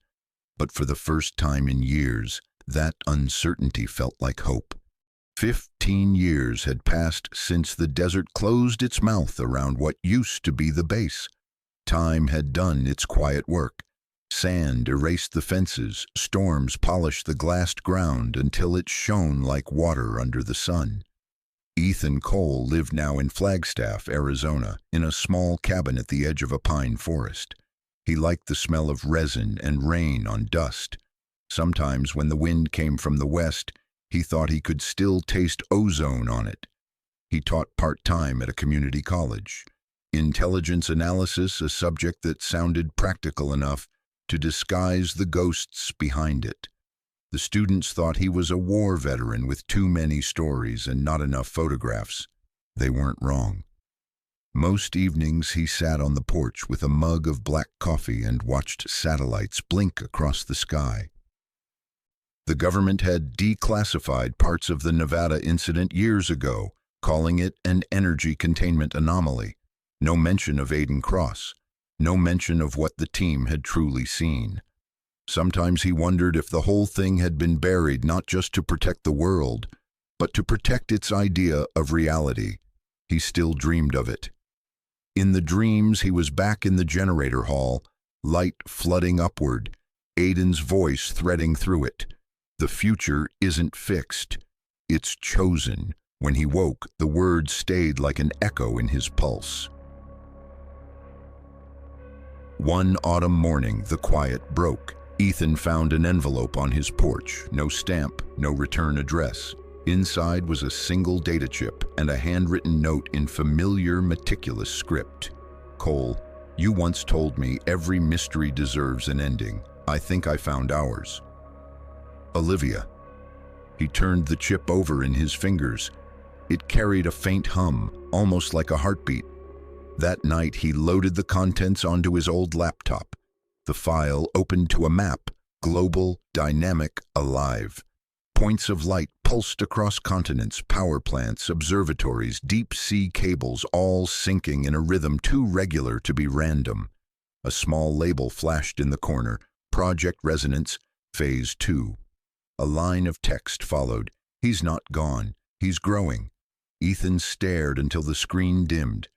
But for the first time in years, that uncertainty felt like hope. 15 years had passed since the desert closed its mouth around what used to be the base. Time had done its quiet work. Sand erased the fences, storms polished the glassed ground until it shone like water under the sun. Ethan Cole lived now in Flagstaff, Arizona, in a small cabin at the edge of a pine forest. He liked the smell of resin and rain on dust. Sometimes when the wind came from the west, he thought he could still taste ozone on it. He taught part-time at a community college. Intelligence analysis, a subject that sounded practical enough to disguise the ghosts behind it. The students thought he was a war veteran with too many stories and not enough photographs. They weren't wrong. Most evenings he sat on the porch with a mug of black coffee and watched satellites blink across the sky. The government had declassified parts of the Nevada incident years ago, calling it an energy containment anomaly. No mention of Aiden Cross. No mention of what the team had truly seen. Sometimes he wondered if the whole thing had been buried not just to protect the world, but to protect its idea of reality. He still dreamed of it. In the dreams, he was back in the generator hall, light flooding upward, Aiden's voice threading through it. The future isn't fixed. It's chosen. When he woke, the words stayed like an echo in his pulse. One autumn morning, the quiet broke. Ethan found an envelope on his porch. No stamp, no return address. Inside was a single data chip and a handwritten note in familiar, meticulous script. Cole, you once told me every mystery deserves an ending. I think I found ours. Olivia. He turned the chip over in his fingers. It carried a faint hum, almost like a heartbeat. That night, he loaded the contents onto his old laptop. The file opened to a map, global, dynamic, alive. Points of light pulsed across continents, power plants, observatories, deep-sea cables, all syncing in a rhythm too regular to be random. A small label flashed in the corner, Project Resonance, Phase 2. A line of text followed. He's not gone. He's growing. Ethan stared until the screen dimmed.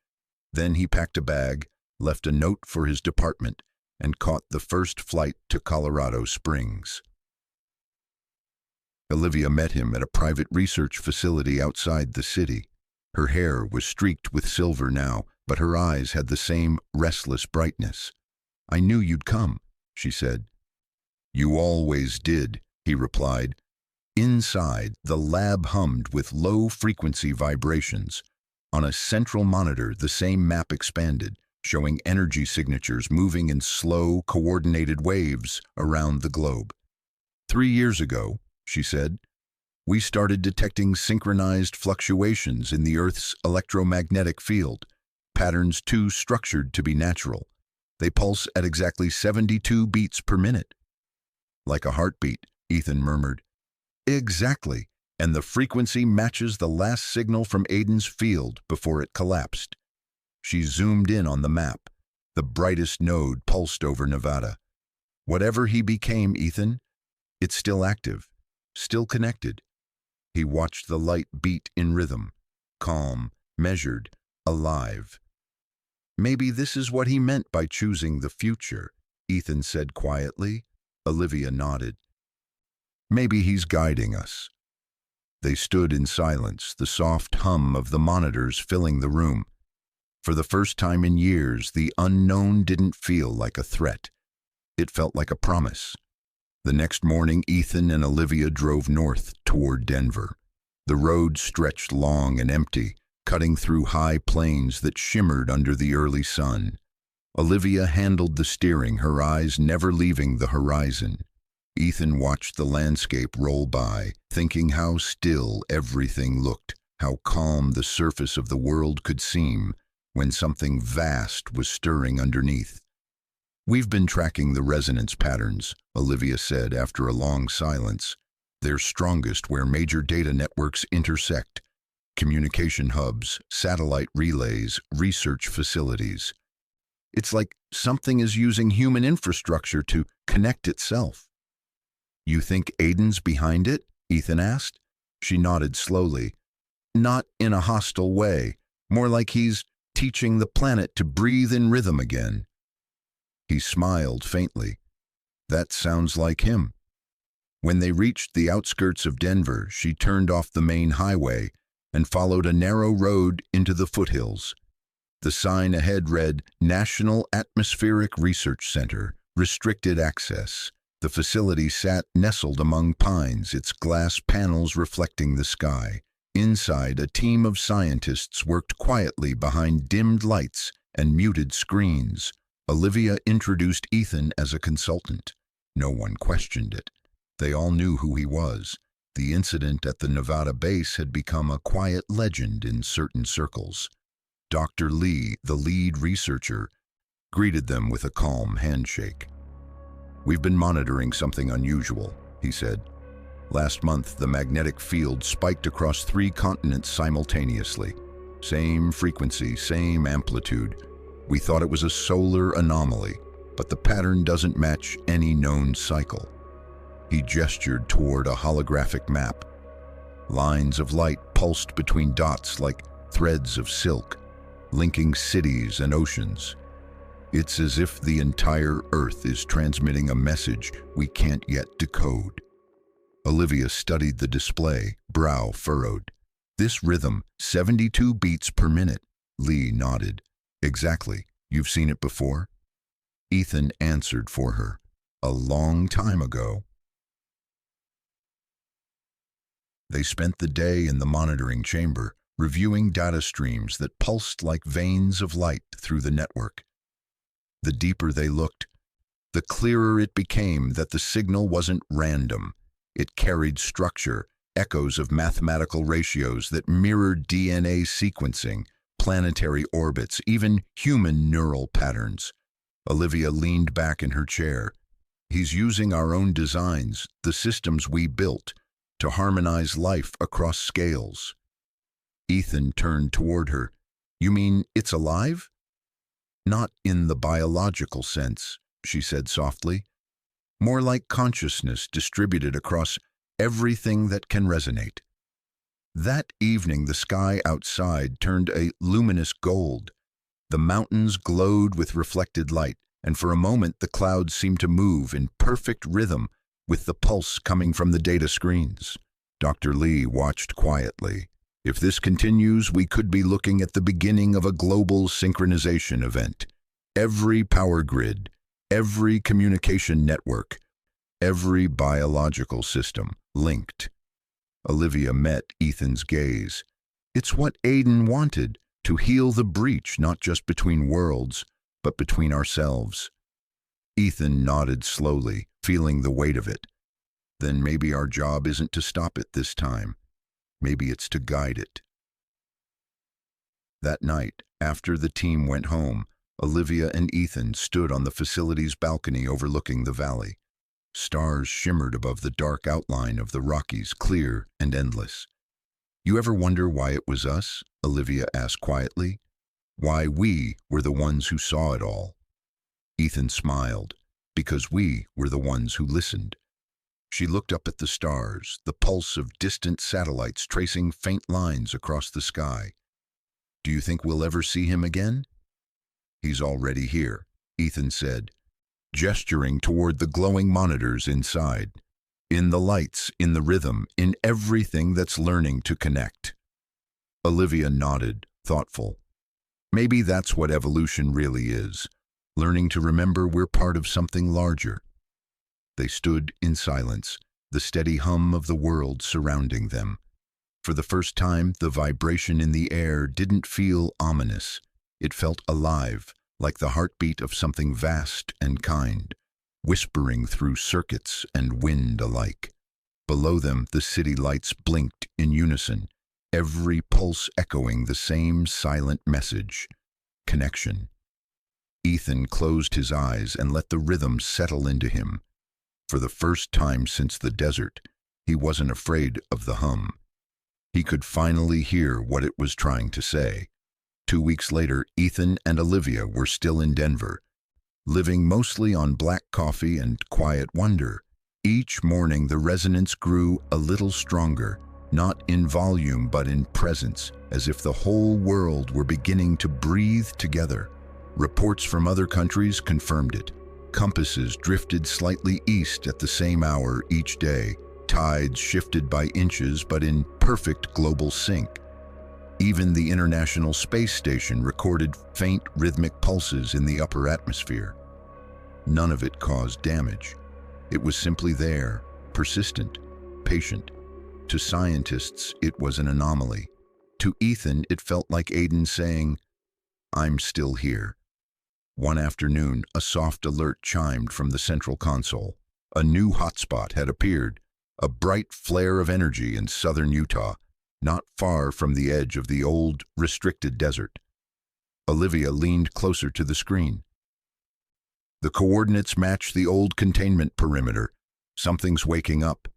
Then he packed a bag, left a note for his department, and caught the first flight to Colorado Springs. Olivia met him at a private research facility outside the city. Her hair was streaked with silver now, but her eyes had the same restless brightness. I knew you'd come, she said. You always did, he replied. Inside, the lab hummed with low-frequency vibrations. On a central monitor, the same map expanded, showing energy signatures moving in slow, coordinated waves around the globe. 3 years ago, she said, we started detecting synchronized fluctuations in the Earth's electromagnetic field, patterns too structured to be natural. They pulse at exactly 72 beats per minute. Like a heartbeat, Ethan murmured. Exactly, and the frequency matches the last signal from Aiden's field before it collapsed. She zoomed in on the map. The brightest node pulsed over Nevada. Whatever he became, Ethan, it's still active, still connected. He watched the light beat in rhythm, calm, measured, alive. Maybe this is what he meant by choosing the future, Ethan said quietly. Olivia nodded. Maybe he's guiding us. They stood in silence, the soft hum of the monitors filling the room. For the first time in years, the unknown didn't feel like a threat. It felt like a promise. The next morning, Ethan and Olivia drove north toward Denver. The road stretched long and empty, cutting through high plains that shimmered under the early sun. Olivia handled the steering, her eyes never leaving the horizon. Ethan watched the landscape roll by, thinking how still everything looked. how calm the surface of the world could seem when something vast was stirring underneath. "We've been tracking the resonance patterns," Olivia said after a long silence. "They're strongest where major data networks intersect: communication hubs, satellite relays, research facilities. It's like something is using human infrastructure to connect itself." "You think Aiden's behind it?" Ethan asked. She nodded slowly. "Not in a hostile way, more like he's teaching the planet to breathe in rhythm again." He smiled faintly. "That sounds like him." When they reached the outskirts of Denver, she turned off the main highway and followed a narrow road into the foothills. The sign ahead read, "National Atmospheric Research Center, Restricted Access." The facility sat nestled among pines, its glass panels reflecting the sky. Inside, a team of scientists worked quietly behind dimmed lights and muted screens. Olivia introduced Ethan as a consultant. No one questioned it. They all knew who he was. The incident at the Nevada base had become a quiet legend in certain circles. Dr. Lee, the lead researcher, greeted them with a calm handshake. "We've been monitoring something unusual," he said. "Last month, the magnetic field spiked across 3 continents simultaneously. Same frequency, same amplitude. We thought it was a solar anomaly, but the pattern doesn't match any known cycle." He gestured toward a holographic map. Lines of light pulsed between dots like threads of silk, linking cities and oceans. "It's as if the entire Earth is transmitting a message we can't yet decode." Olivia studied the display, brow furrowed. "This rhythm, 72 beats per minute." Lee nodded. "Exactly. You've seen it before?" Ethan answered for her. "A long time ago." They spent the day in the monitoring chamber, reviewing data streams that pulsed like veins of light through the network. The deeper they looked, the clearer it became that the signal wasn't random. It carried structure, echoes of mathematical ratios that mirrored DNA sequencing, planetary orbits, even human neural patterns. Olivia leaned back in her chair. "He's using our own designs, the systems we built, to harmonize life across scales." Ethan turned toward her. "You mean it's alive?" "Not in the biological sense," she said softly. "More like consciousness distributed across everything that can resonate." That evening, the sky outside turned a luminous gold. The mountains glowed with reflected light, and for a moment the clouds seemed to move in perfect rhythm with the pulse coming from the data screens. Dr. Lee watched quietly. "If this continues, we could be looking at the beginning of a global synchronization event. Every power grid, every communication network, every biological system linked." Olivia met Ethan's gaze. "It's what Aiden wanted, to heal the breach not just between worlds, but between ourselves." Ethan nodded slowly, feeling the weight of it. "Then maybe our job isn't to stop it this time. Maybe it's to guide it." That night, after the team went home, Olivia and Ethan stood on the facility's balcony overlooking the valley. Stars shimmered above the dark outline of the Rockies, clear and endless. "You ever wonder why it was us?" Olivia asked quietly. "Why we were the ones who saw it all?" Ethan smiled. "Because we were the ones who listened." She looked up at the stars, the pulse of distant satellites tracing faint lines across the sky. "Do you think we'll ever see him again?" "He's already here," Ethan said, gesturing toward the glowing monitors inside. "In the lights, in the rhythm, in everything that's learning to connect." Olivia nodded, thoughtful. "Maybe that's what evolution really is, learning to remember we're part of something larger." They stood in silence, the steady hum of the world surrounding them. For the first time, the vibration in the air didn't feel ominous. It felt alive, like the heartbeat of something vast and kind, whispering through circuits and wind alike. Below them, the city lights blinked in unison, every pulse echoing the same silent message: connection. Ethan closed his eyes and let the rhythm settle into him. For the first time since the desert, he wasn't afraid of the hum. He could finally hear what it was trying to say. 2 weeks later, Ethan and Olivia were still in Denver, living mostly on black coffee and quiet wonder. Each morning the resonance grew a little stronger, not in volume but in presence, as if the whole world were beginning to breathe together. Reports from other countries confirmed it. Compasses drifted slightly east at the same hour each day. Tides shifted by inches but in perfect global sync. Even the International Space Station recorded faint rhythmic pulses in the upper atmosphere. None of it caused damage. It was simply there, persistent, patient. To scientists, it was an anomaly. To Ethan, it felt like Aiden saying, "I'm still here." One afternoon, a soft alert chimed from the central console. A new hotspot had appeared, a bright flare of energy in southern Utah, not far from the edge of the old, restricted desert. Olivia leaned closer to the screen. "The coordinates match the old containment perimeter. Something's waking up."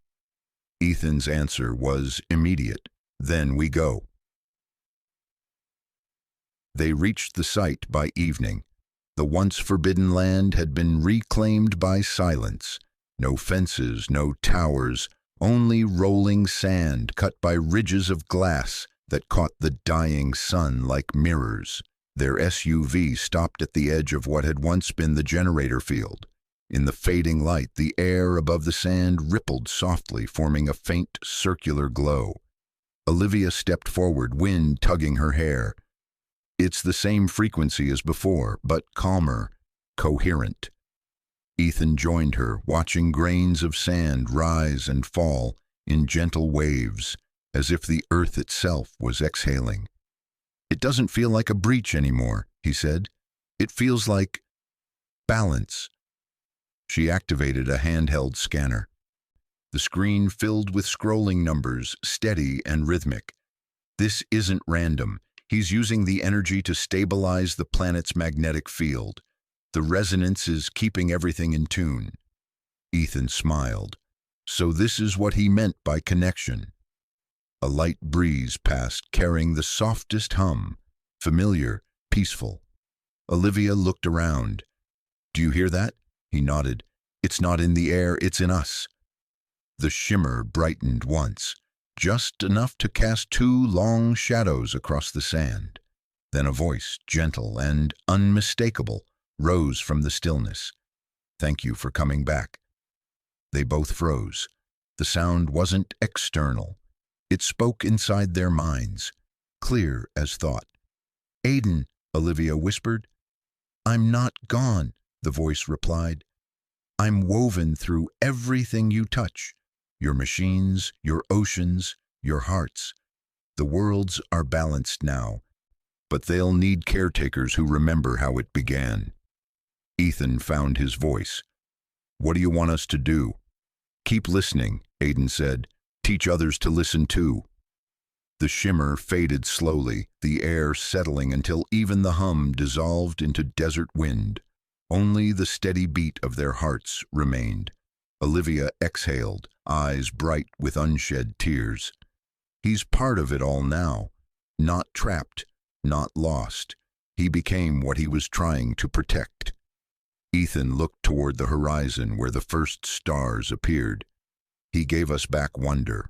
Ethan's answer was immediate. "Then we go." They reached the site by evening. The once forbidden land had been reclaimed by silence. No fences, no towers, only rolling sand cut by ridges of glass that caught the dying sun like mirrors. Their SUV stopped at the edge of what had once been the generator field. In the fading light, the air above the sand rippled softly, forming a faint circular glow. Olivia stepped forward, wind tugging her hair. "It's the same frequency as before, but calmer, coherent." Ethan joined her, watching grains of sand rise and fall in gentle waves, as if the earth itself was exhaling. "It doesn't feel like a breach anymore," he said. "It feels like balance." She activated a handheld scanner. The screen filled with scrolling numbers, steady and rhythmic. "This isn't random. He's using the energy to stabilize the planet's magnetic field. The resonance is keeping everything in tune." Ethan smiled. So this is what he meant by connection. A light breeze passed, carrying the softest hum, familiar, peaceful. Olivia looked around. "Do you hear that?" He nodded. "It's not in the air, it's in us." The shimmer brightened once, just enough to cast 2 long shadows across the sand. Then a voice, gentle and unmistakable, rose from the stillness. "Thank you for coming back." They both froze. The sound wasn't external. It spoke inside their minds, clear as thought. "Aiden," Olivia whispered. "I'm not gone," the voice replied. "I'm woven through everything you touch. Your machines, your oceans, your hearts. The worlds are balanced now, but they'll need caretakers who remember how it began." Ethan found his voice. "What do you want us to do?" "Keep listening," Aiden said. "Teach others to listen too." The shimmer faded slowly, the air settling until even the hum dissolved into desert wind. Only the steady beat of their hearts remained. Olivia exhaled, eyes bright with unshed tears. He's part of it all now, not trapped, not lost. He became what he was trying to protect. Ethan looked toward the horizon where the first stars appeared. "He gave us back wonder."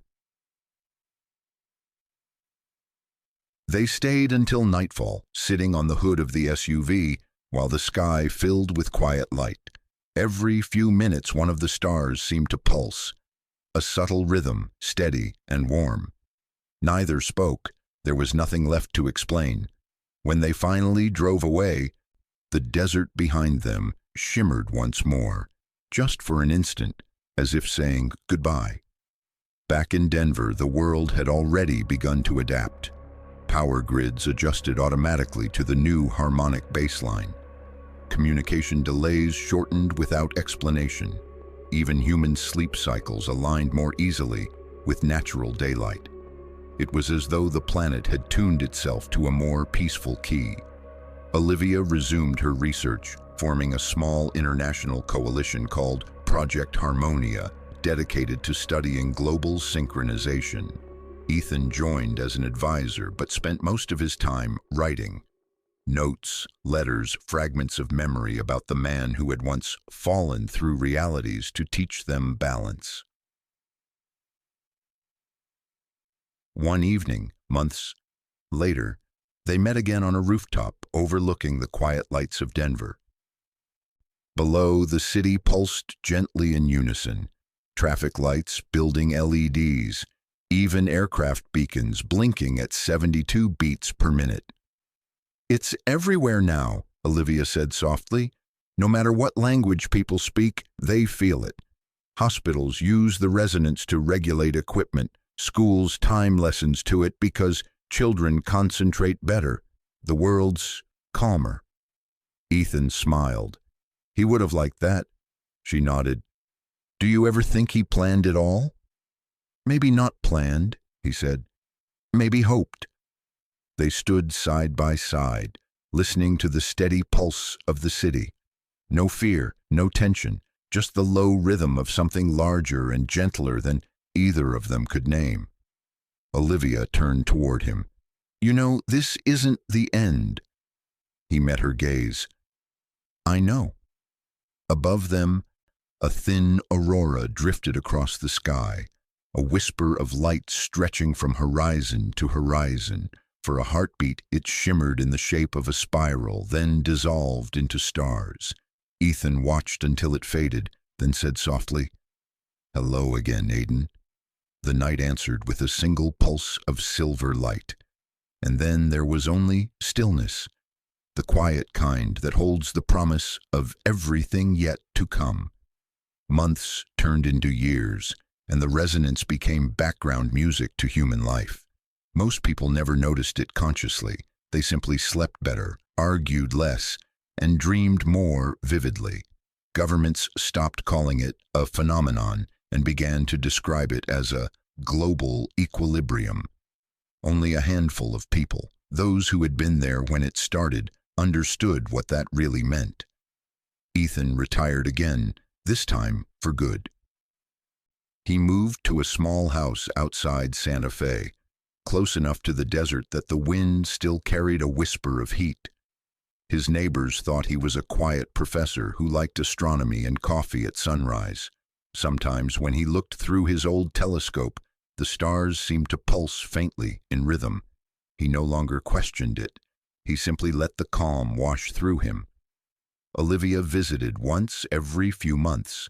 They stayed until nightfall, sitting on the hood of the SUV while the sky filled with quiet light. Every few minutes one of the stars seemed to pulse, a subtle rhythm, steady and warm. Neither spoke. There was nothing left to explain. When they finally drove away, the desert behind them shimmered once more, just for an instant, as if saying goodbye. Back in Denver, the world had already begun to adapt. Power grids adjusted automatically to the new harmonic baseline. Communication delays shortened without explanation. Even human sleep cycles aligned more easily with natural daylight. It was as though the planet had tuned itself to a more peaceful key. Olivia resumed her research, forming a small international coalition called Project Harmonia, dedicated to studying global synchronization. Ethan joined as an advisor but spent most of his time writing. Notes, letters, fragments of memory about the man who had once fallen through realities to teach them balance. One evening, months later, they met again on a rooftop overlooking the quiet lights of Denver. Below, the city pulsed gently in unison. Traffic lights, building LEDs, even aircraft beacons blinking at 72 beats per minute. "It's everywhere now," Olivia said softly. "No matter what language people speak, they feel it. Hospitals use the resonance to regulate equipment. Schools time lessons to it because children concentrate better. The world's calmer." Ethan smiled. "He would have liked that." She nodded. "Do you ever think he planned it all?" "Maybe not planned," he said. "Maybe hoped." They stood side by side, listening to the steady pulse of the city. No fear, no tension, just the low rhythm of something larger and gentler than either of them could name. Olivia turned toward him. "You know, this isn't the end." He met her gaze. "I know." Above them, a thin aurora drifted across the sky, a whisper of light stretching from horizon to horizon. For a heartbeat, it shimmered in the shape of a spiral, then dissolved into stars. Ethan watched until it faded, then said softly, "Hello again, Aiden." The night answered with a single pulse of silver light. And then there was only stillness, the quiet kind that holds the promise of everything yet to come. Months turned into years, and the resonance became background music to human life. Most people never noticed it consciously. They simply slept better, argued less, and dreamed more vividly. Governments stopped calling it a phenomenon and began to describe it as a global equilibrium. Only a handful of people, those who had been there when it started, understood what that really meant. Ethan retired again, this time for good. He moved to a small house outside Santa Fe, close enough to the desert that the wind still carried a whisper of heat. His neighbors thought he was a quiet professor who liked astronomy and coffee at sunrise. Sometimes, when he looked through his old telescope, the stars seemed to pulse faintly in rhythm. He no longer questioned it. He simply let the calm wash through him. Olivia visited once every few months.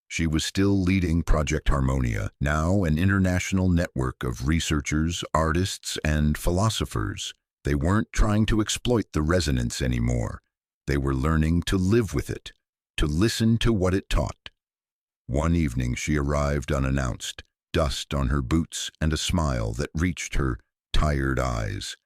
She was still leading Project Harmonia, now an international network of researchers, artists, and philosophers. They weren't trying to exploit the resonance anymore. They were learning to live with it, to listen to what it taught. One evening she arrived unannounced, dust on her boots and a smile that reached her tired eyes.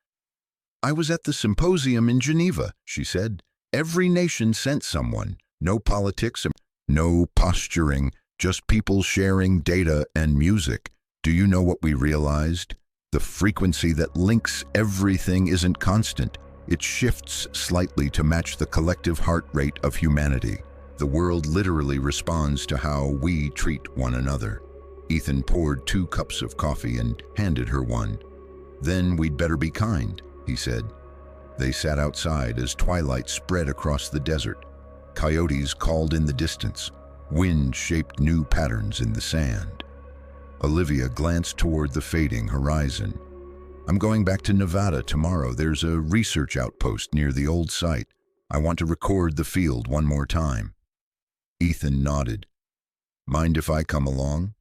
"I was at the symposium in Geneva," she said. "Every nation sent someone. No politics, no posturing, just people sharing data and music. Do you know what we realized? The frequency that links everything isn't constant. It shifts slightly to match the collective heart rate of humanity. The world literally responds to how we treat one another." Ethan poured 2 cups of coffee and handed her one. "Then we'd better be kind," he said. They sat outside as twilight spread across the desert. Coyotes called in the distance. Wind shaped new patterns in the sand. Olivia glanced toward the fading horizon. "I'm going back to Nevada tomorrow. There's a research outpost near the old site. I want to record the field one more time." Ethan nodded. "Mind if I come along?"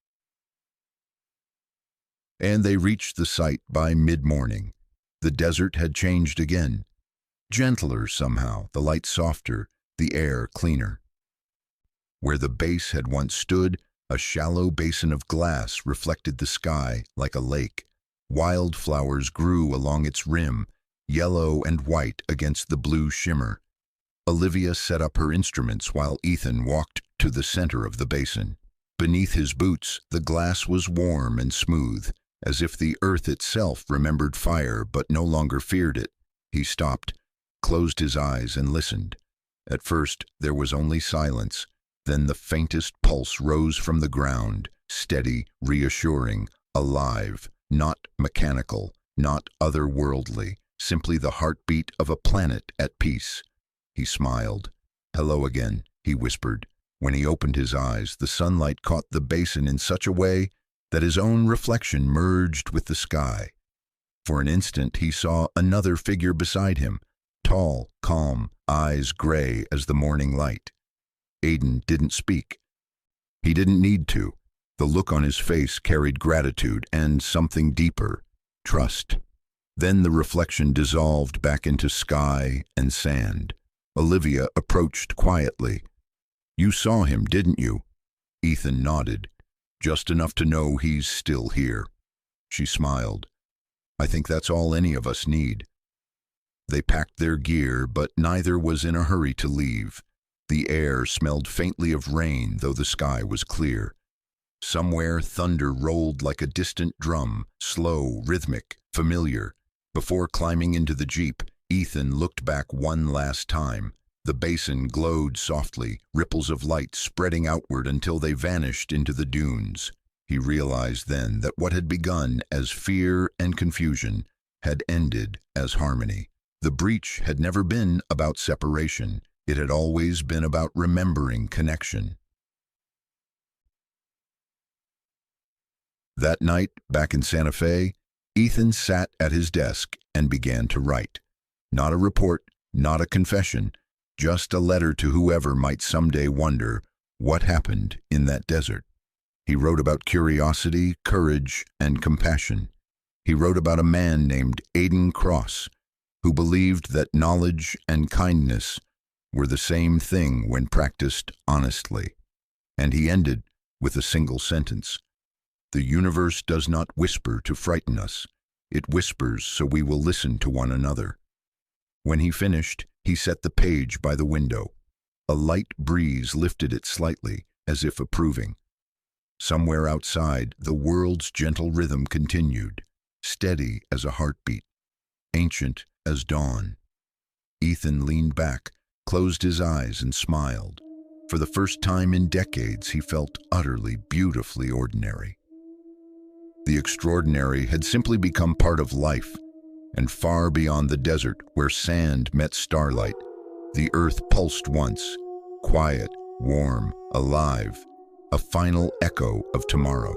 And they reached the site by mid-morning. The desert had changed again. Gentler somehow, the light softer, the air cleaner. Where the base had once stood, a shallow basin of glass reflected the sky like a lake. Wildflowers grew along its rim, yellow and white against the blue shimmer. Olivia set up her instruments while Ethan walked to the center of the basin. Beneath his boots, the glass was warm and smooth. As if the earth itself remembered fire but no longer feared it, he stopped, closed his eyes, and listened. At first, there was only silence. Then the faintest pulse rose from the ground, steady, reassuring, alive, not mechanical, not otherworldly, simply the heartbeat of a planet at peace. He smiled. "Hello again," he whispered. When he opened his eyes, the sunlight caught the basin in such a way that his own reflection merged with the sky. For an instant, he saw another figure beside him, tall, calm, eyes gray as the morning light. Aiden didn't speak. He didn't need to. The look on his face carried gratitude and something deeper, trust. Then the reflection dissolved back into sky and sand. Olivia approached quietly. "You saw him, didn't you?" Ethan nodded. "Just enough to know he's still here." She smiled. "I think that's all any of us need." They packed their gear, but neither was in a hurry to leave. The air smelled faintly of rain, though the sky was clear. Somewhere, thunder rolled like a distant drum, slow, rhythmic, familiar. Before climbing into the Jeep, Ethan looked back one last time. The basin glowed softly, ripples of light spreading outward until they vanished into the dunes. He realized then that what had begun as fear and confusion had ended as harmony. The breach had never been about separation. It had always been about remembering connection. That night, back in Santa Fe, Ethan sat at his desk and began to write. Not a report, not a confession, just a letter to whoever might someday wonder what happened in that desert. He wrote about curiosity, courage, and compassion. He wrote about a man named Aiden Cross, who believed that knowledge and kindness were the same thing when practiced honestly. And he ended with a single sentence. "The universe does not whisper to frighten us. It whispers so we will listen to one another." When he finished, he set the page by the window. A light breeze lifted it slightly, as if approving. Somewhere outside, the world's gentle rhythm continued, steady as a heartbeat, ancient as dawn. Ethan leaned back, closed his eyes, and smiled. For the first time in decades, he felt utterly, beautifully ordinary. The extraordinary had simply become part of life, and far beyond the desert where sand met starlight, the earth pulsed once, quiet, warm, alive, a final echo of tomorrow.